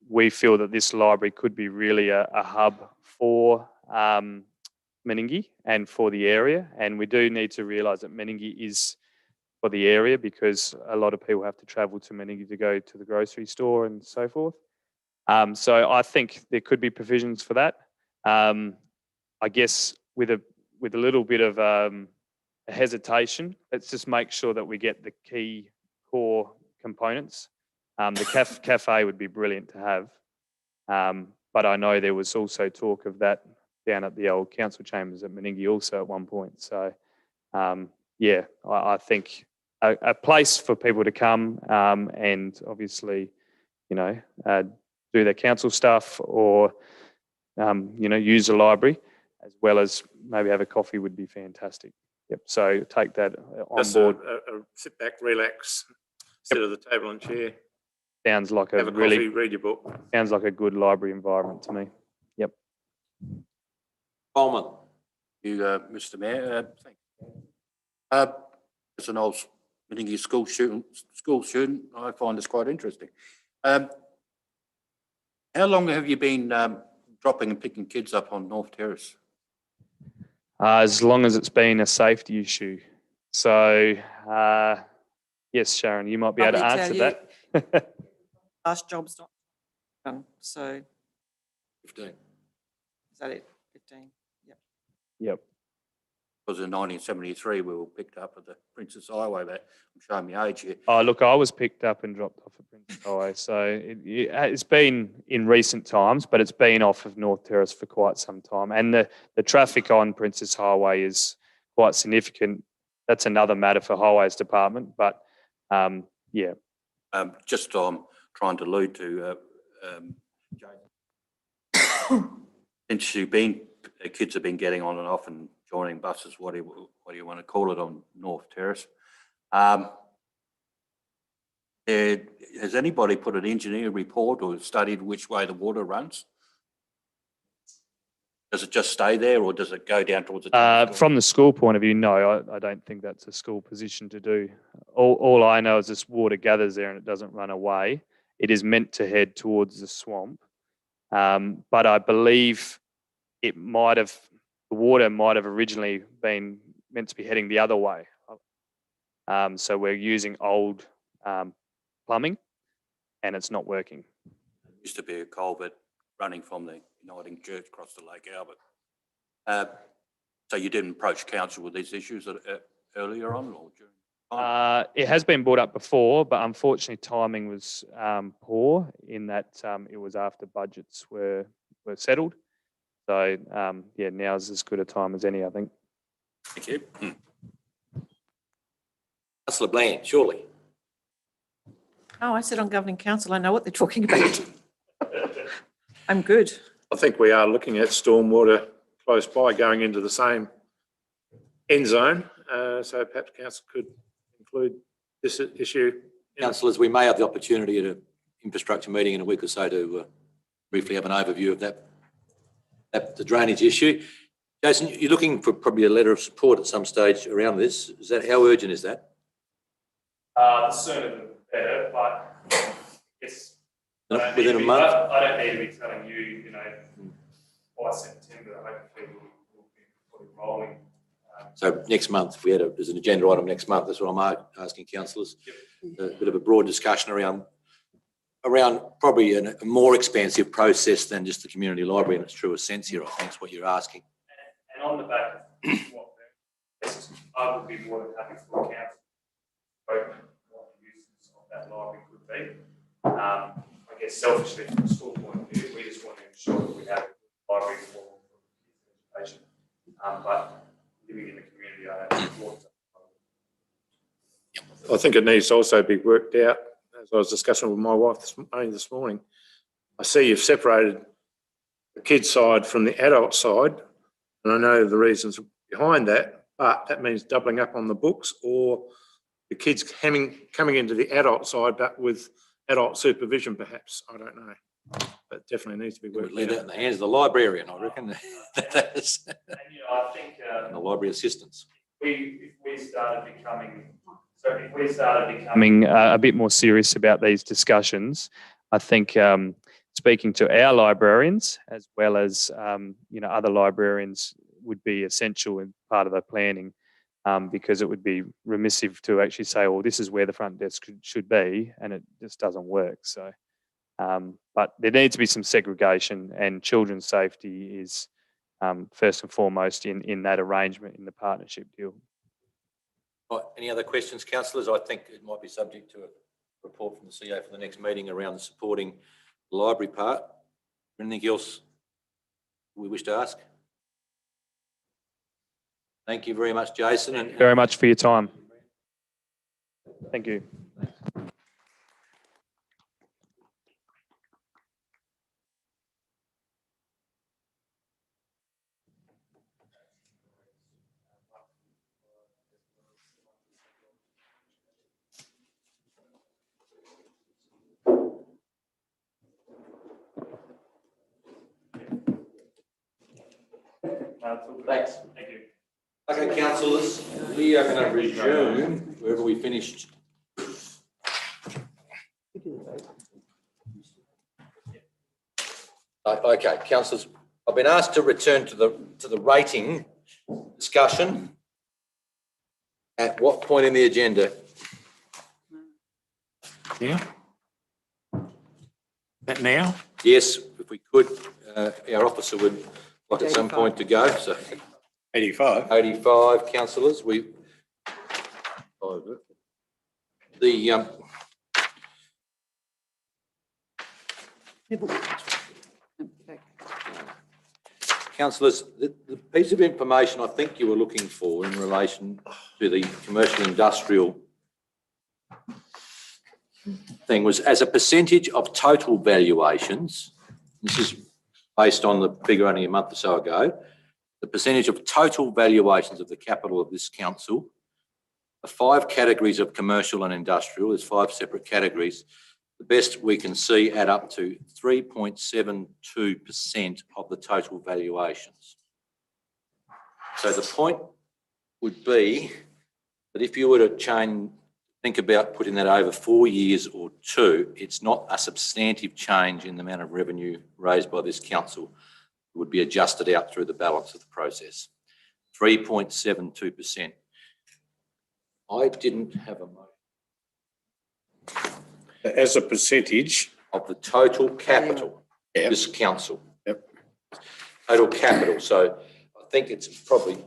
We feel that this library could be really a hub for Meningie and for the area. And we do need to realise that Meningie is for the area because a lot of people have to travel to Meningie to go to the grocery store and so forth. So I think there could be provisions for that. I guess with a little bit of hesitation, let's just make sure that we get the key core components. The cafe would be brilliant to have, but I know there was also talk of that down at the old council chambers at Meningie also at one point. So yeah, I think a place for people to come and obviously, do their council stuff or use the library as well as maybe have a coffee would be fantastic. Yep. So take that on just board. Sit back, relax, sit at the table and chair. Sounds like have a really coffee, read your book. Sounds like a good library environment to me. Yep. Coleman. You, Mr. Mayor. Thank you. As an old Meningie school student, I find this quite interesting. How long have you been dropping and picking kids up on North Terrace? As long as it's been a safety issue. So, yes, Sharon, you might be able to answer that. Last job's not done, so. 15. Is that it? 15, yep. Yep. Because in 1973, we were picked up at the Princess Highway. I'm showing my age here. Oh, look, I was picked up and dropped off at Princess Highway. So it's been in recent times, but it's been off of North Terrace for quite some time. And the traffic on Princess Highway is quite significant. That's another matter for Highways Department, but yeah. Just trying to allude to, since you've been kids have been getting on and off and joining buses, what do you want to call it, on North Terrace. Has anybody put an engineer report or studied which way the water runs? Does it just stay there, or does it go down towards the From the school point of view, no, I don't think that's a school position to do. All I know is this water gathers there and it doesn't run away. It is meant to head towards the swamp. But I believe the water might have originally been meant to be heading the other way. So we're using old plumbing and it's not working. There used to be a culvert running from the Uniting Church across to Lake Albert. So you didn't approach council with these issues earlier on, or during time? It has been brought up before, but unfortunately timing was poor in that it was after budgets were settled. So yeah, now's as good a time as any, I think. Thank you. Councillor Bland, surely. Oh, I sit on governing council. I know what they're talking about. I'm good. I think we are looking at stormwater close by going into the same end zone. So perhaps council could include this issue. Councillors, we may have the opportunity at an infrastructure meeting in a week or so to briefly have an overview of the drainage issue. Jason, you're looking for probably a letter of support at some stage around this. Is that, how urgent is that? The sooner the better, but it's within a month? I don't need to be telling you, by September, hopefully we'll be fully rolling. So next month, if we had there's an agenda item next month, that's what I'm asking councillors. Yep. A bit of a broad discussion around probably a more expansive process than just the community library in its truest sense here, I think is what you're asking. And on the back of what I would be more than happy for council to open what the uses of that library could be. I guess selfishly from a school point of view, we just want to ensure that we have a library for education. But living in the community, I think it's important. I think it needs to also be worked out. As I was discussing with my wife this morning, I see you've separated the kids side from the adult side, and I know the reasons behind that, but that means doubling up on the books, or the kids coming into the adult side, but with adult supervision perhaps. I don't know. But definitely needs to be worked out. Leave that in the hands of the librarian, I reckon. I think and the library assistants. If we started becoming a bit more serious about these discussions, I think speaking to our librarians as well as other librarians would be essential in part of the planning, because it would be remissive to actually say, well, this is where the front desk should be, and it just doesn't work. So, but there needs to be some segregation, and children's safety is first and foremost in that arrangement, in the partnership deal. Right, any other questions, councillors? I think it might be subject to a report from the CEO for the next meeting around the supporting the library part. Anything else we wish to ask? Thank you very much, Jason. Thank you very much for your time. Thank you. Thanks. Thank you. Okay, councillors, we are going to resume wherever we finished. Okay, councillors, I've been asked to return to the rating discussion. At what point in the agenda? Yeah. That now? Yes, if we could, our officer would like at some point to go. So 85. 85 councillors. Councillors, the piece of information I think you were looking for in relation to the commercial industrial thing was as a percentage of total valuations. This is, based on the figure only a month or so ago, the percentage of total valuations of the capital of this council, the 5 categories of commercial and industrial, there's 5 separate categories, the best we can see add up to 3.72% of the total valuations. So the point would be that if you were to think about putting that over 4 years or 2, it's not a substantive change in the amount of revenue raised by this council. It would be adjusted out through the balance of the process. 3.72%. I didn't have a motion. As a percentage of the total capital of this council. Yep. Total capital. So I think it's probably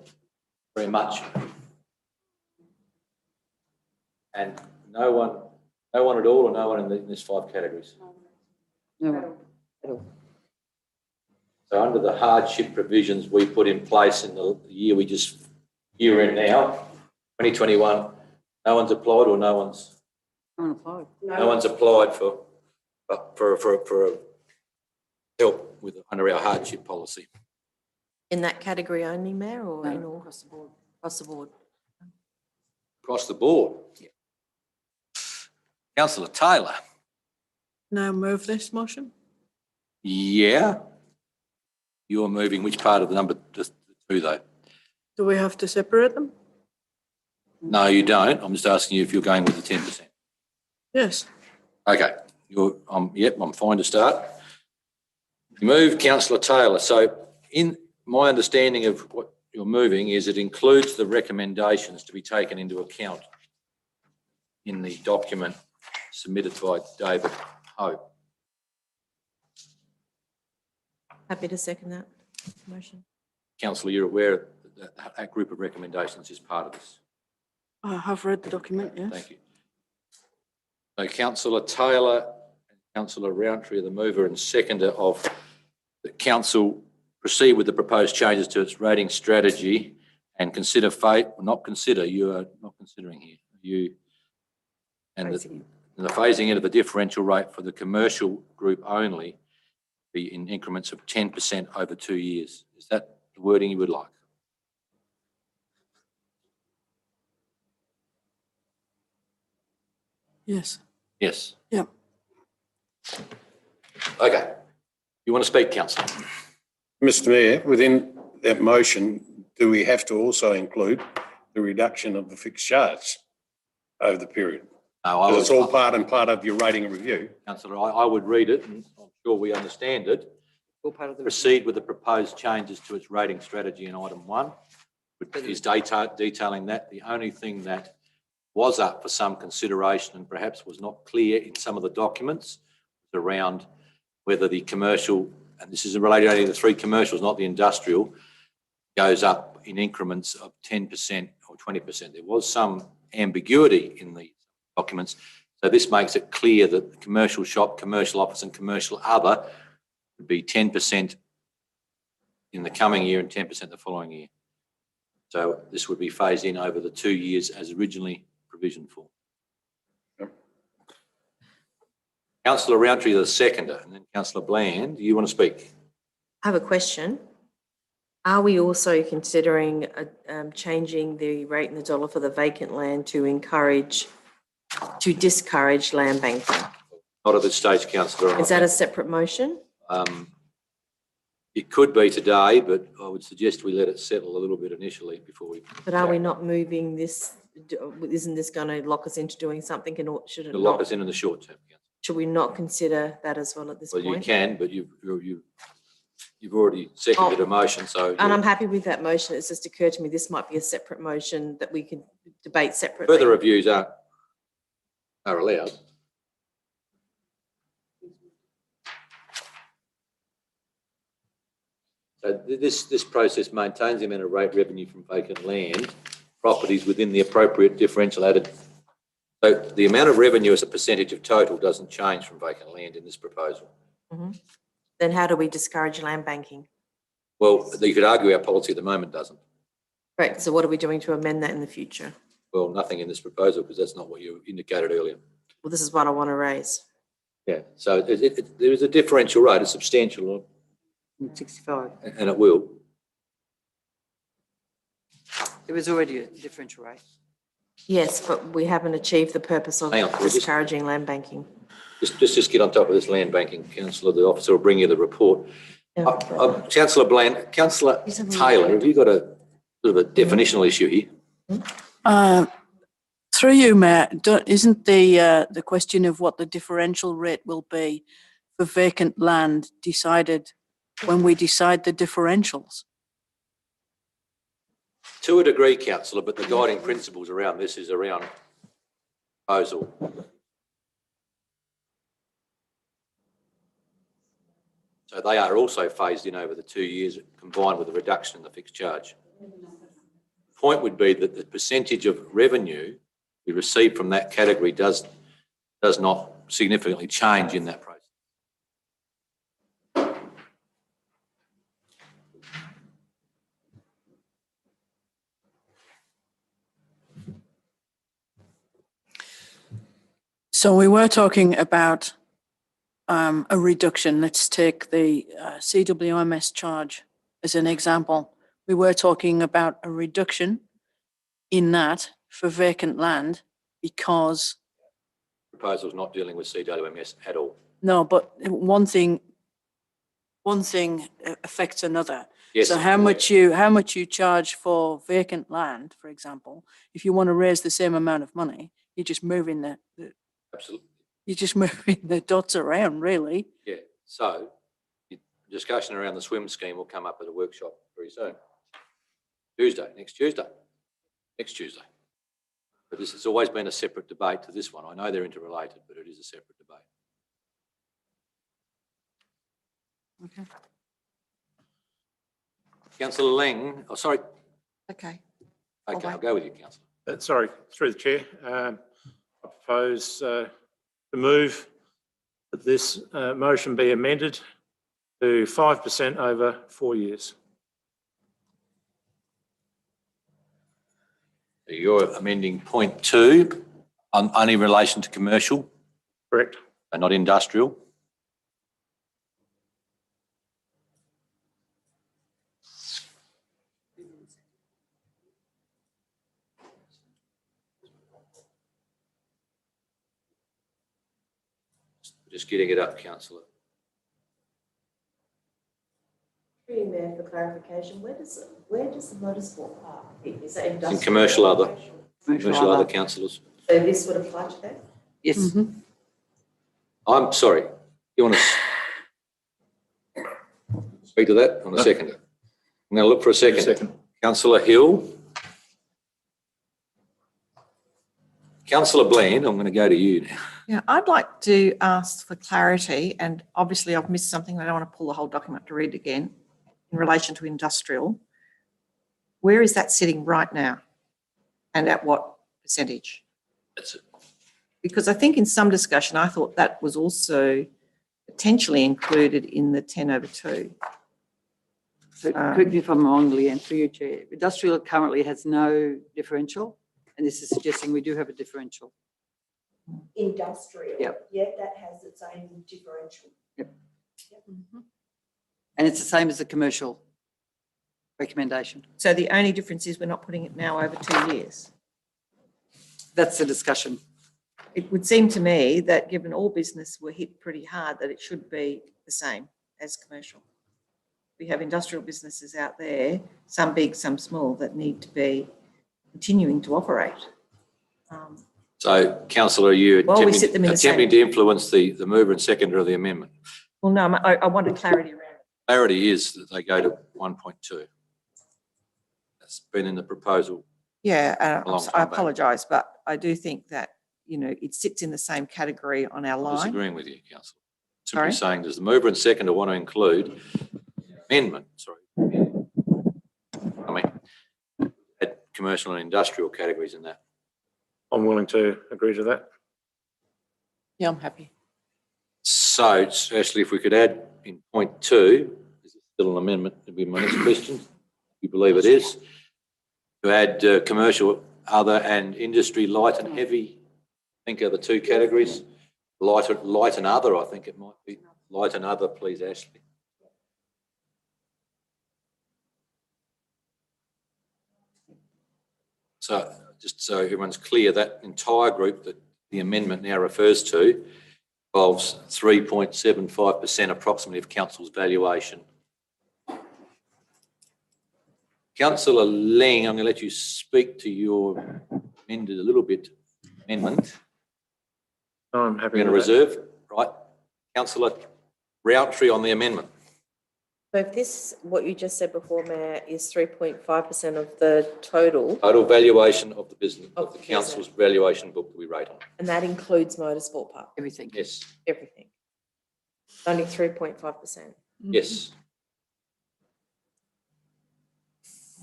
very much. And no one at all, or no one in these 5 categories? No one at all. So under the hardship provisions we put in place in the year year in now, 2021, no one's applied or no one's? No one applied. No one's applied for help with under our hardship policy. In that category only, Mayor, or in all? Across the board. Across the board. Across the board. Yeah. Councillor Taylor. Now move this motion. Yeah. You're moving which part of the number to 2 though? Do we have to separate them? No, you don't. I'm just asking you if you're going with the 10%. Yes. Okay. Yep, I'm fine to start. You move, Councillor Taylor. So in my understanding of what you're moving is it includes the recommendations to be taken into account in the document submitted by David Hope. Happy to second that motion. Councillor, you're aware that that group of recommendations is part of this? I have read the document, yes. Thank you. So Councillor Taylor and Councillor Roundtree are the mover and seconder of the council proceed with the proposed changes to its rating strategy and consider not consider, you are not considering here. And the phasing in of the differential rate for the commercial group only be in increments of 10% over 2 years. Is that the wording you would like? Yes. Yes. Yeah. Okay. You want to speak, Councillor? Mr. Mayor, within that motion, do we have to also include the reduction of the fixed charge over the period? No, it's all part of your rating review. Councillor, I would read it, and I'm sure we understand it. All part of the proceed with the proposed changes to its rating strategy in item 1, which is detailing that. The only thing that was up for some consideration and perhaps was not clear in some of the documents was around whether the commercial, and this is related only to the 3 commercials, not the industrial, goes up in increments of 10% or 20%. There was some ambiguity in the documents. So this makes it clear that the commercial shop, commercial office and commercial other would be 10% in the coming year and 10% the following year. So this would be phased in over the 2 years as originally provisioned for. Yep. Councillor Roundtree, the seconder, and then Councillor Bland, do you want to speak? I have a question. Are we also considering changing the rate in the dollar for the vacant land to discourage land banking? Not at this stage, Councillor. Is that a separate motion? It could be today, but I would suggest we let it settle a little bit initially before we. But are we not moving this? Isn't this going to lock us into doing something? And should it lock us in the short term? Should we not consider that as well at this point? Well, you can, but you've already seconded a motion, so. And I'm happy with that motion. It's just occurred to me this might be a separate motion that we could debate separately. Further reviews are allowed. So this process maintains the amount of rate revenue from vacant land properties within the appropriate differential added. So the amount of revenue as a percentage of total doesn't change from vacant land in this proposal. Mm-hmm. Then how do we discourage land banking? Well, you could argue our policy at the moment doesn't. Right. So what are we doing to amend that in the future? Well, nothing in this proposal because that's not what you indicated earlier. Well, this is what I want to raise. Yeah. So there is a differential rate, a substantial in 65. And it will. There was already a differential rate. Yes, but we haven't achieved the purpose of Hang on, can we just- discouraging land banking. Just get on top of this land banking, councillor. The officer will bring you the report. Councillor Bland, Councillor Taylor, have you got a sort of a definitional issue here? Through you, Mayor, isn't the question of what the differential rate will be for vacant land decided when we decide the differentials? To a degree, councillor, but the guiding principles around this is around proposal. So they are also phased in over the 2 years, combined with a reduction in the fixed charge. Point would be that the percentage of revenue we receive from that category does not significantly change in that process. So we were talking about a reduction. Let's take the CWMS charge as an example. We were talking about a reduction in that for vacant land because... Proposal's not dealing with CWMS at all. No, but one thing affects another. Yes, So how much you charge for vacant land, for example, if you want to raise the same amount of money, you're just moving the Absolutely. you're just moving the dots around, really. Yeah. So the discussion around the swim scheme will come up at a workshop very soon. Next Tuesday. But this has always been a separate debate to this one. I know they're interrelated, but it is a separate debate. Okay. Councillor Lang, oh, sorry. Okay. Okay, I'll go with you, councillor. Sorry, through the chair. I propose to move that this motion be amended to 5% over 4 years. You're amending point 2 on only in relation to commercial? Correct. And not industrial? Just getting it up, councillor. Through you, Mayor, for clarification, where does the motorsport park fit? Is that industrial? In commercial other. Commercial other councillors. So this would apply to that? Yes. I'm sorry. You want to speak to that on a second? I'm going to look for a second. Councillor Hill. Councillor Bland, I'm going to go to you now. Yeah, I'd like to ask for clarity, and obviously I've missed something. I don't want to pull the whole document to read it again in relation to industrial. Where is that sitting right now? And at what percentage? That's it. Because I think in some discussion, I thought that was also potentially included in the 10/2. So correct me if I'm wrong, Leanne, through your chair. Industrial currently has no differential, and this is suggesting we do have a differential. Industrial. Yep. Yeah, that has its own differential. Yep. And it's the same as the commercial recommendation. So the only difference is we're not putting it now over 2 years. That's the discussion. It would seem to me that given all business were hit pretty hard, that it should be the same as commercial. We have industrial businesses out there, some big, some small, that need to be continuing to operate. So, councillor, are you Well, we sit them in the attempting to influence the mover and seconder of the amendment? Well, no, I wanted clarity around it. Clarity is that they go to 1.2. That's been in the proposal. Yeah, a long I time back. apologise, but I do think that, you know, it sits in the same category on our I'm line. disagreeing with you, councillor. Simply Sorry? saying, does the mover and seconder want to include amendment, add commercial and industrial categories in that? I'm willing to agree to that. Yeah, I'm happy. So, actually, if we could add in point 2, is it still an amendment? Would be my next question. You believe it is? To add commercial, other and industry, light and heavy, I think are the two categories. Light and other, I think it might be. Light and other, please, Ashley. So just so everyone's clear, that entire group that the amendment now refers to involves 3.75% approximately of council's valuation. Councillor Lang, I'm going to let you speak to your amended a little bit amendment. I'm We're happy going to with that. reserve, right? Councillor Roundtree on the amendment. So if this, what you just said before, Mayor, is 3.5% of the total, Total valuation of the business, Of of the the council's valuation book that we rate on. and that includes motorsport park, Everything. Yes, everything. Only 3.5%. yes.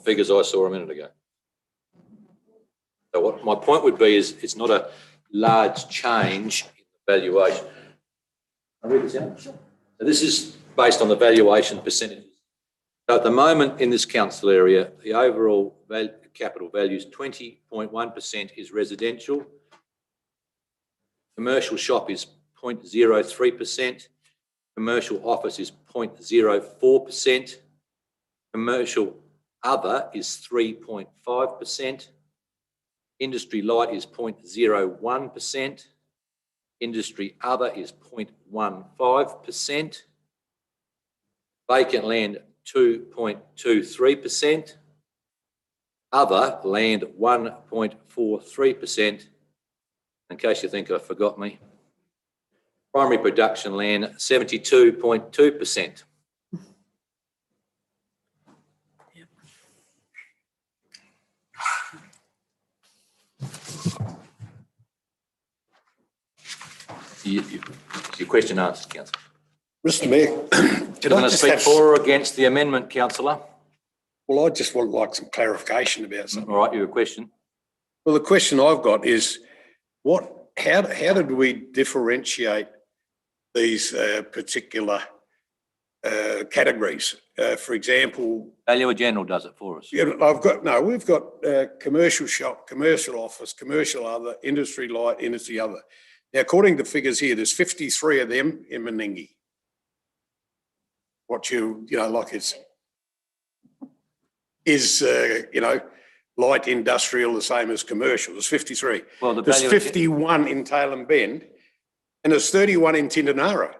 Figures I saw a minute ago. So what my point would be is it's not a large change in the valuation. I'll read this out. So this is based on the valuation percentages. So at the moment in this council area, the overall capital values 20.1% is residential. Commercial shop is 0.03%. Commercial office is 0.04%. Commercial other is 3.5%. Industry light is 0.01%. Industry other is 0.15%. Vacant land 2.23%. Other land 1.43%. In case you think I forgot me. Primary production land 72.2%. Your question answered, Councillor. Mr Mayor, You're going to speak for or against the amendment, Councillor? Well, I just would like some clarification about something. All right, you have a question? Well, the question I've got is how did we differentiate these particular categories? For example, Valuer General does it for us. yeah, we've got commercial shop, commercial office, commercial other, industry light, industry other. Now, according to figures here, there's 53 of them in Meningie. What like is light industrial the same as commercial? There's 53. Well, There's 51 in Tailem Bend and there's 31 in Tindanara.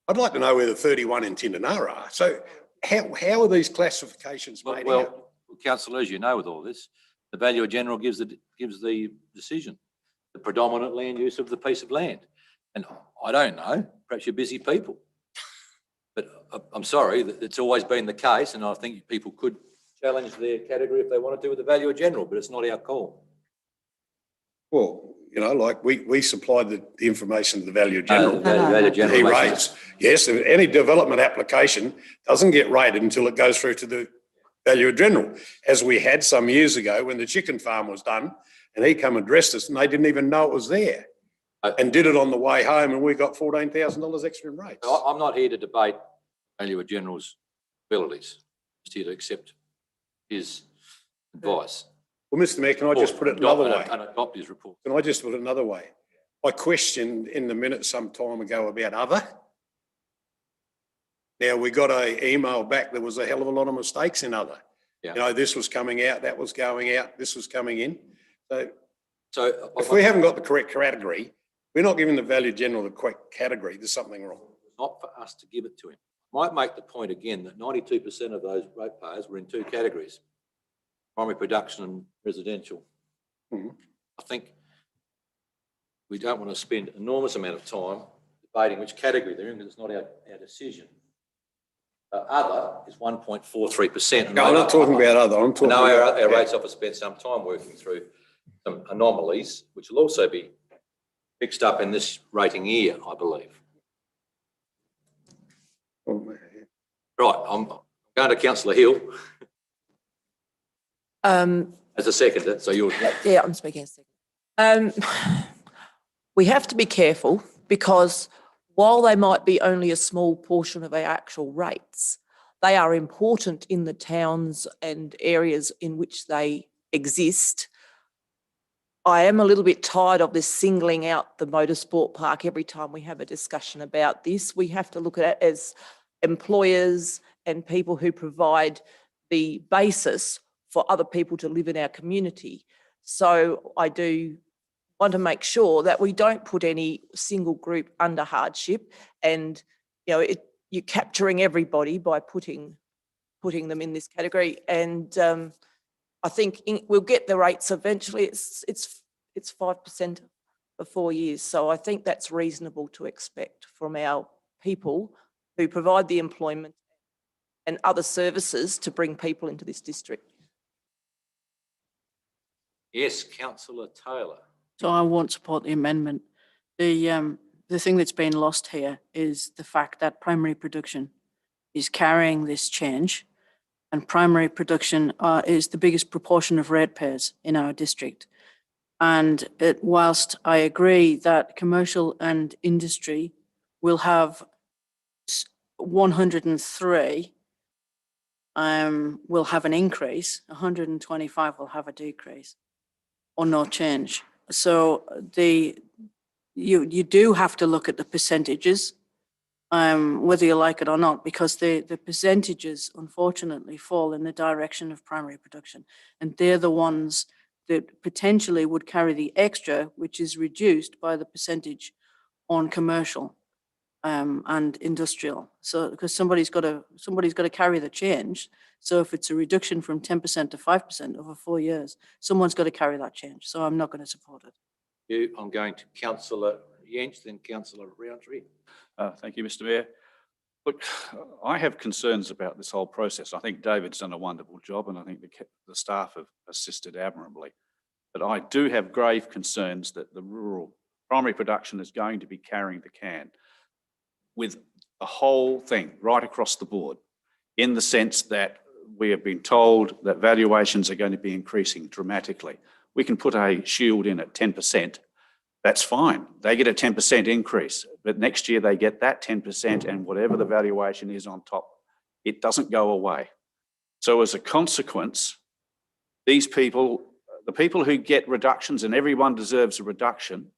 I'd like to know where the 31 in Tindanara are. So how are these classifications made out? Well, Councillor, as you know with all this, the Valuer General gives the decision, the predominant land use of the piece of land. And I don't know, perhaps you're busy people. But I'm sorry, it's always been the case, and I think people could challenge their category if they wanted to with the Valuer General, but it's not our call. Well, like we supplied the information to the Valuer General. Valuer General He rates. Yes, any development application doesn't get rated until it goes through to the Valuer General, as we had some years ago when the chicken farm was done, and he come and addressed us, and they didn't even know it was there, and did it on the way home, and we got $14,000 extra in rates. I'm not here to debate Valuer General's abilities. I'm just here to accept his advice. Well, Mr Mayor, can I just put it another way? And adopt his report. Can I just put it another way? I questioned in the minutes some time ago about other. Now, we got an email back, there was a hell of a lot of mistakes in other. Yeah. This was coming out, that was going out, this was coming in. So if we haven't got the correct category, we're not giving the Valuer General the correct category, there's something wrong. Not for us to give it to him. Might make the point again that 92% of those ratepayers were in two categories, primary production and residential. Mm-hmm. I think we don't want to spend an enormous amount of time debating which category they're in because it's not our decision. Other is 1.43%. No, I'm not talking about other. I'm talking about our rates office spent some time working through some anomalies, which will also be fixed up in this rating year, I believe. Right, I'm going to Councillor Hill as a seconder, so you're... Yeah, I'm speaking as second. We have to be careful because while they might be only a small portion of our actual rates, they are important in the towns and areas in which they exist. I am a little bit tired of this singling out the motorsport park every time we have a discussion about this. We have to look at it as employers and people who provide the basis for other people to live in our community. So I do want to make sure that we don't put any single group under hardship, and you're capturing everybody by putting them in this category. And I think we'll get the rates eventually. It's 5% for 4 years, so I think that's reasonable to expect from our people who provide the employment and other services to bring people into this district. Yes, Councillor Taylor. So I won't support the amendment. The thing that's been lost here is the fact that primary production is carrying this change, and primary production is the biggest proportion of ratepayers in our district. And whilst I agree that commercial and industry will have 103 will have an increase, 125 will have a decrease or no change. So you do have to look at the percentages, whether you like it or not, because the percentages unfortunately fall in the direction of primary production, and they're the ones that potentially would carry the extra, which is reduced by the percentage on commercial and industrial. So because somebody's got to carry the change. So if it's a reduction from 10% to 5% over 4 years, someone's got to carry that change. So I'm not going to support it. I'm going to Councillor Jentsch, then Councillor Roundtree. Thank you, Mr. Mayor. Look, I have concerns about this whole process. I think David's done a wonderful job, and I think the staff have assisted admirably. But I do have grave concerns that the rural primary production is going to be carrying the can with the whole thing right across the board, in the sense that we have been told that valuations are going to be increasing dramatically. We can put a shield in at 10%. That's fine. They get a 10% increase, but next year they get that 10% and whatever the valuation is on top, it doesn't go away. So as a consequence, these people, the people who get reductions, and everyone deserves a reduction,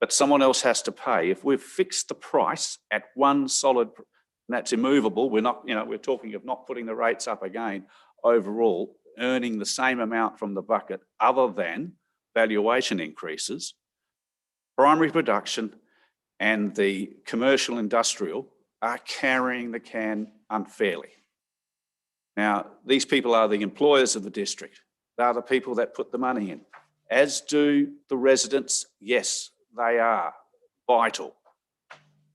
but someone else has to pay. If we've fixed the price at one solid, and that's immovable, we're not, we're talking of not putting the rates up again, overall, earning the same amount from the bucket other than valuation increases, primary production and the commercial industrial are carrying the can unfairly. Now, these people are the employers of the district. They are the people that put the money in, as do the residents. Yes, they are vital,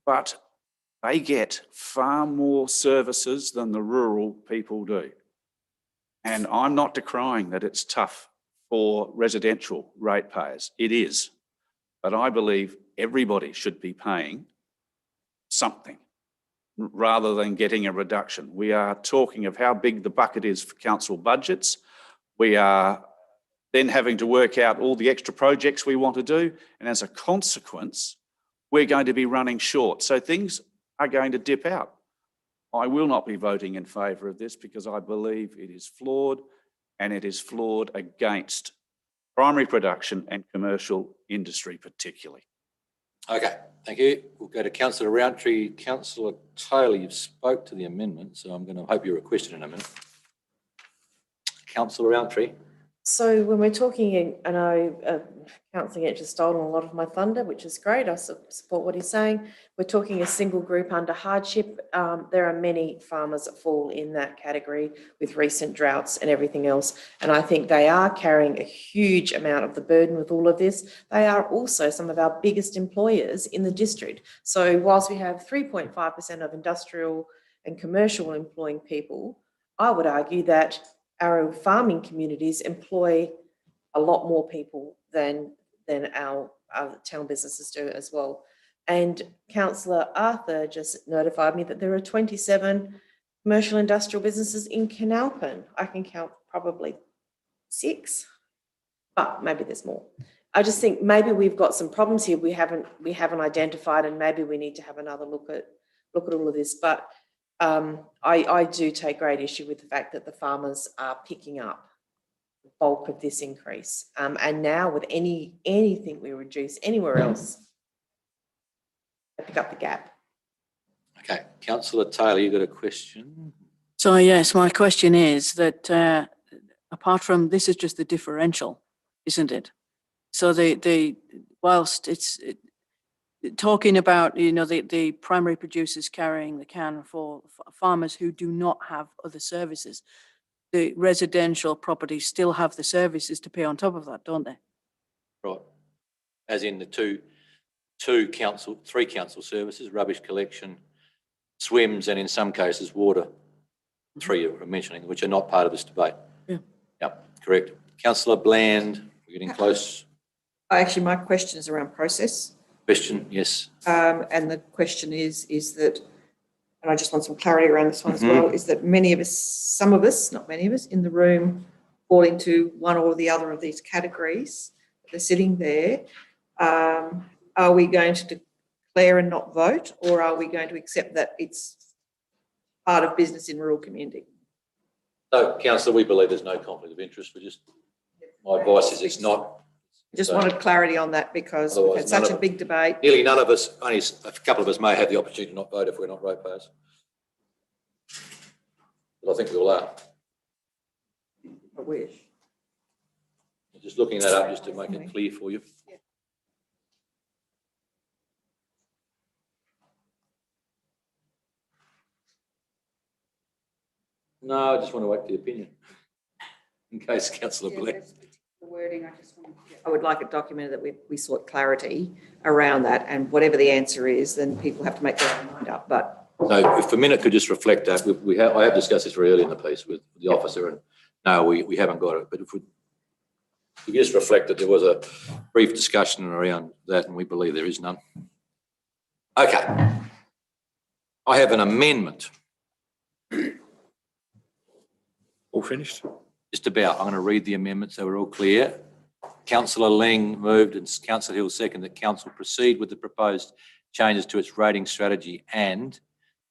but they get far more services than the rural people do. And I'm not decrying that it's tough for residential ratepayers. It is. But I believe everybody should be paying something rather than getting a reduction. We are talking of how big the bucket is for council budgets. We are then having to work out all the extra projects we want to do. And as a consequence, we're going to be running short. So things are going to dip out. I will not be voting in favour of this because I believe it is flawed, and it is flawed against primary production and commercial industry particularly. Okay, thank you. We'll go to Councillor Roundtree. Councillor Taylor, you've spoke to the amendment, so I'm going to hope you're requested in a minute. Councillor Roundtree. So when we're talking, I know Councillor Jentsch has stolen a lot of my thunder, which is great. I support what he's saying. We're talking a single group under hardship. There are many farmers that fall in that category with recent droughts and everything else. And I think they are carrying a huge amount of the burden with all of this. They are also some of our biggest employers in the district. So whilst we have 3.5% of industrial and commercial employing people, I would argue that our farming communities employ a lot more people than our town businesses do as well. And Councillor Arthur just notified me that there are 27 commercial industrial businesses in Canalpin. I can count probably 6, but maybe there's more. I just think maybe we've got some problems here we haven't identified, and maybe we need to have another look at all of this. But I do take great issue with the fact that the farmers are picking up the bulk of this increase. And now with anything we reduce anywhere else, they pick up the gap. Okay, Councillor Taylor, you got a question? So yes, my question is that apart from this is just the differential isn't it? So whilst talking about, the primary producers carrying the can for farmers who do not have other services, the residential properties still have the services to pay on top of that, don't they? Right. As in the three council services, rubbish collection, swims, and in some cases water. Three you're mentioning, which are not part of this debate. Yeah. Yep, correct. Councillor Bland, we're getting close. Actually, my question is around process. Question, yes. And the question is that, and I just want some clarity around this one as well, is that many of us, some of us, not many of us, in the room fall into one or the other of these categories. They're sitting there. Are we going to declare and not vote, or are we going to accept that it's part of business in rural community? So, Councillor, we believe there's no conflict of interest. My advice is it's not. Just wanted clarity on that because we've had such a big debate. Nearly none of us, only a couple of us may have the opportunity to not vote if we're not ratepayers. But I think we all are. I wish. Just looking that up just to make it clear for you. No, I just want to wait for the opinion. In case Councillor Blair. The wording, I just want to. I would like it documented that we sought clarity around that, and whatever the answer is, then people have to make their own mind up. But so, if a minute could just reflect that, I have discussed this very early in the piece with the officer, and no, we haven't got it. But if we just reflect that there was a brief discussion around that, and we believe there is none. Okay, I have an amendment. All finished? Just about. I'm going to read the amendment so we're all clear. Councillor Ling moved and Councillor Hill second that council proceed with the proposed changes to its rating strategy and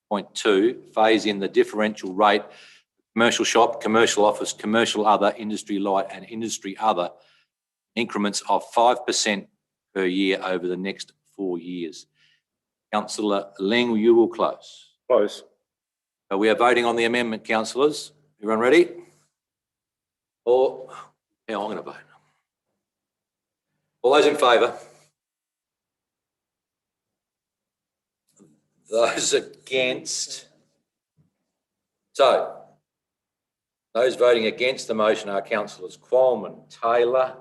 point 2, phase in the differential rate, commercial shop, commercial office, commercial other, industry light and industry other increments of 5% per year over the next 4 years. Councillor Ling, you will close. Close. So we are voting on the amendment, councillors. Everyone ready? Or, yeah, I'm going to vote. All those in favour? Those against? So, those voting against the motion are councillors Qualman, Taylor,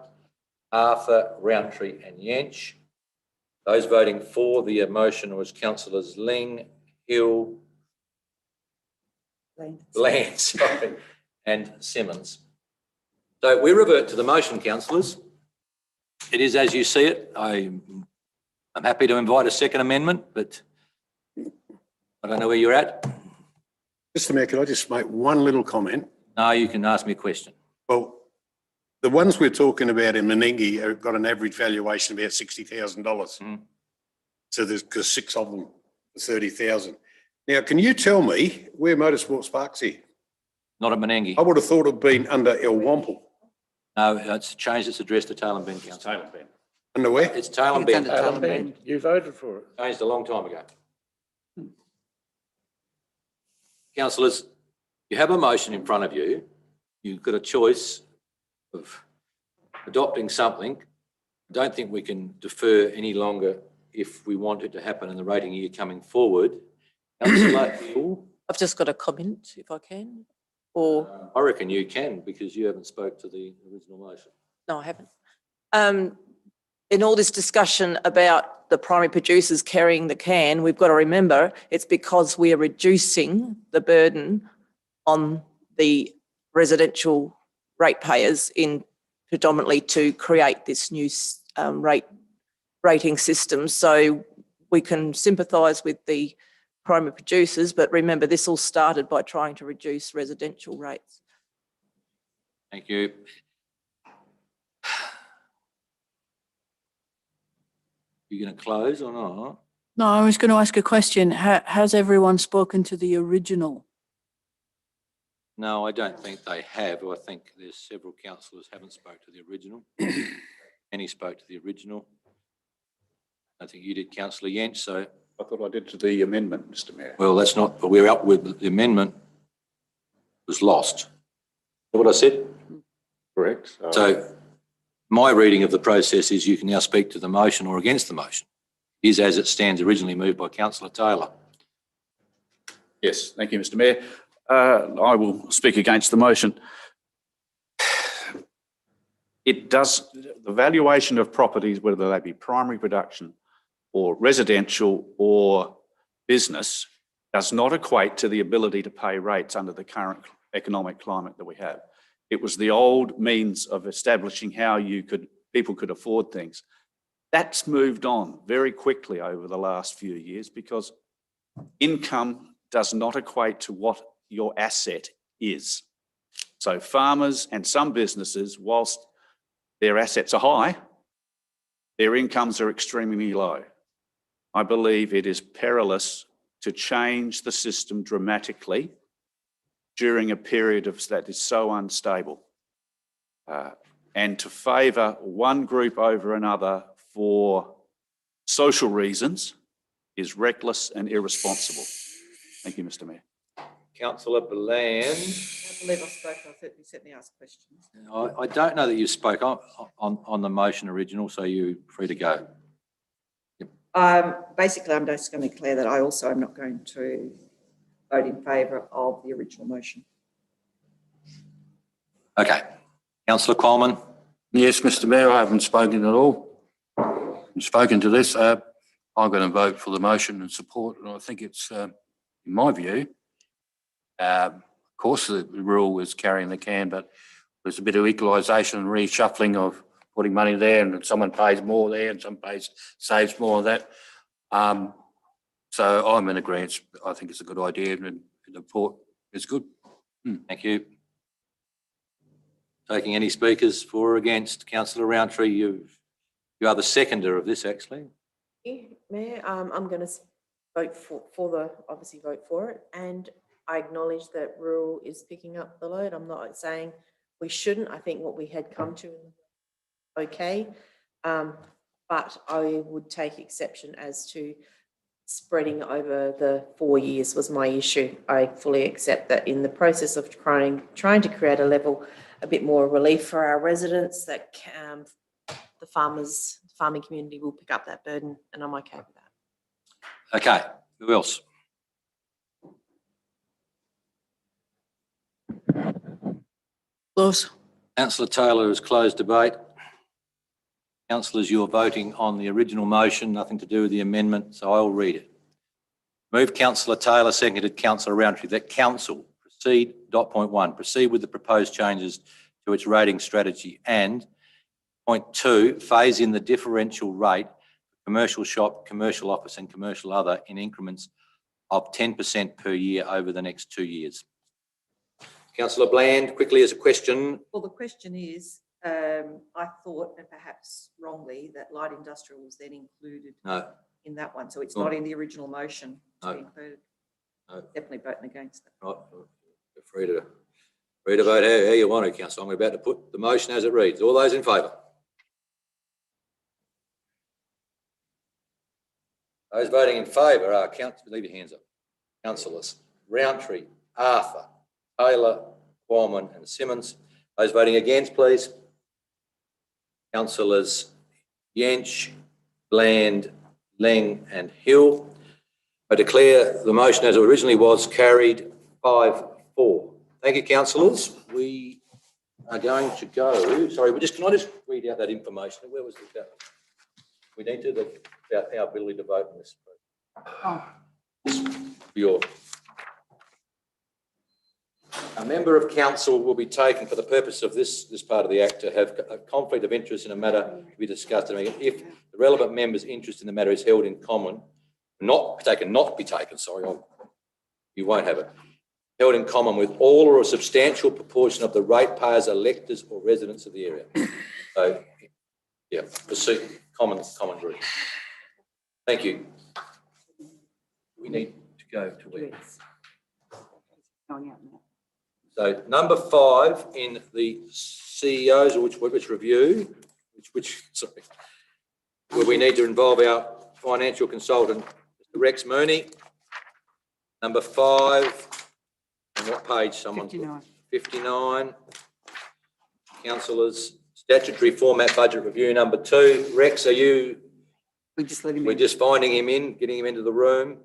Arthur, Rountree and Yench. Those voting for the motion was councillors Ling, Hill, Bland, sorry, and Simmons. So we revert to the motion, councillors. It is as you see it. I'm happy to invite a second amendment, but I don't know where you're at. Mr. Mayor, could I just make one little comment? No, you can ask me a question. Well, the ones we're talking about in Menengi have got an average valuation of about $60,000. So there's 6 of them for 30,000. Now, can you tell me where Motorsports Park's here? Not at Menengi. I would have thought it'd been under El Wample. No, it's changed its address to Tail and Bend, council. Tail and Bend. Under where? It's Tail and It's Bend. under Tail and Bend. You voted for it. Changed a long time ago. Councillors, you have a motion in front of you. You've got a choice of adopting something. I don't think we can defer any longer if we want it to happen in the rating year coming forward. Councillor Hill? I've just got a comment, if I can, or I reckon you can because you haven't spoke to the original motion. no, I haven't. In all this discussion about the primary producers carrying the can, we've got to remember it's because we are reducing the burden on the residential ratepayers in predominantly to create this new rating system. So we can sympathise with the primary producers, but remember this all started by trying to reduce residential rates. Thank you. You going to close or not? No, I was going to ask a question. Has everyone spoken to the original? No, I don't think they have. I think there's several councillors haven't spoke to the original. Annie spoke to the original. I think you did, Councillor Yench, so. I thought I did to the amendment, Mr. Mayor. Well, that's not, but we're up with the amendment was lost. Is that what I said? Correct. So My reading of the process is you can now speak to the motion or against the motion. It is as it stands originally moved by Councillor Taylor. Yes, thank you, Mr Mayor. I will speak against the motion. It does, the valuation of properties, whether they be primary production or residential or business, does not equate to the ability to pay rates under the current economic climate that we have. It was the old means of establishing how people could afford things. That's moved on very quickly over the last few years because income does not equate to what your asset is. So farmers and some businesses, whilst their assets are high, their incomes are extremely low. I believe it is perilous to change the system dramatically during a period that is so unstable. And to favour one group over another for social reasons is reckless and irresponsible. Thank you, Mr Mayor. Councillor Bland. I believe I spoke. I certainly asked questions. I don't know that you spoke on the motion original, so you're free to go. Basically, I'm just going to declare that I also am not going to vote in favour of the original motion. Okay. Councillor Coleman. Yes, Mr Mayor, I haven't spoken at all. I've spoken to this. I'm going to vote for the motion and support, and I think it's, in my view, of course the rule was carrying the can, but there's a bit of equalisation and reshuffling of putting money there, and someone pays more there and some saves more of that. So I'm in agreement. I think it's a good idea, and the report is good. Thank you. Taking any speakers for or against? Councillor Roundtree, you are the seconder of this, actually. Mayor, I'm going to obviously vote for it, and I acknowledge that rural is picking up the load. I'm not saying we shouldn't. I think what we had come to, okay, but I would take exception as to spreading over the 4 years was my issue. I fully accept that in the process of trying to create a bit more relief for our residents, that the farming community will pick up that burden, and I'm okay with that. Okay, who else? Close. Councillor Taylor has closed debate. Councillors, you're voting on the original motion, nothing to do with the amendment, so I'll read it. Move Councillor Taylor, seconded Councillor Roundtree, that Council proceed, point 1, proceed with the proposed changes to its rating strategy, and point 2, phase in the differential rate for commercial shop, commercial office and commercial other in increments of 10% per year over the next 2 years. Councillor Bland, quickly as a question. Well, the question is, I thought, and perhaps wrongly, that light industrial was then included in that one. So it's not in the original motion to be included. No. Definitely voting against it. Right. You're free to vote how you want to, Councillor. I'm about to put the motion as it reads. All those in favour? Those voting in favour are, leave your hands up. Councillors Roundtree, Arthur, Taylor, Qualman and Simmons. Those voting against, please. Councillors Yench, Bland, Leng and Hill. I declare the motion as it originally was carried 5-4. Thank you, councillors. We are going to go, sorry, can I just read out that information? Where was it? We need to look about our ability to vote in this. A member of council will be taken for the purpose of this part of the Act to have a conflict of interest in a matter to be discussed. If the relevant member's interest in the matter is held in common, you won't have it. Held in common with all or a substantial proportion of the ratepayers, electors or residents of the area. So, yeah, proceed, common group. Thank you. We need to go to where? Going out now. So number 5 in the CEOs, which review, where we need to involve our financial consultant, Mr. Rex Mooney. Number 5, on what page? 59. 59. Councillors Statutory format budget review number 2. Rex, are you? We just let him We're in. just finding him in, getting him into the room.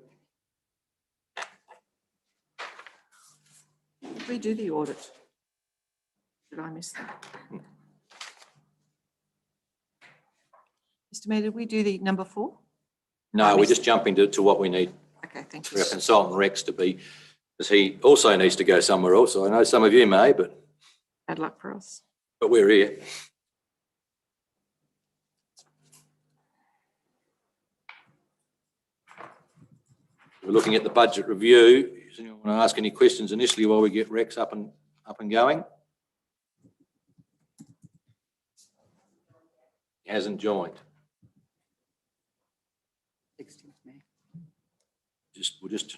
Did we do the audit? Did I miss that? Mr. Mayor, did we do the number 4? No, we're just jumping to what we need Okay, thank for you. our consultant Rex to be, because he also needs to go somewhere else. I know some of you may, but Bad luck for us. we're here. We're looking at the budget review. Does anyone want to ask any questions initially while we get Rex up and going? He hasn't joined. We'll just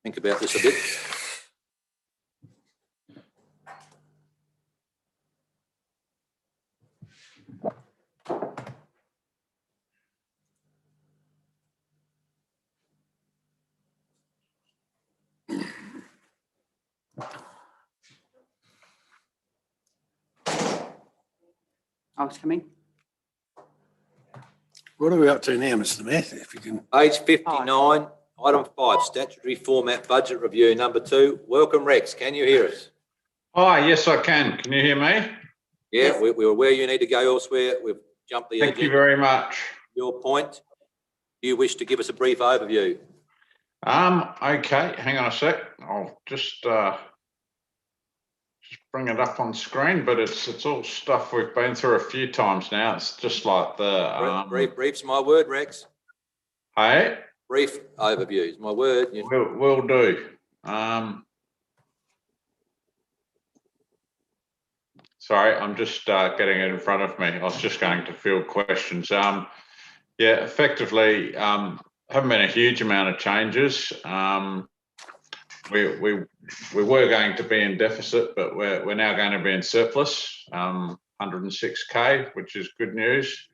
think about this a bit. I was coming. What are we up to now, Mr. Mayor? If you can. Page 59, item 5, statutory format budget review number 2. Welcome, Rex. Can you hear us? Hi, yes, I can. Can you hear me? Yeah, we're where you need to go elsewhere. We've jumped the Thank agenda. you very much. Your point. Do you wish to give us a brief overview? Okay, hang on a sec. I'll just bring it up on screen, but it's all stuff we've been through a few times now. It's just like the Brief's my word, Rex. Hey, Brief overview is my word. will do. Sorry, I'm just getting it in front of me. I was just going to field questions. Yeah, effectively, haven't been a huge amount of changes. We were going to be in deficit, but we're now going to be in surplus, 106k, which is good news.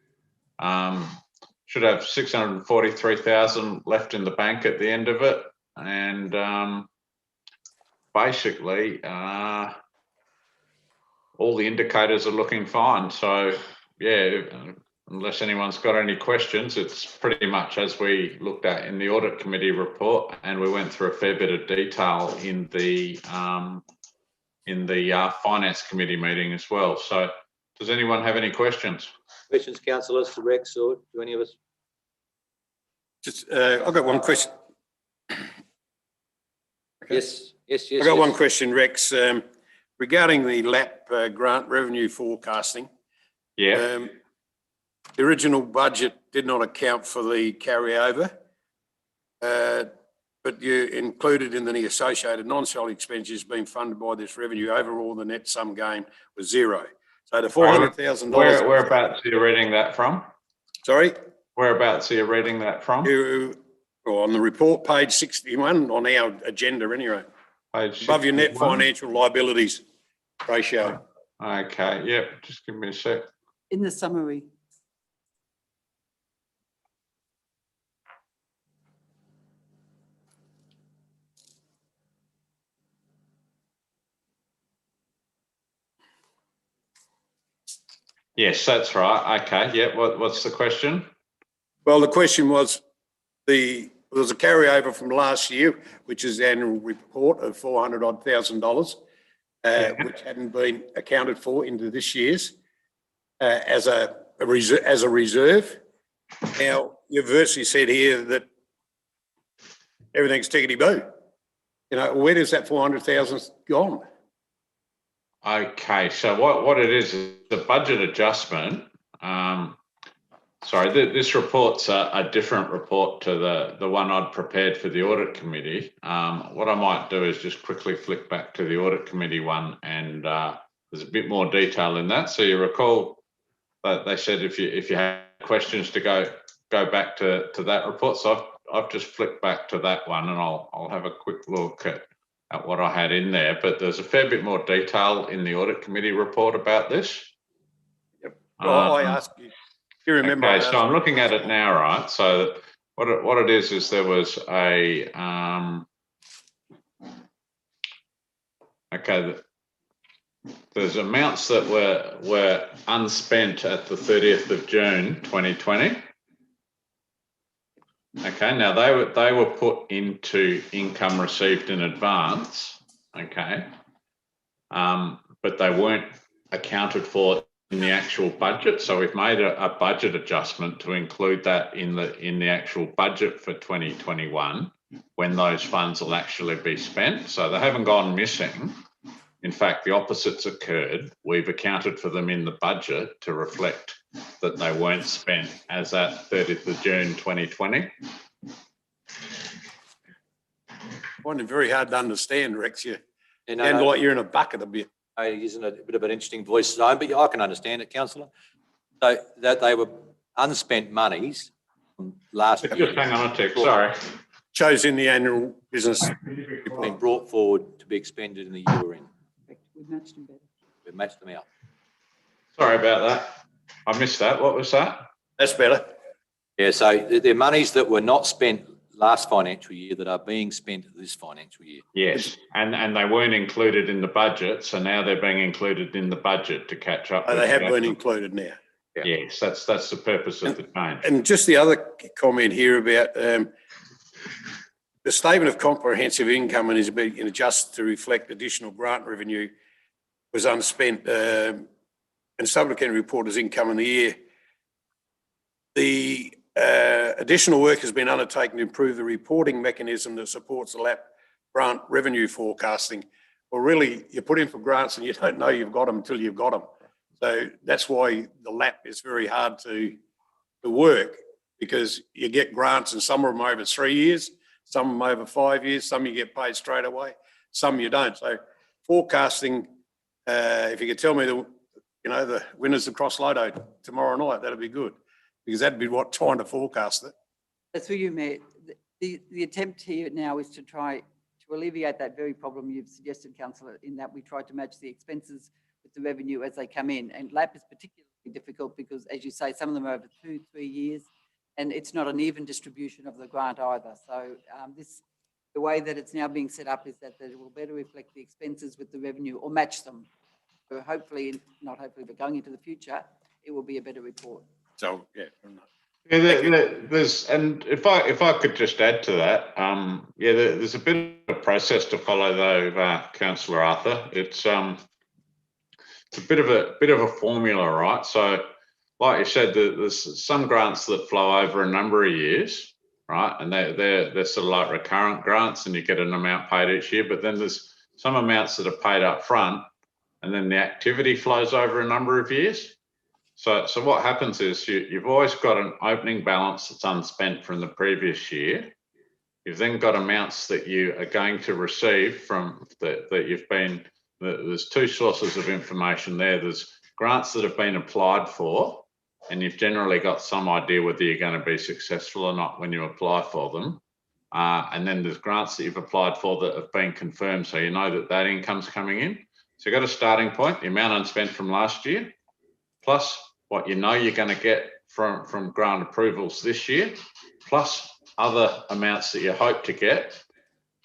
Should have 643,000 left in the bank at the end of it, and basically all the indicators are looking fine. So yeah, unless anyone's got any questions, it's pretty much as we looked at in the audit committee report, and we went through a fair bit of detail in the finance committee meeting as well. So does anyone have any questions? Questions, councillors, to Rex or to any of us? Just, I've got one question. Yes. I've got one question, Rex, regarding the LAP grant revenue forecasting. Yeah. The original budget did not account for the carryover, but you included in the associated non-salary expenditures being funded by this revenue. Overall, the net sum gain was zero. So the $400,000. Whereabouts are you reading that from? Sorry? Whereabouts are you reading that from? On the report, page 61, on our agenda anyway. Page above your net 61. financial liabilities ratio. Okay, yep, just give me a sec. In the summary. Yes, that's right. Okay, yeah. What's the question? Well, the question was, there was a carryover from last year, which is the annual report of $400,000, which hadn't been accounted for into this year's as a reserve. Now, you've virtually said here that everything's tickety-boo. You know, where does that 400,000 gone? Okay, so what it is the budget adjustment. Sorry, this report's a different report to the one I'd prepared for the audit committee. What I might do is just quickly flick back to the audit committee one, and there's a bit more detail in that. So you recall that they said if you have questions to go back to that report. So I've just flicked back to that one, and I'll have a quick look at what I had in there. But there's a fair bit more detail in the audit committee report about this. Yep. Well, I asked you. Do you remember? Okay, so I'm looking at it now, right? So what it is there was there's amounts that were unspent at the 30th of June 2020. Okay, now they were put into income received in advance. Okay, but they weren't accounted for in the actual budget. So we've made a budget adjustment to include that in the actual budget for 2021 when those funds will actually be spent. So they haven't gone missing. In fact, the opposite's occurred. We've accounted for them in the budget to reflect that they weren't spent as at 30th of June 2020. I find it very hard to understand, Rex. You Yeah, sound like you're in a bucket a bit. Isn't it a bit of an interesting voice zone, but I can understand it, councillor. So that they were unspent monies from last Just year. hang on a tick, sorry. Shows in the annual business. Been brought forward to be expended in the year we're in. We've matched them better. We've matched them out. Sorry about that. I missed that. What was that? That's better. Yeah, so they're monies that were not spent last financial year that are being spent this financial year. Yes, and they weren't included in the budget, so now they're being included in the budget to catch up. Oh, they have been included now. Yes, that's the purpose of the change. And just the other comment here about the statement of comprehensive income and is being adjusted to reflect additional grant revenue was unspent and supplementary report as income in the year. The additional work has been undertaken to improve the reporting mechanism that supports the LAP grant revenue forecasting. Well, really, you put in for grants and you don't know you've got them until you've got them. So that's why the LAP is very hard to work, because you get grants and some of them over 3 years, some of them over 5 years, some you get paid straight away, some you don't. So forecasting, if you could tell me the winners of Cross Lodo tomorrow night, that'd be good, because that'd be what trying to forecast it. That's for you, Mayor. The attempt here now is to try to alleviate that very problem you've suggested, Councillor, in that we try to match the expenses with the revenue as they come in. And LAP is particularly difficult because, as you say, some of them are over 2-3 years, and it's not an even distribution of the grant either. So the way that it's now being set up is that it will better reflect the expenses with the revenue or match them. So hopefully, not hopefully, but going into the future, it will be a better report. So, yeah. There's, and if I could just add to that, there's a bit of a process to follow though, Councillor Arthur. It's a bit of a formula, right? So, like you said, there's some grants that flow over a number of years, right? And they're sort of like recurrent grants, and you get an amount paid each year. But then there's some amounts that are paid up front, and then the activity flows over a number of years. So what happens is you've always got an opening balance that's unspent from the previous year. You've then got amounts that you are going to receive from that you've been. There's two sources of information there. There's grants that have been applied for, and you've generally got some idea whether you're going to be successful or not when you apply for them. And then there's grants that you've applied for that have been confirmed, so you know that income's coming in. So you've got a starting point, the amount unspent from last year, plus what you know you're going to get from grant approvals this year, plus other amounts that you hope to get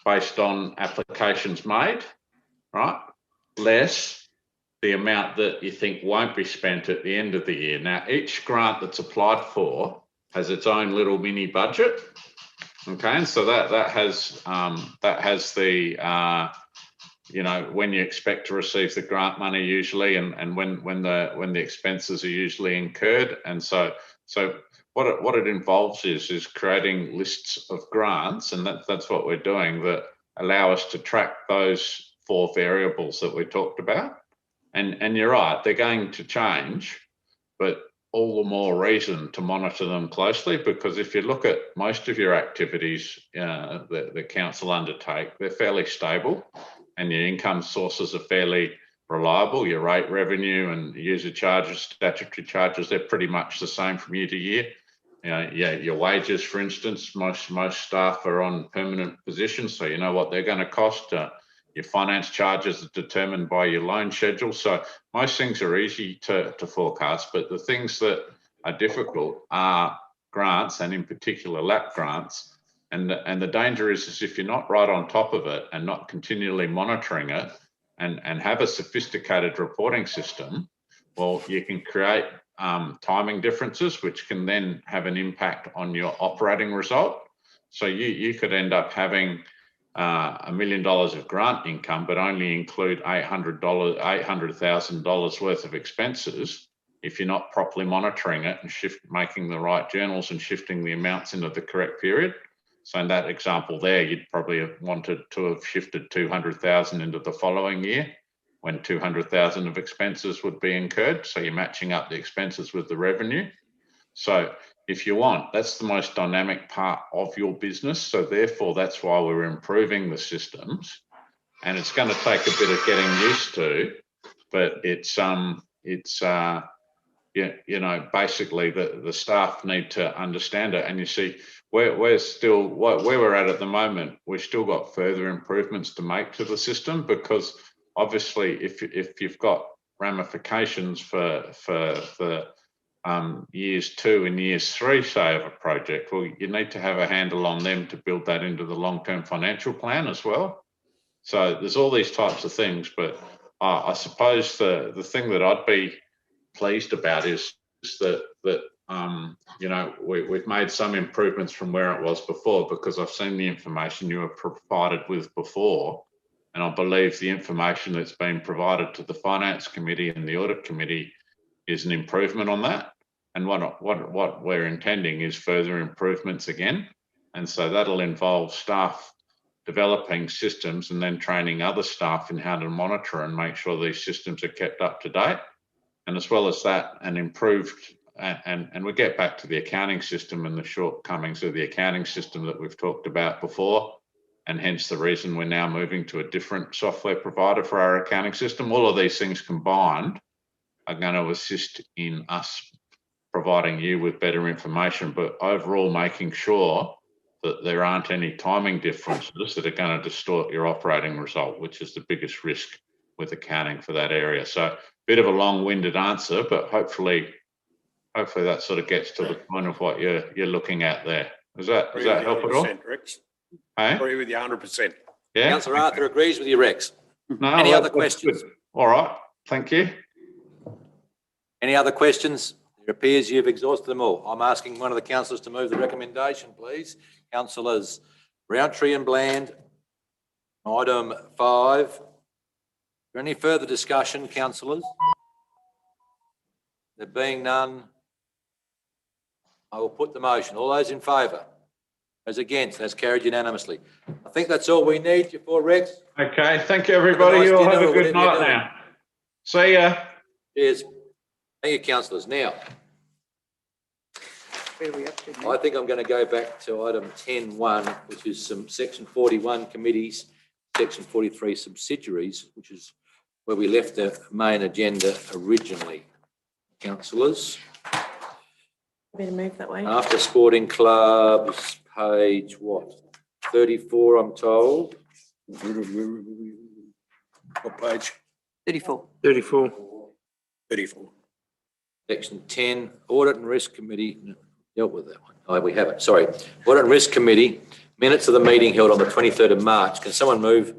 based on applications made, right? Less the amount that you think won't be spent at the end of the year. Now, each grant that's applied for has its own little mini budget. Okay, and so that has the when you expect to receive the grant money usually, and when the expenses are usually incurred. And so what it involves is creating lists of grants, and that's what we're doing, that allow us to track those 4 variables that we talked about. And you're right, they're going to change, but all the more reason to monitor them closely, because if you look at most of your activities that the council undertake, they're fairly stable, and your income sources are fairly reliable. Your rate revenue and user charges, statutory charges, they're pretty much the same from year to year. Your wages, for instance, most staff are on permanent positions, so you know what they're going to cost. Your finance charges are determined by your loan schedule. So most things are easy to forecast, but the things that are difficult are grants, and in particular LAP grants. And the danger is if you're not right on top of it and not continually monitoring it, and have a sophisticated reporting system, well, you can create timing differences, which can then have an impact on your operating result. So you could end up having $1 million of grant income, but only include $800,000 worth of expenses if you're not properly monitoring it and making the right journals and shifting the amounts into the correct period. So in that example there, you'd probably have wanted to have shifted 200,000 into the following year when 200,000 of expenses would be incurred. So you're matching up the expenses with the revenue. So if you want, that's the most dynamic part of your business. So therefore, that's why we're improving the systems. And it's going to take a bit of getting used to, but basically the staff need to understand it. And you see, where we're at the moment, we've still got further improvements to make to the system, because obviously if you've got ramifications for years 2 and years 3, say, of a project, well, you need to have a handle on them to build that into the long-term financial plan as well. So there's all these types of things, but I suppose the thing that I'd be pleased about is that we've made some improvements from where it was before, because I've seen the information you were provided with before, and I believe the information that's been provided to the Finance Committee and the Audit Committee is an improvement on that. And what we're intending is further improvements again. And so that'll involve staff developing systems and then training other staff in how to monitor and make sure these systems are kept up to date. And as well as that, and improved, and we get back to the accounting system and the shortcomings of the accounting system that we've talked about before, and hence the reason we're now moving to a different software provider for our accounting system. All of these things combined are going to assist in us providing you with better information, but overall making sure that there aren't any timing differences that are going to distort your operating result, which is the biggest risk with accounting for that area. So bit of a long-winded answer, but hopefully that sort of gets to the point of what you're looking at there. Does that help at all? Rex. Hey? Agree with you 100%. Yeah. Councillor Arthur agrees with you, Rex. No, Any other questions? Good. All right. Thank you. Any other questions? It appears you've exhausted them all. I'm asking one of the councillors to move the recommendation, please. Councillors Rountree and Bland. Item 5. Is there any further discussion, councillors? There being none, I will put the motion. All those in favour? Those against? That's carried unanimously. I think that's all we need for Rex. Okay. Thank you, everybody. Have a nice You all have dinner a or good whatever night you're now. See ya. Cheers. Thank you, councillors. Now, Where are we up to now? I think I'm going to go back to item 10.1, which is some section 41 committees, section 43 subsidiaries, which is where we left the main agenda originally. Councillors, Me to move that way. after sporting clubs, page what? 34, I'm told. What page? 34. 34. 34. Section 10, Audit and Risk Committee, no, dealt with that one. Oh, we haven't, sorry. Audit and Risk Committee, minutes of the meeting held on the 23rd of March. Can someone move,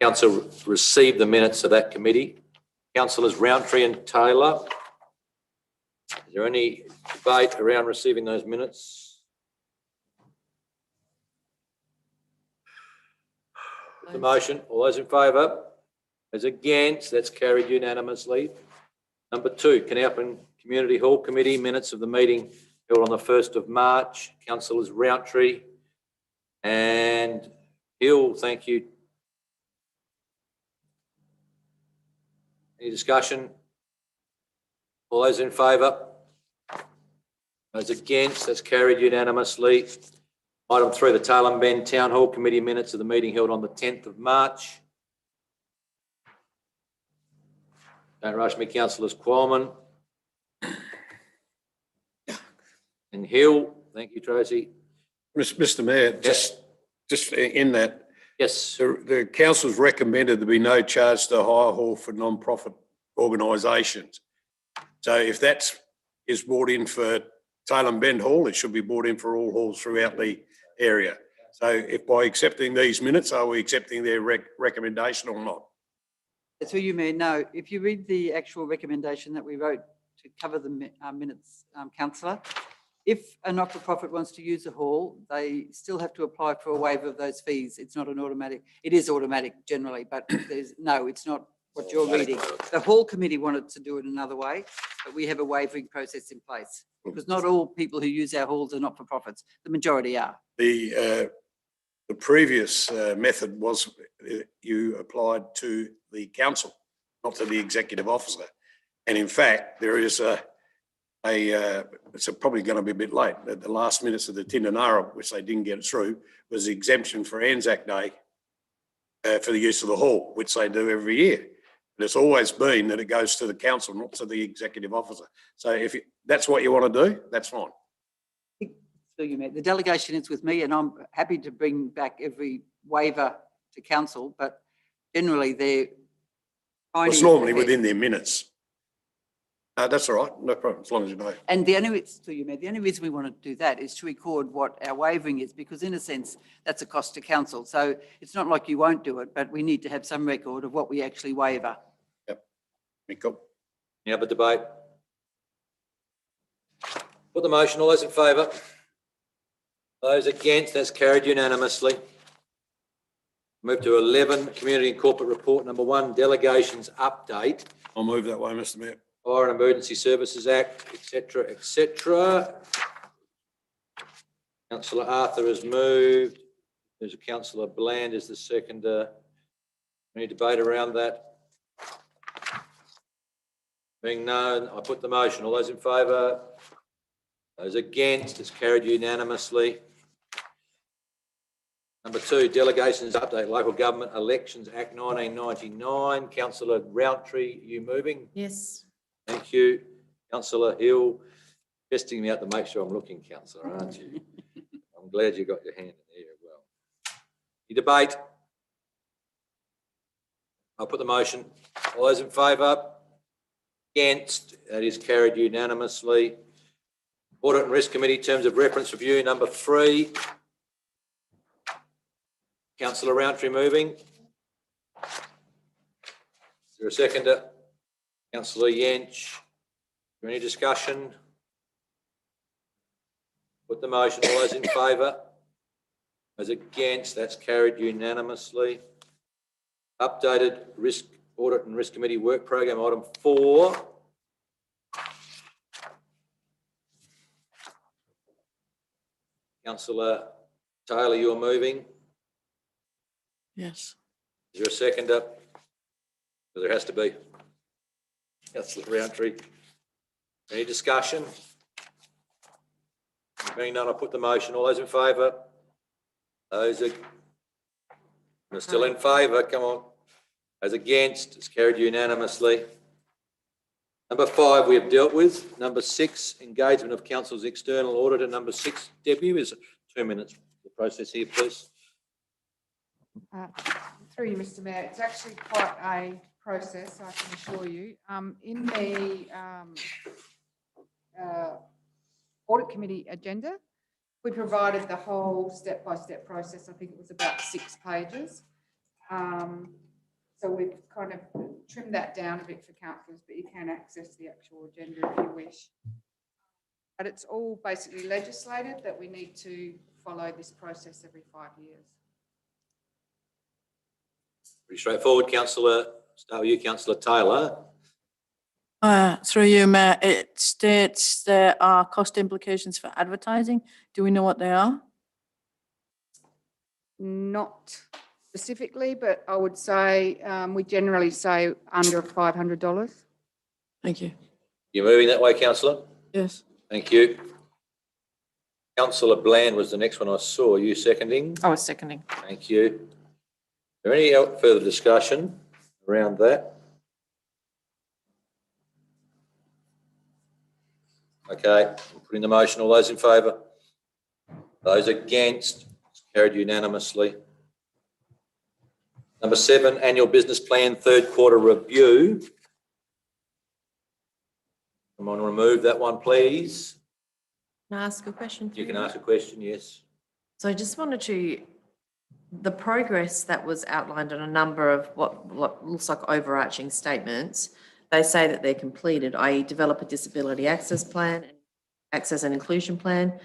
council receive the minutes of that committee? Councillors Rountree and Taylor. Is there any debate around receiving those minutes? The motion, all those in favour? Those against, that's carried unanimously. Number 2, Canalpin Community Hall Committee, minutes of the meeting held on the 1st of March. Councillors Rountree and Hill, thank you. Any discussion? All those in favour? Those against, that's carried unanimously. Item 3, the Tailem Bend Town Hall Committee minutes of the meeting held on the 10th of March. Don't rush me, councillors Qualman and Hill. Thank you, Tracy. Mr. Mayor, Yes. just in that, Yes. the council's recommended there be no charge to hire hall for non-profit organisations. So if that is brought in for Tailem Bend Hall, it should be brought in for all halls throughout the area. So if by accepting these minutes, are we accepting their recommendation or not? Through you, Mayor, no. If you read the actual recommendation that we wrote to cover the minutes, councillor, if a not-for-profit wants to use the hall, they still have to apply for a waiver of those fees. It's not an automatic, it is automatic generally, but it's not what you're reading. The hall committee wanted to do it another way, but we have a waiving process in place because not all people who use our halls are not-for-profits. The majority are. The previous method was you applied to the council, not to the executive officer. And in fact, there is it's probably going to be a bit late. At the last minutes of the Tindanara, which they didn't get through, was the exemption for Anzac Day for the use of the hall, which they do every year. But it's always been that it goes to the council, not to the executive officer. So if that's what you want to do, that's fine. The delegation is with me and I'm happy to bring back every waiver to council, but generally they're It's normally within their minutes. That's all right, no problem, as long as you know. And the only reason we want to do that is to record what our waivering is, because in a sense, that's a cost to council. So it's not like you won't do it, but we need to have some record of what we actually waiver. Yep. Cool. Any other debate? Put the motion, all those in favour? Those against, that's carried unanimously. Move to 11, Community and Corporate Report number 1, Delegations Update. I'll move that way, Mr Mayor. Fire and Emergency Services Act, etc., etc. Councillor Arthur has moved. There's a Councillor Bland is the seconder. Any debate around that? Being none, I put the motion. All those in favour? Those against, it's carried unanimously. Number 2, Delegations Update, Local Government Elections Act 1999. Councillor Rountree, you moving? Yes. Thank you. Councillor Hill, testing me out to make sure I'm looking, Councillor, aren't you? I'm glad you got your hand in there as well. You debate? I'll put the motion. All those in favour? Against? That is carried unanimously. Audit and Risk Committee Terms of Reference Review number 3. Councillor Rountree moving. Is there a seconder? Councillor Yench. Is there any discussion? Put the motion. All those in favour? Those against? That's carried unanimously. Updated Risk Audit and Risk Committee Work Program, item 4. Councillor Taylor, you're moving. Yes. Is there a seconder? There has to be. Councillor Rountree. Any discussion? Being none, I put the motion. All those in favour? Those are still in favour. Come on. Those against? It's carried unanimously. Number 5 we have dealt with. Number 6, engagement of Council's external auditor. Number 6, Debbie, is 2 minutes. The process here, please. Through you, Mr Mayor, it's actually quite a process, I can assure you. In the audit committee agenda, we provided the whole step-by-step process. I think it was about 6 pages. So we've kind of trimmed that down a bit for councillors, but you can access the actual agenda if you wish. But it's all basically legislated that we need to follow this process every 5 years. Pretty straightforward, Councillor. Start with you, Councillor Taylor. Through you, Mayor, it states there are cost implications for advertising. Do we know what they are? Not specifically, but I would say we generally say under $500. Thank you. You're moving that way, Councillor? Yes. Thank you. Councillor Bland was the next one I saw. You seconding? I was seconding. Thank you. Is there any further discussion around that? Okay, I'm putting the motion. All those in favour? Those against? It's carried unanimously. Number 7, annual business plan, 3rd quarter review. Someone remove that one, please. Can I ask a question? You can ask a question, yes. So I just wanted to the progress that was outlined in a number of what looks like overarching statements, they say that they're completed, i.e. develop a disability access plan, access and inclusion plan.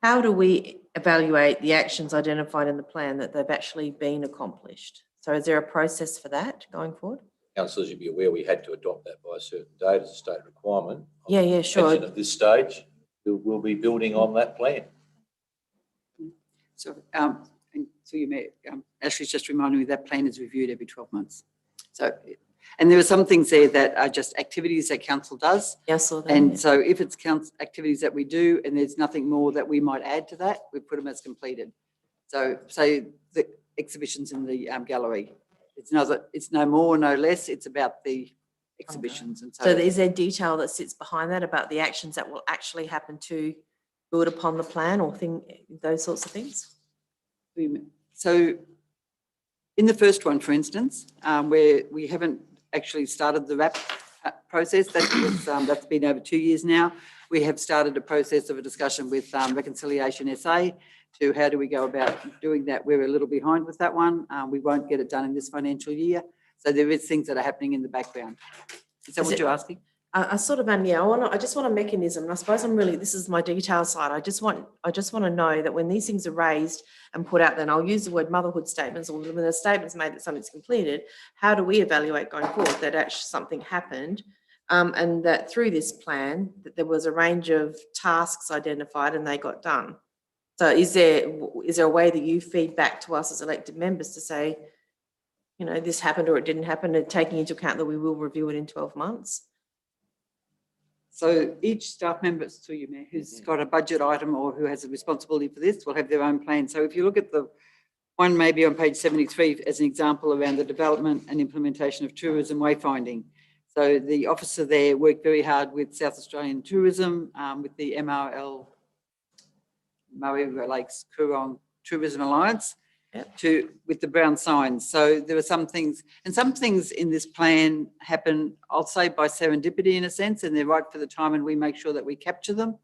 How do we evaluate the actions identified in the plan that they've actually been accomplished? So is there a process for that going forward? Councillors, you'd be aware we had to adopt that by a certain date as a state requirement. Yeah, sure. At this stage, we'll be building on that plan. So, and so you may, Ashley's just reminded me that plan is reviewed every 12 months. So, and there are some things there that are just activities that council does. Yes, or and so if it's activities that we do and there's nothing more that we might add to that, we put them as completed. So say the exhibitions in the gallery, it's no more, no less. It's about the exhibitions. And so is there detail that sits behind that about the actions that will actually happen to build upon the plan or those sorts of things? So in the first one, for instance, where we haven't actually started the RAP process, that's been over 2 years now. We have started a process of a discussion with Reconciliation SA to how do we go about doing that. We're a little behind with that one. We won't get it done in this financial year. So there is things that are happening in the background. Is that what you're asking? I sort of am, yeah. I just want a mechanism. And I suppose this is my detail side. I just want to know that when these things are raised and put out, then I'll use the word motherhood statements, or when the statement's made that something's completed, how do we evaluate going forward that actually something happened, and that through this plan that there was a range of tasks identified and they got done. So is there a way that you feed back to us as elected members to say, you know, this happened or it didn't happen, and taking into account that we will review it in 12 months? So each staff member, through you, Mayor, who's got a budget item or who has a responsibility for this will have their own plan. So if you look at the one maybe on page 73 as an example around the development and implementation of tourism wayfinding. So the officer there worked very hard with South Australian Tourism, with the MRL, Murray Lakes Coorong Tourism Alliance, with the brown signs. So there are some things, and some things in this plan happen, I'll say by serendipity in a sense, and they're right for the time and we make sure that we capture them.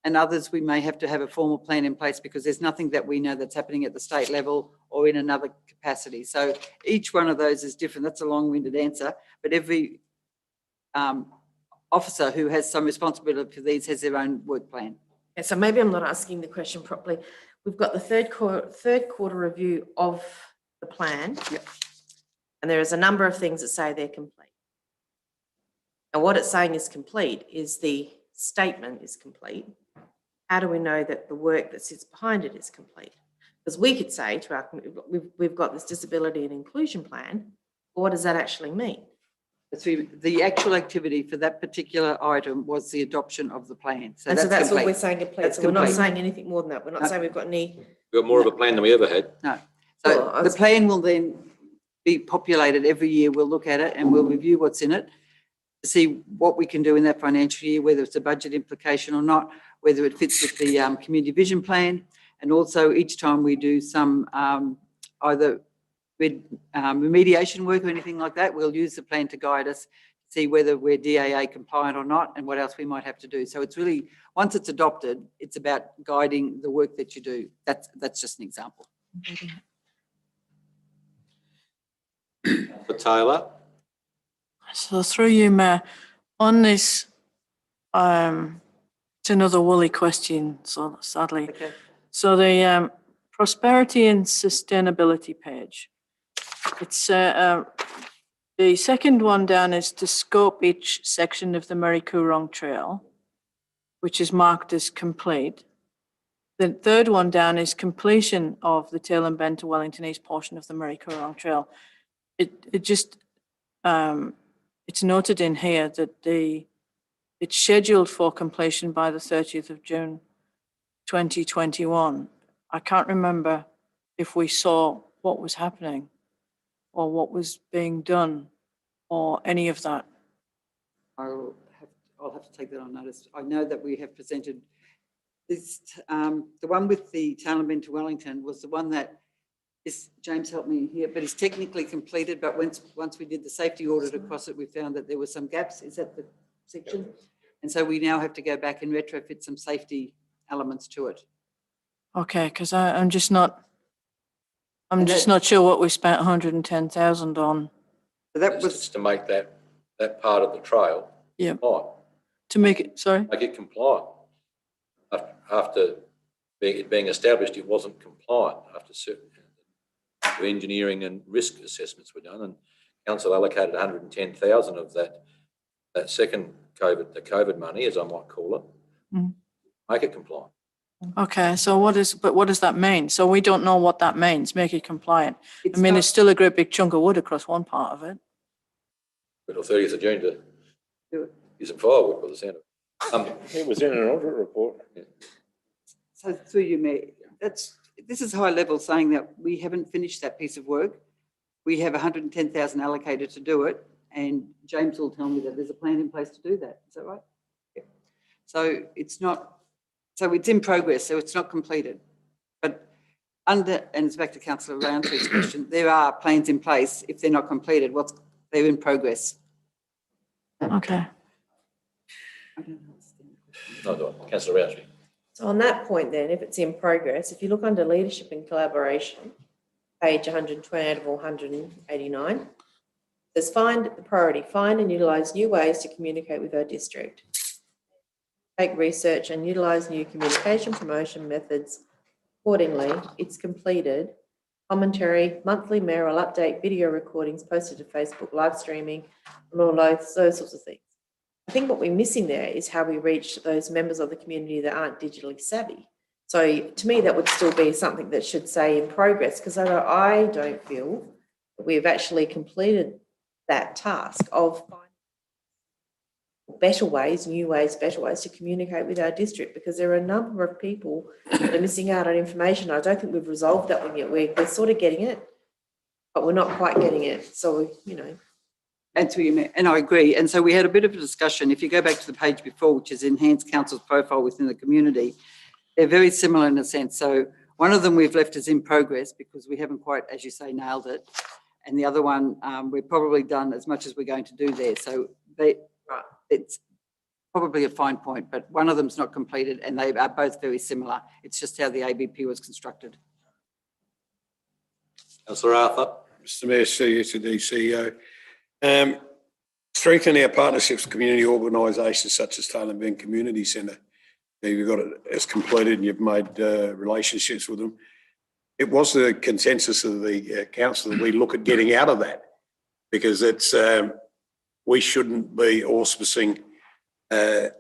And others we may have to have a formal plan in place because there's nothing that we know that's happening at the state level or in another capacity. So each one of those is different. That's a long-winded answer, but every officer who has some responsibility for these has their own work plan. Okay, so maybe I'm not asking the question properly. We've got the third quarter review of the plan, and there is a number of things that say they're complete. And what it's saying is complete is the statement is complete. How do we know that the work that sits behind it is complete? Because we could say to our, we've got this disability and inclusion plan, but what does that actually mean? The actual activity for that particular item was the adoption of the plan. So and that's so that's complete. what we're saying complete. So we're not saying anything more than that. We're not saying we've got any. We've got more of a plan than we ever had. No. So the plan will then be populated every year. We'll look at it and we'll review what's in it, see what we can do in that financial year, whether it's a budget implication or not, whether it fits with the community vision plan. And also each time we do some either remediation work or anything like that, we'll use the plan to guide us, see whether we're DAA compliant or not and what else we might have to do. So it's really, once it's adopted, it's about guiding the work that you do. That's just an example. For Taylor. So through you, Mayor, on this, it's another woolly question, so sadly. Okay. So the prosperity and sustainability page, it's the second one down is to scope each section of the Murray Coorong Trail, which is marked as complete. The third one down is completion of the Tail and Bend to Wellington East portion of the Murray Coorong Trail. It just, it's noted in here that it's scheduled for completion by the 30th of June 2021. I can't remember if we saw what was happening or what was being done or any of that. I'll have to take that on notice. I know that we have presented this, the one with the Tail and Bend to Wellington was the one that is, James helped me here, but it's technically completed, but once we did the safety audit across it, we found that there were some gaps. Is that the section? And so we now have to go back and retrofit some safety elements to it. Okay, because I'm just not, I'm just not sure what we spent 110,000 on. That It's was, to make that part of the trail Yeah. compliant. To make it, sorry? Make it compliant. After it being established, it wasn't compliant after certain engineering and risk assessments were done, and council allocated 110,000 of that second the COVID money, as I might call it, Mm. make it compliant. Okay, so what does that mean? So we don't know what that means, make it compliant. I mean, not- it's still a great big chunk of wood across one part of it. Until 30th of June to Do it. use some firewood by the sound of it. It was in an audit report. so through you, Mayor, this is high level saying that we haven't finished that piece of work. We have 110,000 allocated to do it, and James will tell me that there's a plan in place to do that. Is that right? Yeah. So it's in progress, so it's not completed. But and it's back to Councillor Roundtree's question, there are plans in place. If they're not completed, they're in progress. Okay. I don't understand the question. No, Councillor Roundtree. So on that point then, if it's in progress, if you look under leadership and collaboration, page 120 out of 189, says find the priority, find and utilise new ways to communicate with our district. Take research and utilise new communication promotion methods accordingly. It's completed. Commentary, monthly mayoral update, video recordings posted to Facebook, live streaming, and all those sorts of things. I think what we're missing there is how we reach those members of the community that aren't digitally savvy. So to me, that would still be something that should say in progress, because I don't feel that we've actually completed that task of finding better ways, new ways, better ways to communicate with our district, because there are a number of people that are missing out on information. I don't think we've resolved that one yet. We're sort of getting it, but we're not quite getting it. So, And to you, Mayor, and I agree. And so we had a bit of a discussion. If you go back to the page before, which is enhance council's profile within the community, they're very similar in a sense. So one of them we've left as in progress because we haven't quite, as you say, nailed it. And the other one, we're probably done as much as we're going to do there. So it's probably a fine point, but one of them's not completed and they are both very similar. It's just how the ABP was constructed. Councillor Arthur. Mr Mayor, CEO. Strengthen our partnerships with community organisations such as Tailem Bend Community Centre. You've got it as completed and you've made relationships with them. It was the consensus of the council that we look at getting out of that, because it's we shouldn't be auspicing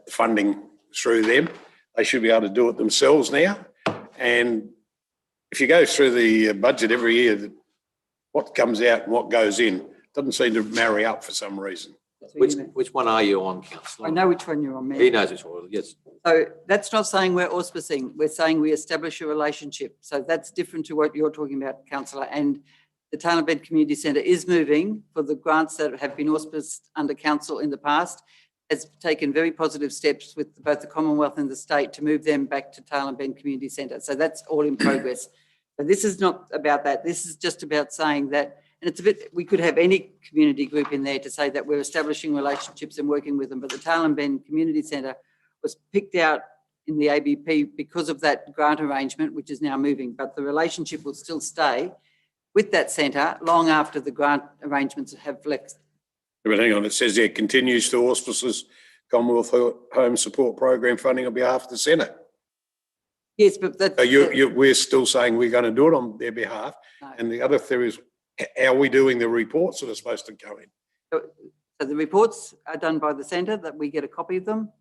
funding through them. They should be able to do it themselves now. And if you go through the budget every year, what comes out and what goes in doesn't seem to marry up for some reason. Which one are you on, Councillor? I know which one you're on, Mayor. He knows which one, yes. So that's not saying we're auspicing, we're saying we establish a relationship. So that's different to what you're talking about, Councillor. And the Tailem Bend Community Centre is moving for the grants that have been auspiced under council in the past, has taken very positive steps with both the Commonwealth and the state to move them back to Tailem Bend Community Centre. So that's all in progress. But this is not about that. This is just about saying that, and it's a bit, we could have any community group in there to say that we're establishing relationships and working with them, but the Tailem Bend Community Centre was picked out in the ABP because of that grant arrangement, which is now moving, but the relationship will still stay with that centre long after the grant arrangements have flexed. But hang on, it says there continues to auspices Commonwealth Home Support Program funding on behalf of the centre. Yes, but that. So we're still saying we're going to do it on their behalf. No. And the other theory is, how are we doing the reports that are supposed to come in? So the reports are done by the centre, that we get a copy of them,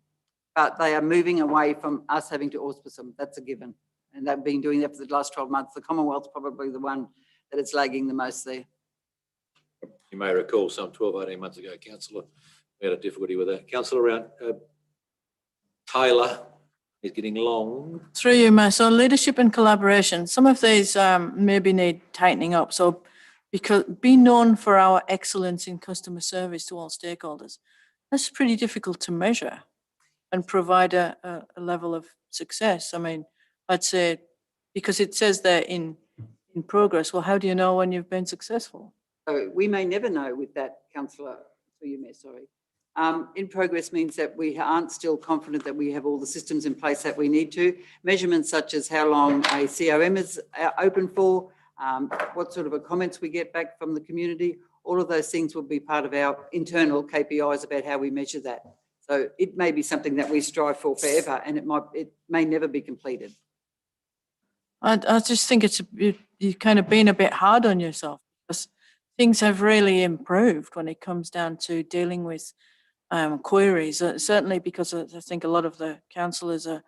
but they are moving away from us having to auspice them. That's a given. And they've been doing that for the last 12 months. The Commonwealth's probably the one that it's lagging the most there. You may recall some 12, 18 months ago, Councillor, we had a difficulty with that. Councillor around Taylor is getting long. Through you, Mayor. So leadership and collaboration, some of these maybe need tightening up. So because be known for our excellence in customer service to all stakeholders, that's pretty difficult to measure and provide a level of success. I mean, I'd say, because it says there in progress, well, how do you know when you've been successful? So we may never know with that, Councillor, through you, Mayor, sorry. In progress means that we aren't still confident that we have all the systems in place that we need to. Measurements such as how long a CRM is open for, what sort of a comments we get back from the community. All of those things will be part of our internal KPIs about how we measure that. So it may be something that we strive for forever, and it may never be completed. I just think you've kind of been a bit hard on yourself, because things have really improved when it comes down to dealing with queries. Certainly because I think a lot of the councillors are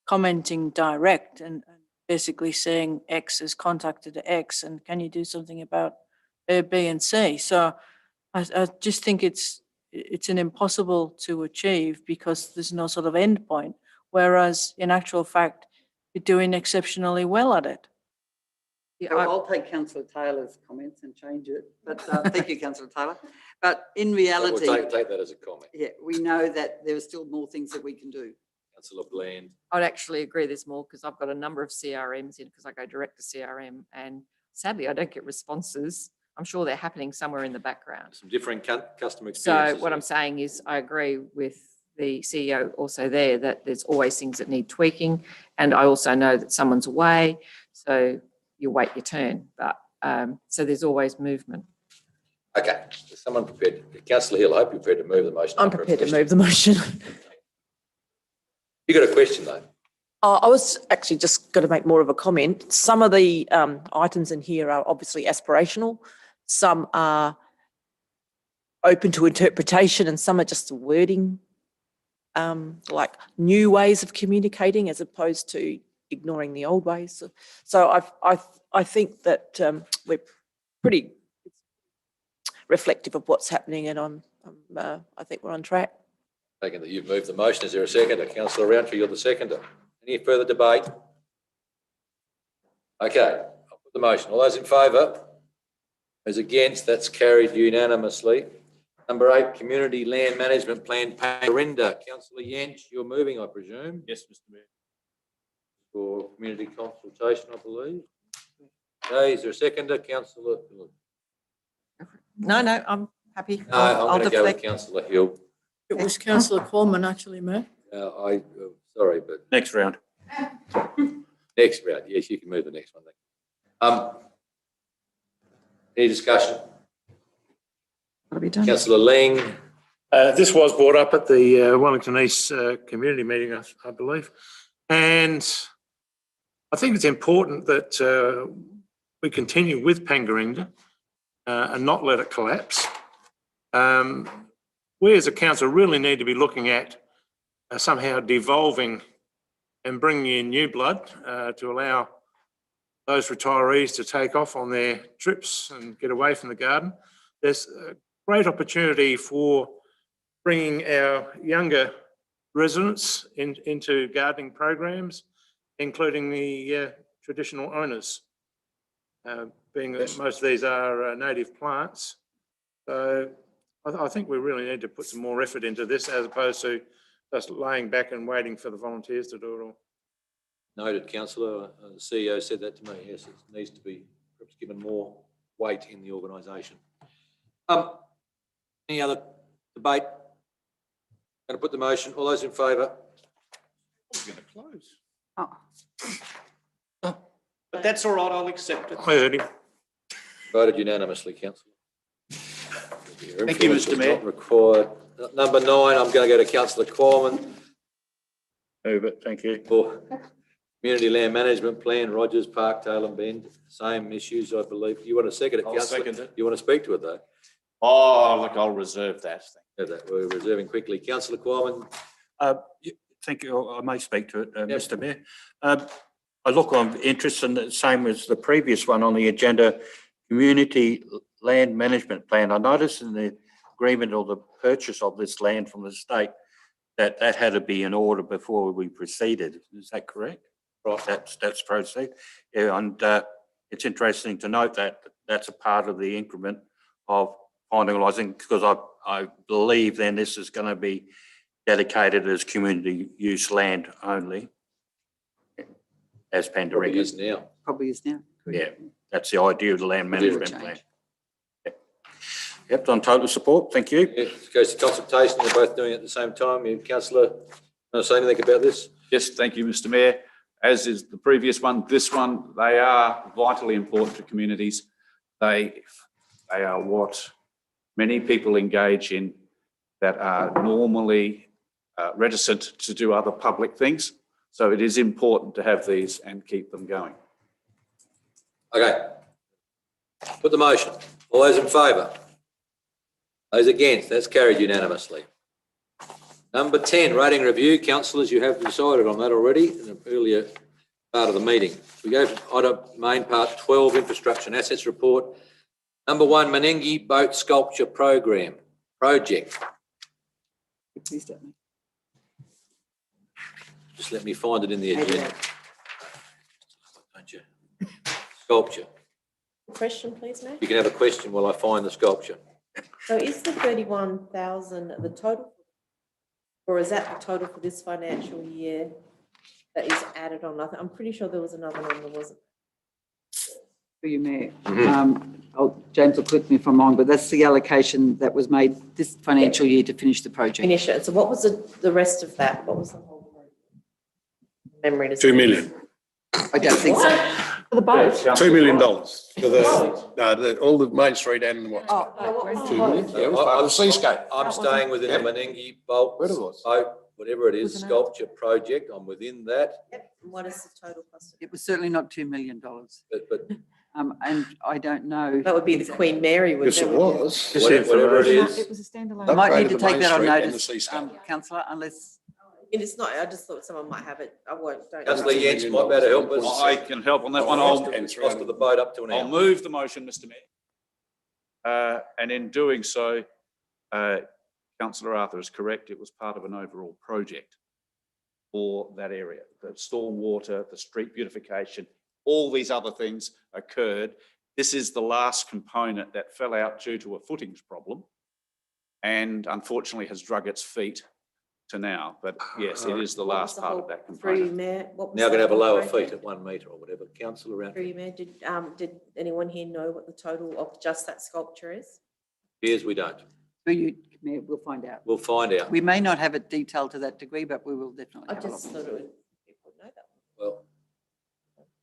commenting direct and basically saying X has contacted X, and can you do something about A, B, and C? So I just think it's an impossible to achieve because there's no sort of end point. Whereas in actual fact, you're doing exceptionally well at it. So I'll take Councillor Taylor's comments and change it. But thank you, Councillor Taylor. But in reality, We'll take that as a comment. yeah, we know that there are still more things that we can do. Councillor Bland. I'd actually agree there's more, because I've got a number of CRMs in, because I go direct to CRM, and sadly I don't get responses. I'm sure they're happening somewhere in the background. Some different customer experiences. So what I'm saying is I agree with the CEO also there that there's always things that need tweaking, and I also know that someone's away, so you wait your turn. But so there's always movement. Okay, is someone prepared? Councillor Hill, I hope you're prepared to move the motion. I'm prepared to move the motion. You got a question though? I was actually just going to make more of a comment. Some of the items in here are obviously aspirational. Some are open to interpretation, and some are just wording, like new ways of communicating as opposed to ignoring the old ways. So I think that we're pretty reflective of what's happening, and I think we're on track. Taking that you've moved the motion, is there a seconder? Councillor Roundtree, you're the seconder. Any further debate? Okay, I'll put the motion. All those in favour? Those against? That's carried unanimously. Number 8, Community Land Management Plan, Pangarinda. Councillor Yench, you're moving, I presume? Yes, Mr Mayor. For community consultation, I believe. Okay, is there a seconder? Councillor? No, I'm happy. No, I'm going to go with Councillor Hill. It was Councillor Corman actually, Mayor. Sorry, but Next round. next round. Yes, you can move the next one. Any discussion? What have you done? Councillor Ling. This was brought up at the Wellington East community meeting, I believe. And I think it's important that we continue with Pangarinda and not let it collapse. We as a council really need to be looking at somehow devolving and bringing in new blood to allow those retirees to take off on their trips and get away from the garden. There's a great opportunity for bringing our younger residents into gardening programs, including the traditional owners, being that most of these are native plants. So I think we really need to put some more effort into this as opposed to just laying back and waiting for the volunteers to do it all. Noted, Councillor. The CEO said that to me. Yes, it needs to be perhaps given more weight in the organisation. Any other debate? Going to put the motion. All those in favour? We're going to close. Oh. But that's all right, I'll accept it. I heard him. Voted unanimously, Councillor. Thank you, Mr Mayor. Not required. Number 9, I'm going to go to Councillor Corman. Move it, thank you. For Community Land Management Plan, Rogers Park, Tailem Bend, same issues, I believe. You want to second it, I'll Councillor? second it. You want to speak to it, though? Oh, look, I'll reserve that. We're reserving quickly. Councillor Corman. Thank you. I may speak to it, Mr Mayor. I look on interest in the same as the previous one on the agenda, Community Land Management Plan. I noticed in the agreement or the purchase of this land from the state that had to be in order before we proceeded. Is that correct? Right. That's proceed. Yeah, and it's interesting to note that that's a part of the increment of finalising, because I believe then this is going to be dedicated as community use land only, as Pangarinda. Probably is now. Probably is now. Yeah, that's the idea of the land management plan. Yep, on total support. Thank you. Yeah, it goes to consultation. You're both doing it at the same time. Councillor, want to say anything about this? Yes, thank you, Mr Mayor. as is the previous one, this one, they are vitally important to communities. They are what many people engage in that are normally reticent to do other public things. So it is important to have these and keep them going. Okay. Put the motion. All those in favour? Those against? That's carried unanimously. Number 10, rating review. Councillors, you have decided on that already in an earlier part of the meeting. We go to item main part 12, infrastructure and assets report. Number 1, Menengi Boat Sculpture Project. Please don't. Just let me find it in the agenda. Don't you? Sculpture. Question, please, Matt. You can have a question while I find the sculpture. So is the 31,000 the total, or is that the total for this financial year that is added on? I'm pretty sure there was another number, wasn't Through you, Mayor. Mm-hmm. James will correct me if I'm wrong, but that's the allocation that was made this financial year to finish the project. finish it? So what was the rest of that? What was the whole memory? to 2 million. I don't think so. For the boat? $2 million for all the Main Street and what? I'm seascape. I'm staying within the Menengi boat, whatever it is, sculpture project. I'm within that. Yep. And what is the total cost? It was certainly not $2 million. But And I don't know. That would be the Queen Mary, wouldn't Yes, it was. whatever it is. It was a standalone. I might need to Upgraded the take Main that on Street and the notice, seascape. councillor, unless. And it's not, I just thought someone might have it. I won't, don't. Councillor Jens might be able to help us. I can help on that one. Cost of the boat up to an I'll hour. move the motion, Mr Mayor. And in doing so, Councillor Arthur is correct. It was part of an overall project for that area. The stormwater, the street beautification, all these other things occurred. This is the last component that fell out due to a footings problem and unfortunately has drug its feet to now. But yes, it is the last part of that component. Now going to have a lower feet at 1 metre or whatever. Councillor around. Through you, Mayor, did anyone here know what the total of just that sculpture is? Here's we don't. Through you, Mayor, we'll find out. We'll find out. We may not have it detailed to that degree, but we will definitely I have a just look. thought it would, people would know that. Well,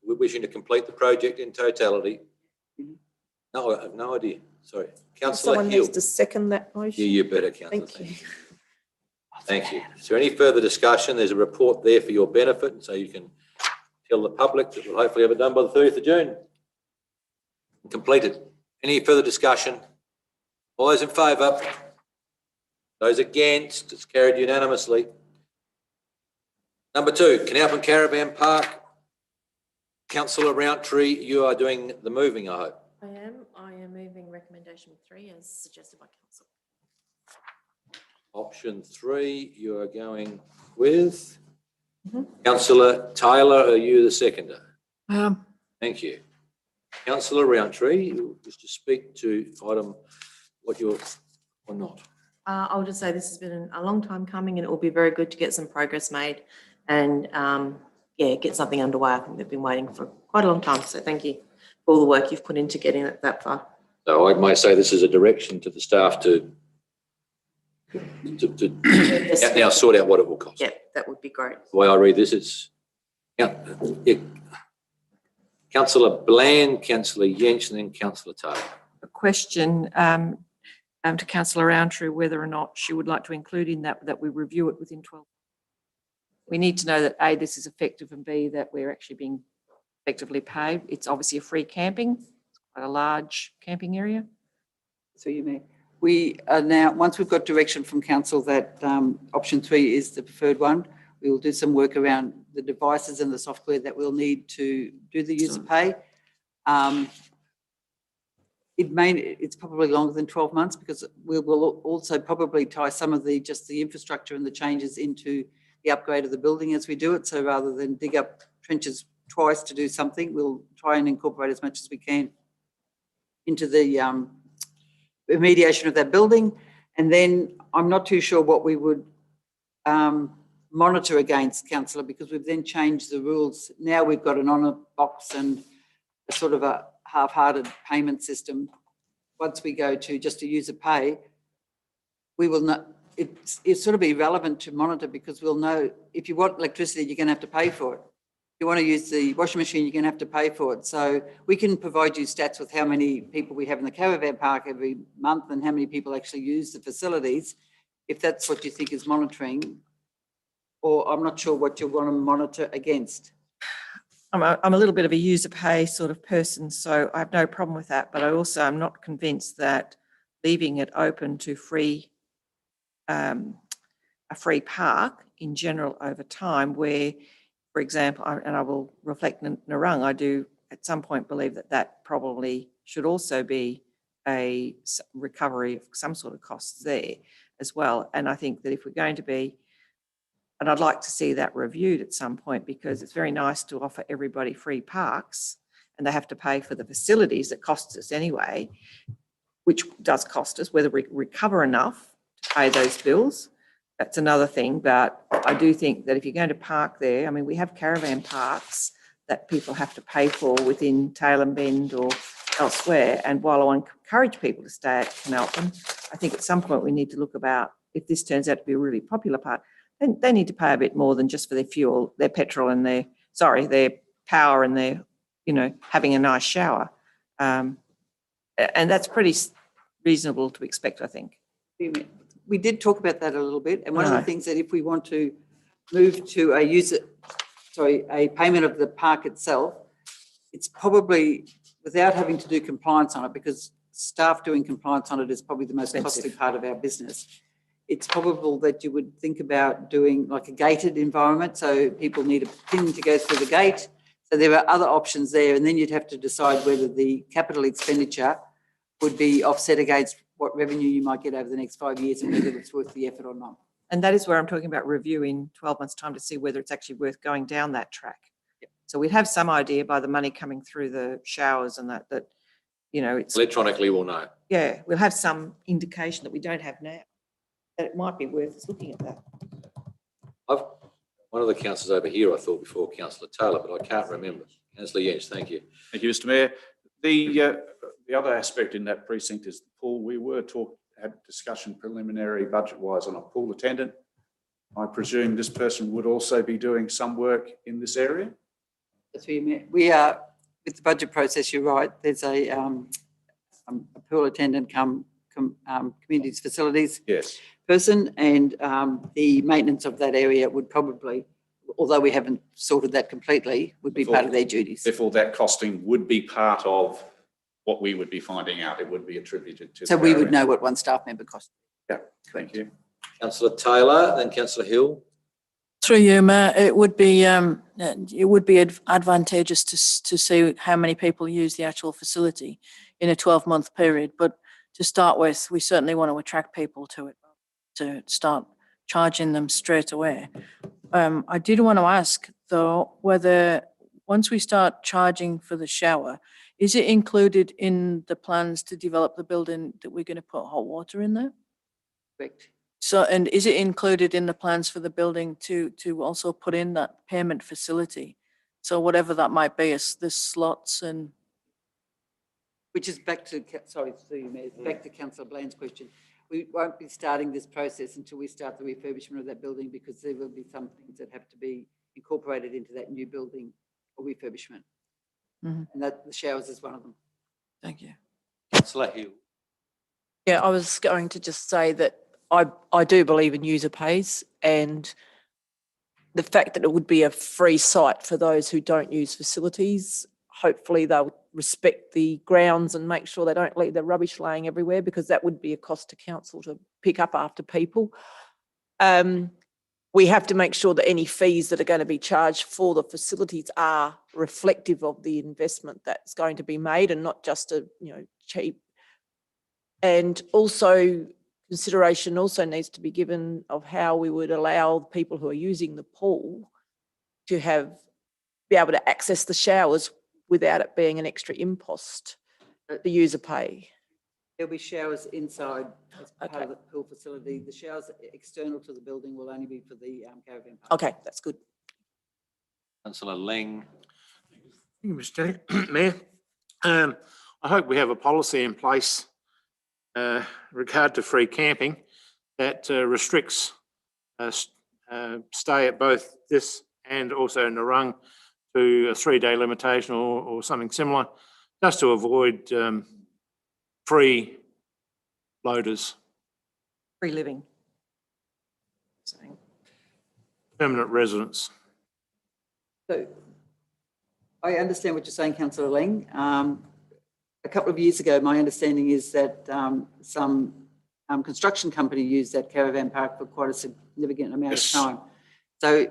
we're wishing to complete the project in totality. No, I have no idea. Sorry. Councillor Someone Hill. needs to second that motion. Yeah, you better, Councillor. Thank you. Thank you. Is there any further discussion? There's a report there for your benefit, and so you can tell the public that we'll hopefully have it done by the 30th of June. Completed. Any further discussion? All those in favour? Those against? It's carried unanimously. Number 2, Canalpin Caravan Park. Councillor Roundtree, you are doing the moving, I hope. I am moving recommendation 3 as suggested by council. Option 3, you are going with Councillor Taylor. Are you the seconder? Thank you. Councillor Roundtree, you wish to speak to item what you're or not? I'll just say this has been a long time coming and it will be very good to get some progress made and get something underway. I think they've been waiting for quite a long time. So thank you for all the work you've put into getting it that far. So I might say this is a direction to the staff to now sort out what it will cost. Yeah, that would be great. The way I read this, it's Councillor Bland, Councillor Jens, and then Councillor Taylor. A question to Councillor Roundtree whether or not she would like to include in that we review it within 12. We need to know that A, this is effective, and B, that we're actually being effectively paid. It's obviously a free camping, it's quite a large camping area. So you may. We are now, once we've got direction from council that option 3 is the preferred one, we will do some work around the devices and the software that we'll need to do the user pay. It's probably longer than 12 months because we will also probably tie some of the infrastructure and the changes into the upgrade of the building as we do it. So rather than dig up trenches twice to do something, we'll try and incorporate as much as we can into the remediation of that building. And then I'm not too sure what we would monitor against, councillor, because we've then changed the rules. Now we've got an honour box and a sort of a half-hearted payment system. Once we go to just a user pay, we will not, it's sort of irrelevant to monitor because we'll know if you want electricity, you're going to have to pay for it. you want to use the washing machine, you're going to have to pay for it. So we can provide you stats with how many people we have in the caravan park every month and how many people actually use the facilities, if that's what you think is monitoring, or I'm not sure what you want to monitor against. I'm a little bit of a user pay sort of person, so I have no problem with that. But I also am not convinced that leaving it open to a free park in general over time, where, for example, and I will reflect Narang, I do at some point believe that that probably should also be a recovery of some sort of costs there as well. And I think that if we're going to be, and I'd like to see that reviewed at some point, because it's very nice to offer everybody free parks and they have to pay for the facilities that costs us anyway, which does cost us. Whether we recover enough to pay those bills, that's another thing. But I do think that if you're going to park there, I mean, we have caravan parks that people have to pay for within Tailem Bend or elsewhere. And while I encourage people to stay at Canalton, I think at some point we need to look about, if this turns out to be a really popular park, then they need to pay a bit more than just for their fuel, their petrol and their power and their, having a nice shower. And that's pretty reasonable to expect, I think. We did talk about that a little bit. And one of the things that if we want to move to a payment of the park itself, it's probably without having to do compliance on it, because staff doing compliance on it is probably the most costly part of our business. It's probable that you would think about doing like a gated environment, so people need a pin to go through the gate. So there are other options there, and then you'd have to decide whether the capital expenditure would be offset against what revenue you might get over the next 5 years and whether it's worth the effort or not. And that is where I'm talking about review in 12 months' time to see whether it's actually worth going down that track. Yep. So we'd have some idea by the money coming through the showers and that it's electronically we'll know. Yeah, we'll have some indication that we don't have now, that it might be worth us looking at that. One of the councillors over here, I thought before Councillor Taylor, but I can't remember. Councillor Jens, thank you. Thank you, Mr. Mayor. The other aspect in that precinct is the pool. We had discussion preliminary budget-wise on a pool attendant. I presume this person would also be doing some work in this area? That's what you meant. We are, with the budget process, you're right, there's a pool attendant communities facilities person, and the maintenance of that area would probably, although we haven't sorted that completely, would be part of their duties. Therefore, that costing would be part of what we would be finding out. It would be attributed to. So we would know what one staff member cost. Yeah, thank you. Councillor Taylor, then Councillor Hill. Through you, Mayor, it would be advantageous to see how many people use the actual facility in a 12-month period. But to start with, we certainly want to attract people to it, to start charging them straight away. I did want to ask, though, whether once we start charging for the shower, is it included in the plans to develop the building that we're going to put hot water in there? Correct. So, and is it included in the plans for the building to also put in that payment facility? So whatever that might be, the slots and... Which is back to, sorry, back to Councillor Bland's question. We won't be starting this process until we start the refurbishment of that building, because there will be some things that have to be incorporated into that new building or refurbishment. Mm-hmm. And that the showers is one of them. Thank you. Councillor Hill. Yeah, I was going to just say that I do believe in user pays, and the fact that it would be a free site for those who don't use facilities, hopefully they'll respect the grounds and make sure they don't leave their rubbish laying everywhere, because that would be a cost to council to pick up after people. We have to make sure that any fees that are going to be charged for the facilities are reflective of the investment that's going to be made, and not just cheap. And also, consideration also needs to be given of how we would allow people who are using the pool to be able to access the showers without it being an extra impost, the user pay. There'll be showers inside as part of the pool facility. The showers external to the building will only be for the caravan park. Okay, that's good. Councillor Ling. Thank you, Mr. Mayor. I hope we have a policy in place regard to free camping that restricts stay at both this and also Narang to a 3-day limitation or something similar, just to avoid free loaders, Free living. Saying. permanent residents. So I understand what you're saying, Councillor Lang. A couple of years ago, my understanding is that some construction company used that caravan park for quite a significant amount of time. So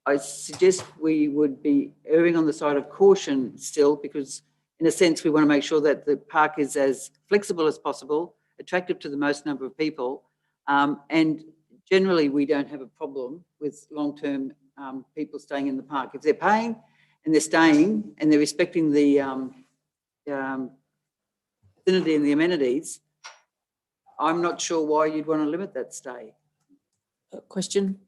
I suggest we would be erring on the side of caution still, because in a sense, we want to make sure that the park is as flexible as possible, attractive to the most number of people. And generally, we don't have a problem with long-term people staying in the park. If they're paying and they're staying and they're respecting the vicinity and the amenities, I'm not sure why you'd want to limit that stay. Question.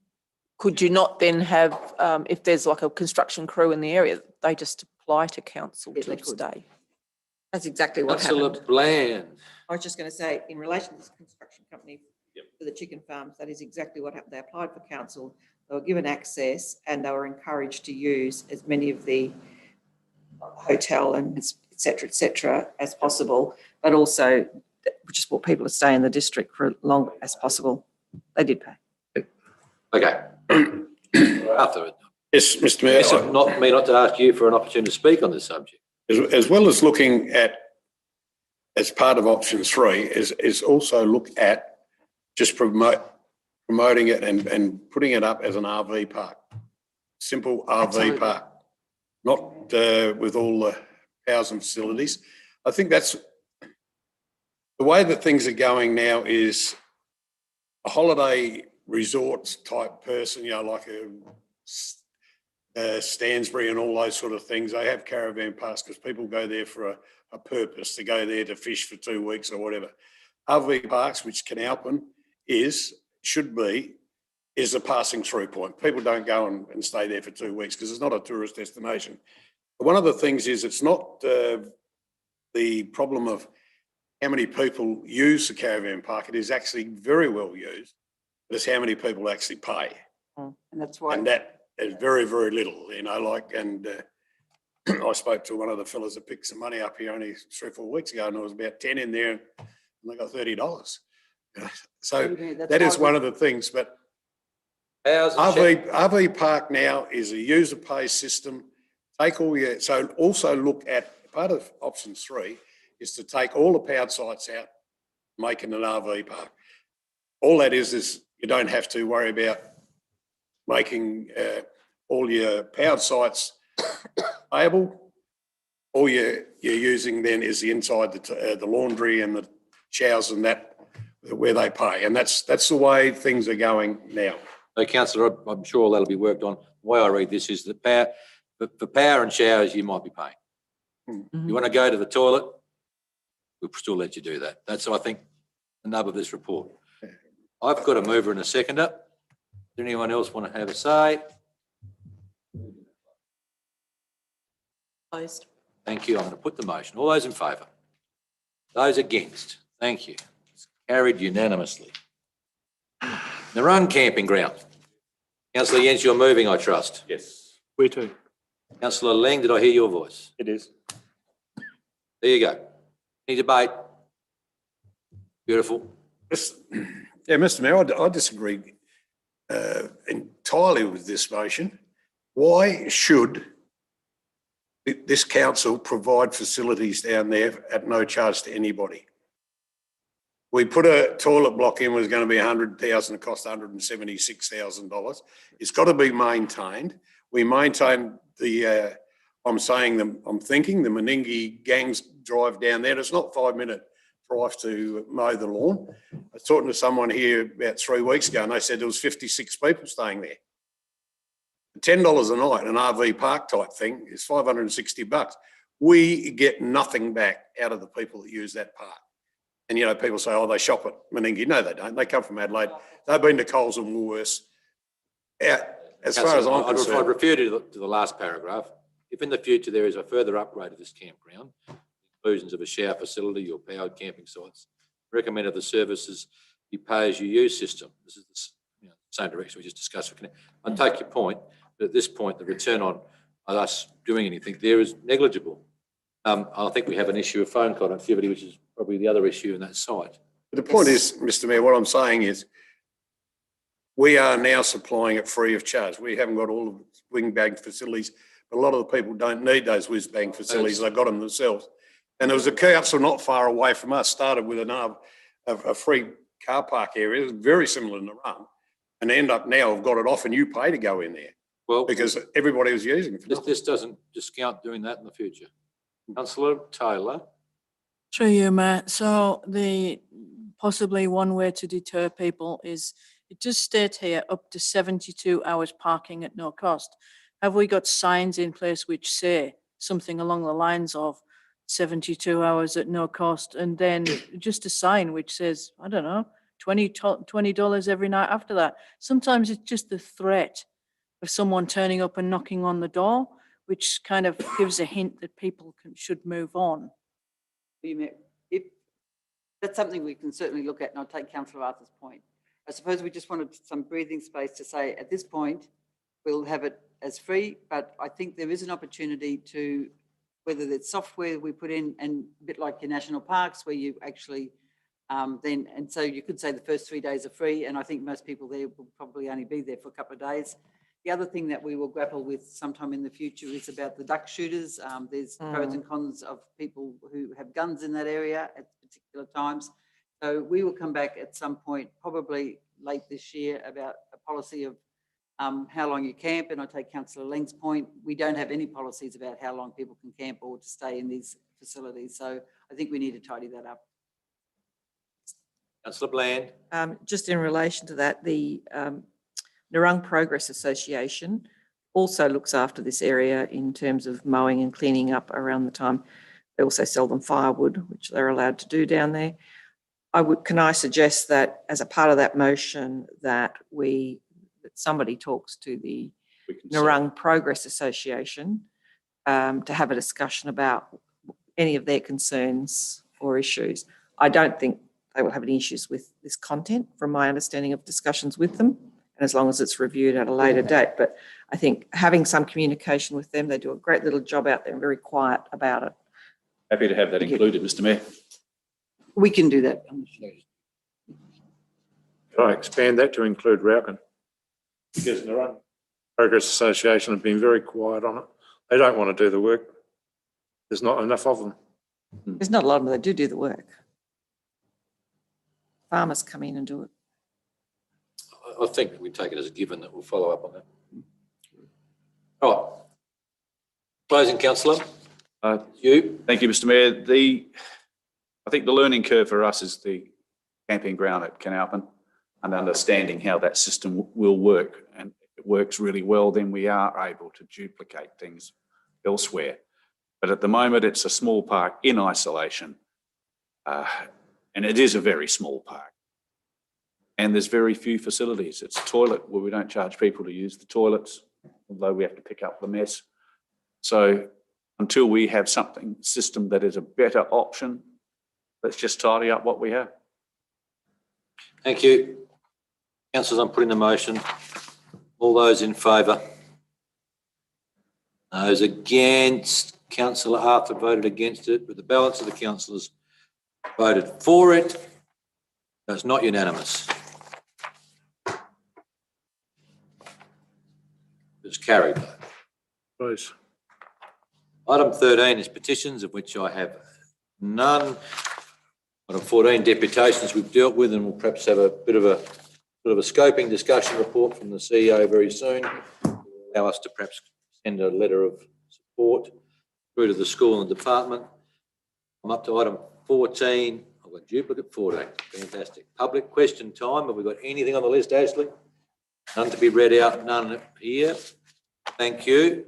Could you not then have, if there's like a construction crew in the area, they just apply to council to stay? That's exactly what Councillor happened. Bland. I was just going to say, in relation to this construction company for the chicken farms, that is exactly what happened. They applied for council, they were given access, and they were encouraged to use as many of the hotel and et cetera, as possible, but also just brought people to stay in the district for as long as possible. They did pay. Okay. Arthur. Yes, Mr Mayor. It's not me not to ask you for an opportunity to speak on this subject. As well as looking at, as part of option 3, is also look at just promoting it and putting it up as an RV park. Simple RV Absolutely. park, not with all the housing facilities. I think that's the way that things are going now. Is a holiday resorts type person, you know, like a Stansbury and all those sort of things. They have caravan parks because people go there for a purpose, to go there to fish for 2 weeks or whatever. RV parks, which Canalpin should be a passing through point. People don't go and stay there for 2 weeks because it's not a tourist destination. But one of the things is it's not the problem of how many people use the caravan park. It is actually very well used, but it's how many people actually pay. And that's why. And that is very, very little, you know, like, and I spoke to one of the fellas that picked some money up here only 3 or 4 weeks ago, and there was about 10 in there and they got $30. So that is one of the things, but RV park now is a user pay system. Take all your, so also look at, part of option 3 is to take all the powered sites out, making an RV park. All that is you don't have to worry about making all your powered sites payable. All you're using then is the inside, the laundry and the showers and that, where they pay. And that's the way things are going now. So, Councillor, I'm sure that'll be worked on. The way I read this is that for power and showers, you might be paying. You want to go to the toilet, we'll still let you do that. That's, I think, the nub of this report. I've got a mover and a seconder. Does anyone else want to have a say? Closed. Thank you. I'm going to put the motion. All those in favour? Those against? Thank you. It's carried unanimously. The Run Camping Ground. Councillor Jens, you're moving, I trust. Yes. We too. Councillor Lang, did I hear your voice? It is. There you go. Any debate? Beautiful. Yeah, Mr Mayor, I disagree entirely with this motion. Why should this council provide facilities down there at no charge to anybody? We put a toilet block in, was going to be $100,000, it cost $176,000. It's got to be maintained. We maintain I'm thinking the Meningie gangs drive down there. It's not 5-minute drive to mow the lawn. I was talking to someone here about 3 weeks ago and they said there was 56 people staying there. $10 a night, an RV park type thing, is $560. We get nothing back out of the people that use that park. And, you know, people say, oh, they shop at Meningie. No, they don't. They come from Adelaide. They've been to Coles and Woolworths. As far as I'm concerned. I'd refer to the last paragraph. If in the future there is a further upgrade of this campground, inclusions of a shower facility or powered camping sites, recommended the services be pay-as-you-use system. This is the same direction we just discussed. I take your point, but at this point, the return on us doing anything there is negligible. I think we have an issue of phone connectivity, which is probably the other issue in that site. But the point is, Mr Mayor, what I'm saying is we are now supplying it free of charge. We haven't got all of the wing bag facilities, but a lot of the people don't need those whiz bang facilities. They've got them themselves. And there was a council not far away from us, started with a free car park area, it was very similar in the run, and end up now have got it off and you pay to go in there. Well, because everybody was using it. This doesn't discount doing that in the future. Councillor Taylor. Through you, Mayor. So possibly one way to deter people is, it just states here up to 72 hours parking at no cost. Have we got signs in place which say something along the lines of 72 hours at no cost, and then just a sign which says, I don't know, $20 every night after that? If it's just the threat of someone turning up and knocking on the door, which kind of gives a hint that people should move on. If that's something we can certainly look at, and I'll take Councillor Arthur's point. I suppose we just wanted some breathing space to say at this point, we'll have it as free, but I think there is an opportunity to, whether it's software we put in, and a bit like your national parks where you actually so you could say the first 3 days are free, and I think most people there will probably only be there for a couple of days. The other thing that we will grapple with sometime in the future is about the duck shooters. There's pros and cons of people who have guns in that area at particular times. So we will come back at some point, probably late this year, about a policy of how long you camp. And I take Councillor Leng's point. We don't have any policies about how long people can camp or to stay in these facilities. So I think we need to tidy that up. Councillor Bland. Just in relation to that, the Narung Progress Association also looks after this area in terms of mowing and cleaning up around the time. They also sell them firewood, which they're allowed to do down there. Can I suggest that as a part of that motion that somebody talks to the Narung Progress Association to have a discussion about any of their concerns or issues. I don't think they will have any issues with this content from my understanding of discussions with them, and as long as it's reviewed at a later date. But I think having some communication with them, they do a great little job out there and very quiet about it. Happy to have that included, Mr Mayor. We can do that. Can I expand that to include Rauken? Because the Narung Progress Association have been very quiet on it. They don't want to do the work. There's not enough of them. There's not a lot of them that do the work. Farmers come in and do it. I think we take it as a given that we'll follow up on that. All right. Closing, councillor. You. Thank you, Mr Mayor. I think the learning curve for us is the camping ground at Canalpin and understanding how that system will work. And if it works really well, then we are able to duplicate things elsewhere. But at the moment, it's a small park in isolation. And it is a very small park. And there's very few facilities. It's a toilet where we don't charge people to use the toilets, although we have to pick up the mess. So until we have system that is a better option, let's just tidy up what we have. Thank you. Councillors, I'm putting the motion. All those in favour? Those against? Councillor Arthur voted against it, but the balance of the councillors voted for it. That's not unanimous. It's carried. Please. Item 13 is petitions, of which I have none. Item 14, deputations we've dealt with, and we'll perhaps have a bit of a scoping discussion report from the CEO very soon. Allow us to perhaps send a letter of support through to the school and the department. I'm up to item 14. I've got duplicate 14. Fantastic. Public question time. Have we got anything on the list, Ashley? None to be read out, none here. Thank you.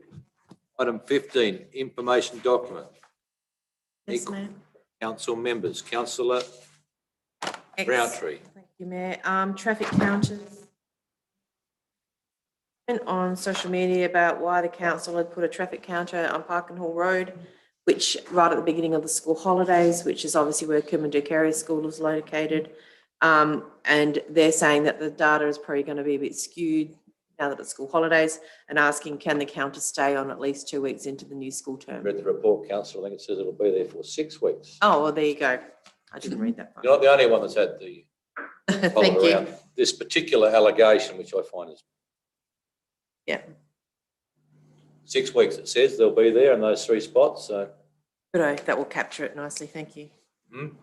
Item 15, information document. Yes, Mayor. Council members. Councillor Roundtree. Thank you, Mayor. Traffic counters. Went on social media about why the council had put a traffic counter on Parkenhall Road, which right at the beginning of the school holidays, which is obviously where Kumandoo School is located. And they're saying that the data is probably going to be a bit skewed. now that it's school holidays, and asking, can the counter stay on at least 2 weeks into the new school term? Read the report, councillor. I think it says it'll be there for 6 weeks. Oh, well, there you go. I didn't read that You're one. not the only one that's had the Thank followed you. around this particular allegation, which I find is. Yeah. 6 weeks, it says they'll be there in those 3 spots, so. Good, that will capture it nicely. Thank you. Been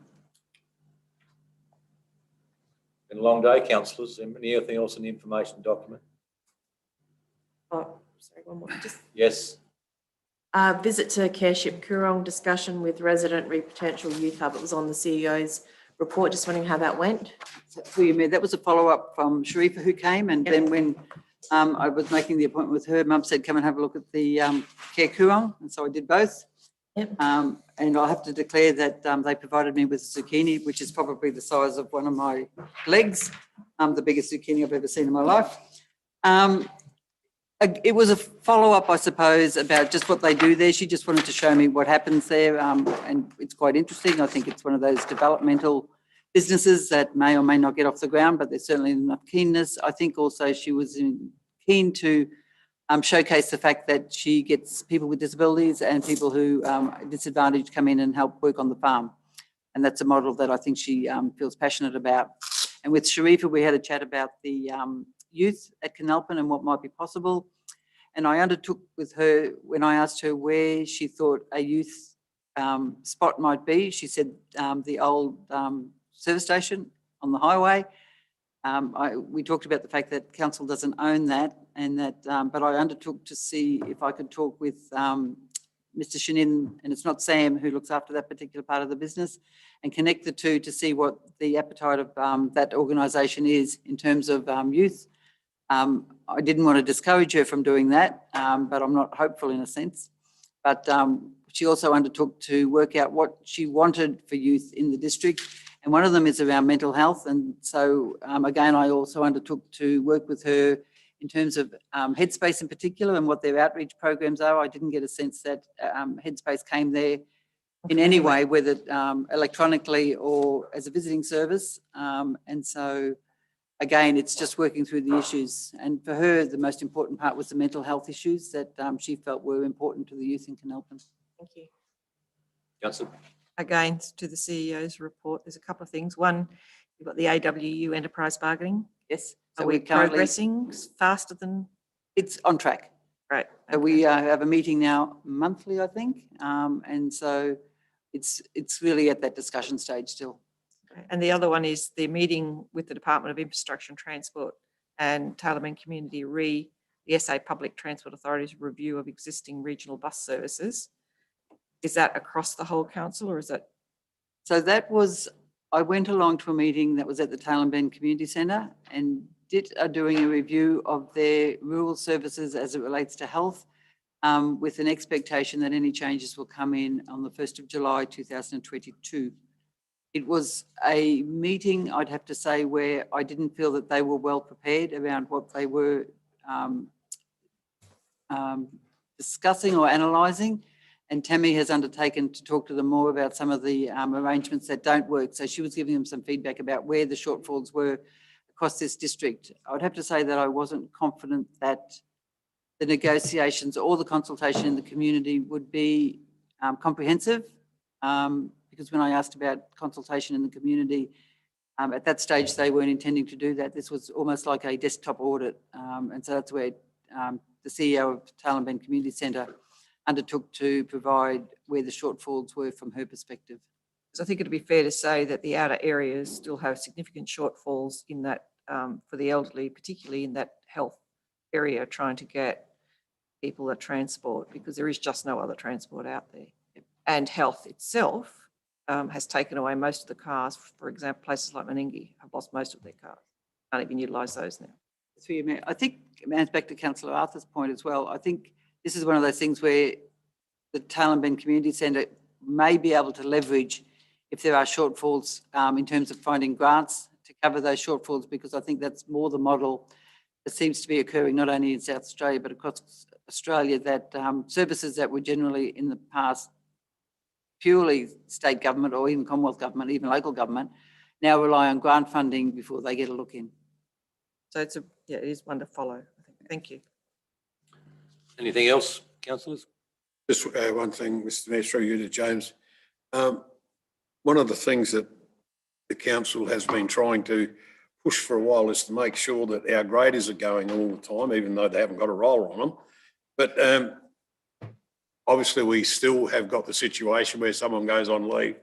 a long day, councillors. Anything else in the information document? Oh, sorry, one more. Just Yes. visit to Careship Coorong, discussion with resident potential youth hub. It was on the CEO's report. Just wondering how that went. So you mean that was a follow-up from Sharifa who came, and then when I was making the appointment with her, Mum said, come and have a look at the Care Coorong, and so I did both. Yep. And I'll have to declare that they provided me with zucchini, which is probably the size of one of my legs, the biggest zucchini I've ever seen in my life. It was a follow-up, I suppose, about just what they do there. She just wanted to show me what happens there, and it's quite interesting. I think it's one of those developmental businesses that may or may not get off the ground, but there's certainly enough keenness. I think also she was keen to showcase the fact that she gets people with disabilities and people who are disadvantaged come in and help work on the farm. And that's a model that I think she feels passionate about. And with Sharifa, we had a chat about the youth at Canalpin and what might be possible. And I undertook with her, when I asked her where she thought a youth spot might be, she said the old service station on the highway. We talked about the fact that council doesn't own that, and that, but I undertook to see if I could talk with Mr. Shinin, and it's not Sam who looks after that particular part of the business, and connect the two to see what the appetite of that organisation is in terms of youth. I didn't want to discourage her from doing that, but I'm not hopeful in a sense. But she also undertook to work out what she wanted for youth in the district. And one of them is around mental health. And so, again, I also undertook to work with her in terms of Headspace in particular and what their outreach programs are. I didn't get a sense that Headspace came there in any way, whether electronically or as a visiting service. And so, again, it's just working through the issues. And for her, the most important part was the mental health issues that she felt were important to the youth in Canalpin. Thank you. Councillor. Again, to the CEO's report, there's a couple of things. One, you've got the AWU enterprise bargaining. Yes. So are we progressing faster than? It's on track. Right. Okay. We have a meeting now monthly, I think. And so it's really at that discussion stage still. Okay. And the other one is the meeting with the Department of Infrastructure and Transport and Tailem Community the SA Public Transport Authority's review of existing regional bus services. Is that across the whole council, or is that? So that was, I went along to a meeting that was at the Tailem Community Centre and are doing a review of their rural services as it relates to health, with an expectation that any changes will come in on the 1st of July 2022. It was a meeting, I'd have to say, where I didn't feel that they were well prepared around what they were discussing or analysing. And Tammy has undertaken to talk to them more about some of the arrangements that don't work. So she was giving them some feedback about where the shortfalls were across this district. I would have to say that I wasn't confident that the negotiations or the consultation in the community would be comprehensive, because when I asked about consultation in the community, at that stage they weren't intending to do that. This was almost like a desktop audit. And so that's where the CEO of Tailem Community Centre undertook to provide where the shortfalls were from her perspective. So I think it'd be fair to say that the outer areas still have significant shortfalls in that, for the elderly, particularly in that health area, trying to get people that transport, because there is just no other transport out there. And health itself has taken away most of the cars. For example, places like Meningie have lost most of their cars. Can't even utilise those now. I think, and back to Councillor Arthur's point as well, I think this is one of those things where the Tailem Community Centre may be able to leverage if there are shortfalls in terms of finding grants to cover those shortfalls, because I think that's more the model that seems to be occurring not only in South Australia but across Australia, that services that were generally in the past purely state government or even Commonwealth government, even local government, now rely on grant funding before they get a look in. So it is one to follow, I think. Thank you. Anything else, councillors? Just one thing, Mr Mayor, through you to James. One of the things that the council has been trying to push for a while is to make sure that our graders are going all the time, even though they haven't got a roller on them. But obviously we still have got the situation where someone goes on leave,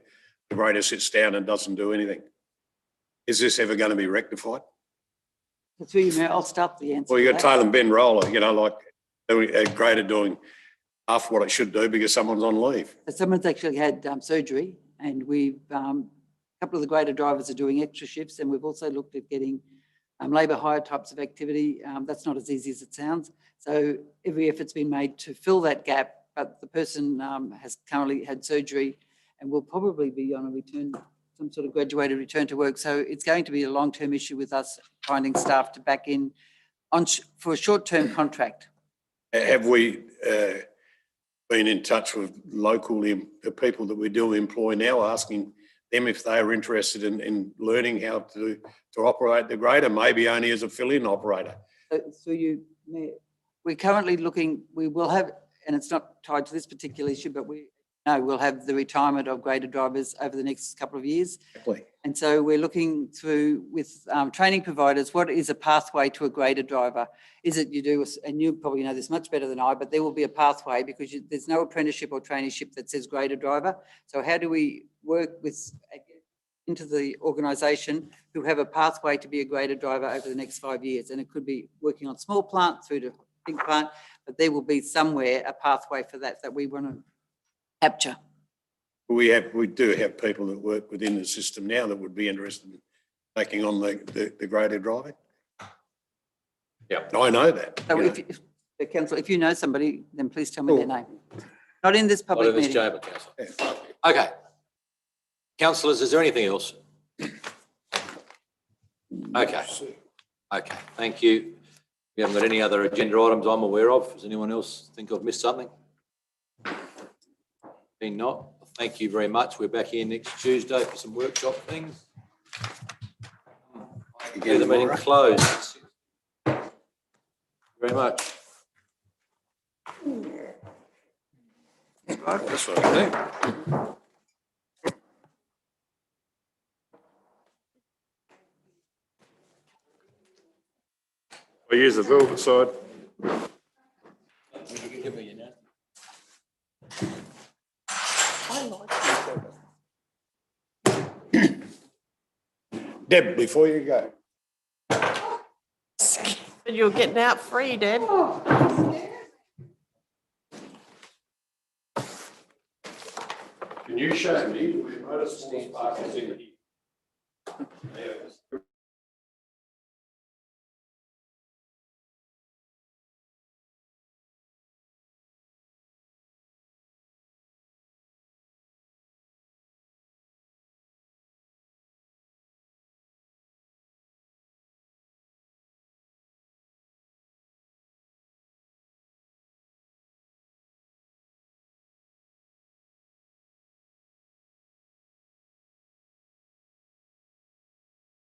the grader sits down and doesn't do anything. Is this ever going to be rectified? Through you, Mayor, I'll start the answer. Well, you to got that. Taylor and Ben Roller, you know, like a grader doing half what it should do because someone's on leave. Someone's actually had surgery, and we've a couple of the grader drivers are doing extra shifts, and we've also looked at getting labour hire types of activity. That's not as easy as it sounds. So every effort's been made to fill that gap, but the person has currently had surgery and will probably be on a return, some sort of graduated return to work. So it's going to be a long-term issue with us finding staff to back in on for a short-term contract. Have we been in touch with local the people that we do employ now, asking them if they are interested in learning how to operate the grader, maybe only as a fill-in operator? So you, Mayor, we're currently looking, we will have, and it's not tied to this particular issue, but we'll have the retirement of grader drivers over the next couple of years. Exactly. And so we're looking through with training providers, what is a pathway to a grader driver? Is it you do, and you probably know this much better than I, but there will be a pathway because there's no apprenticeship or traineeship that says grader driver. So how do we work with into the organisation who have a pathway to be a grader driver over the next 5 years? And it could be working on small plant through to big plant, but there will be somewhere a pathway for that we want to capture. We do have people that work within the system now that would be interested in taking on the grader driving. Yeah, I know that. So if Council, if you know somebody, then please tell me their name. Not in this public Not in this meeting. chamber, councillor. Okay. Councillors, is there anything else? Okay. Okay, thank you. We haven't got any other agenda items I'm aware of. Does anyone else think I've missed something? Being not, thank you very much. We're back here next Tuesday for some workshop things. Get the meeting closed. Very much. That's what I think. I use the velvet side. Deb, before you go. You're getting out free, Deb. Can you show me where motorsports park is in here?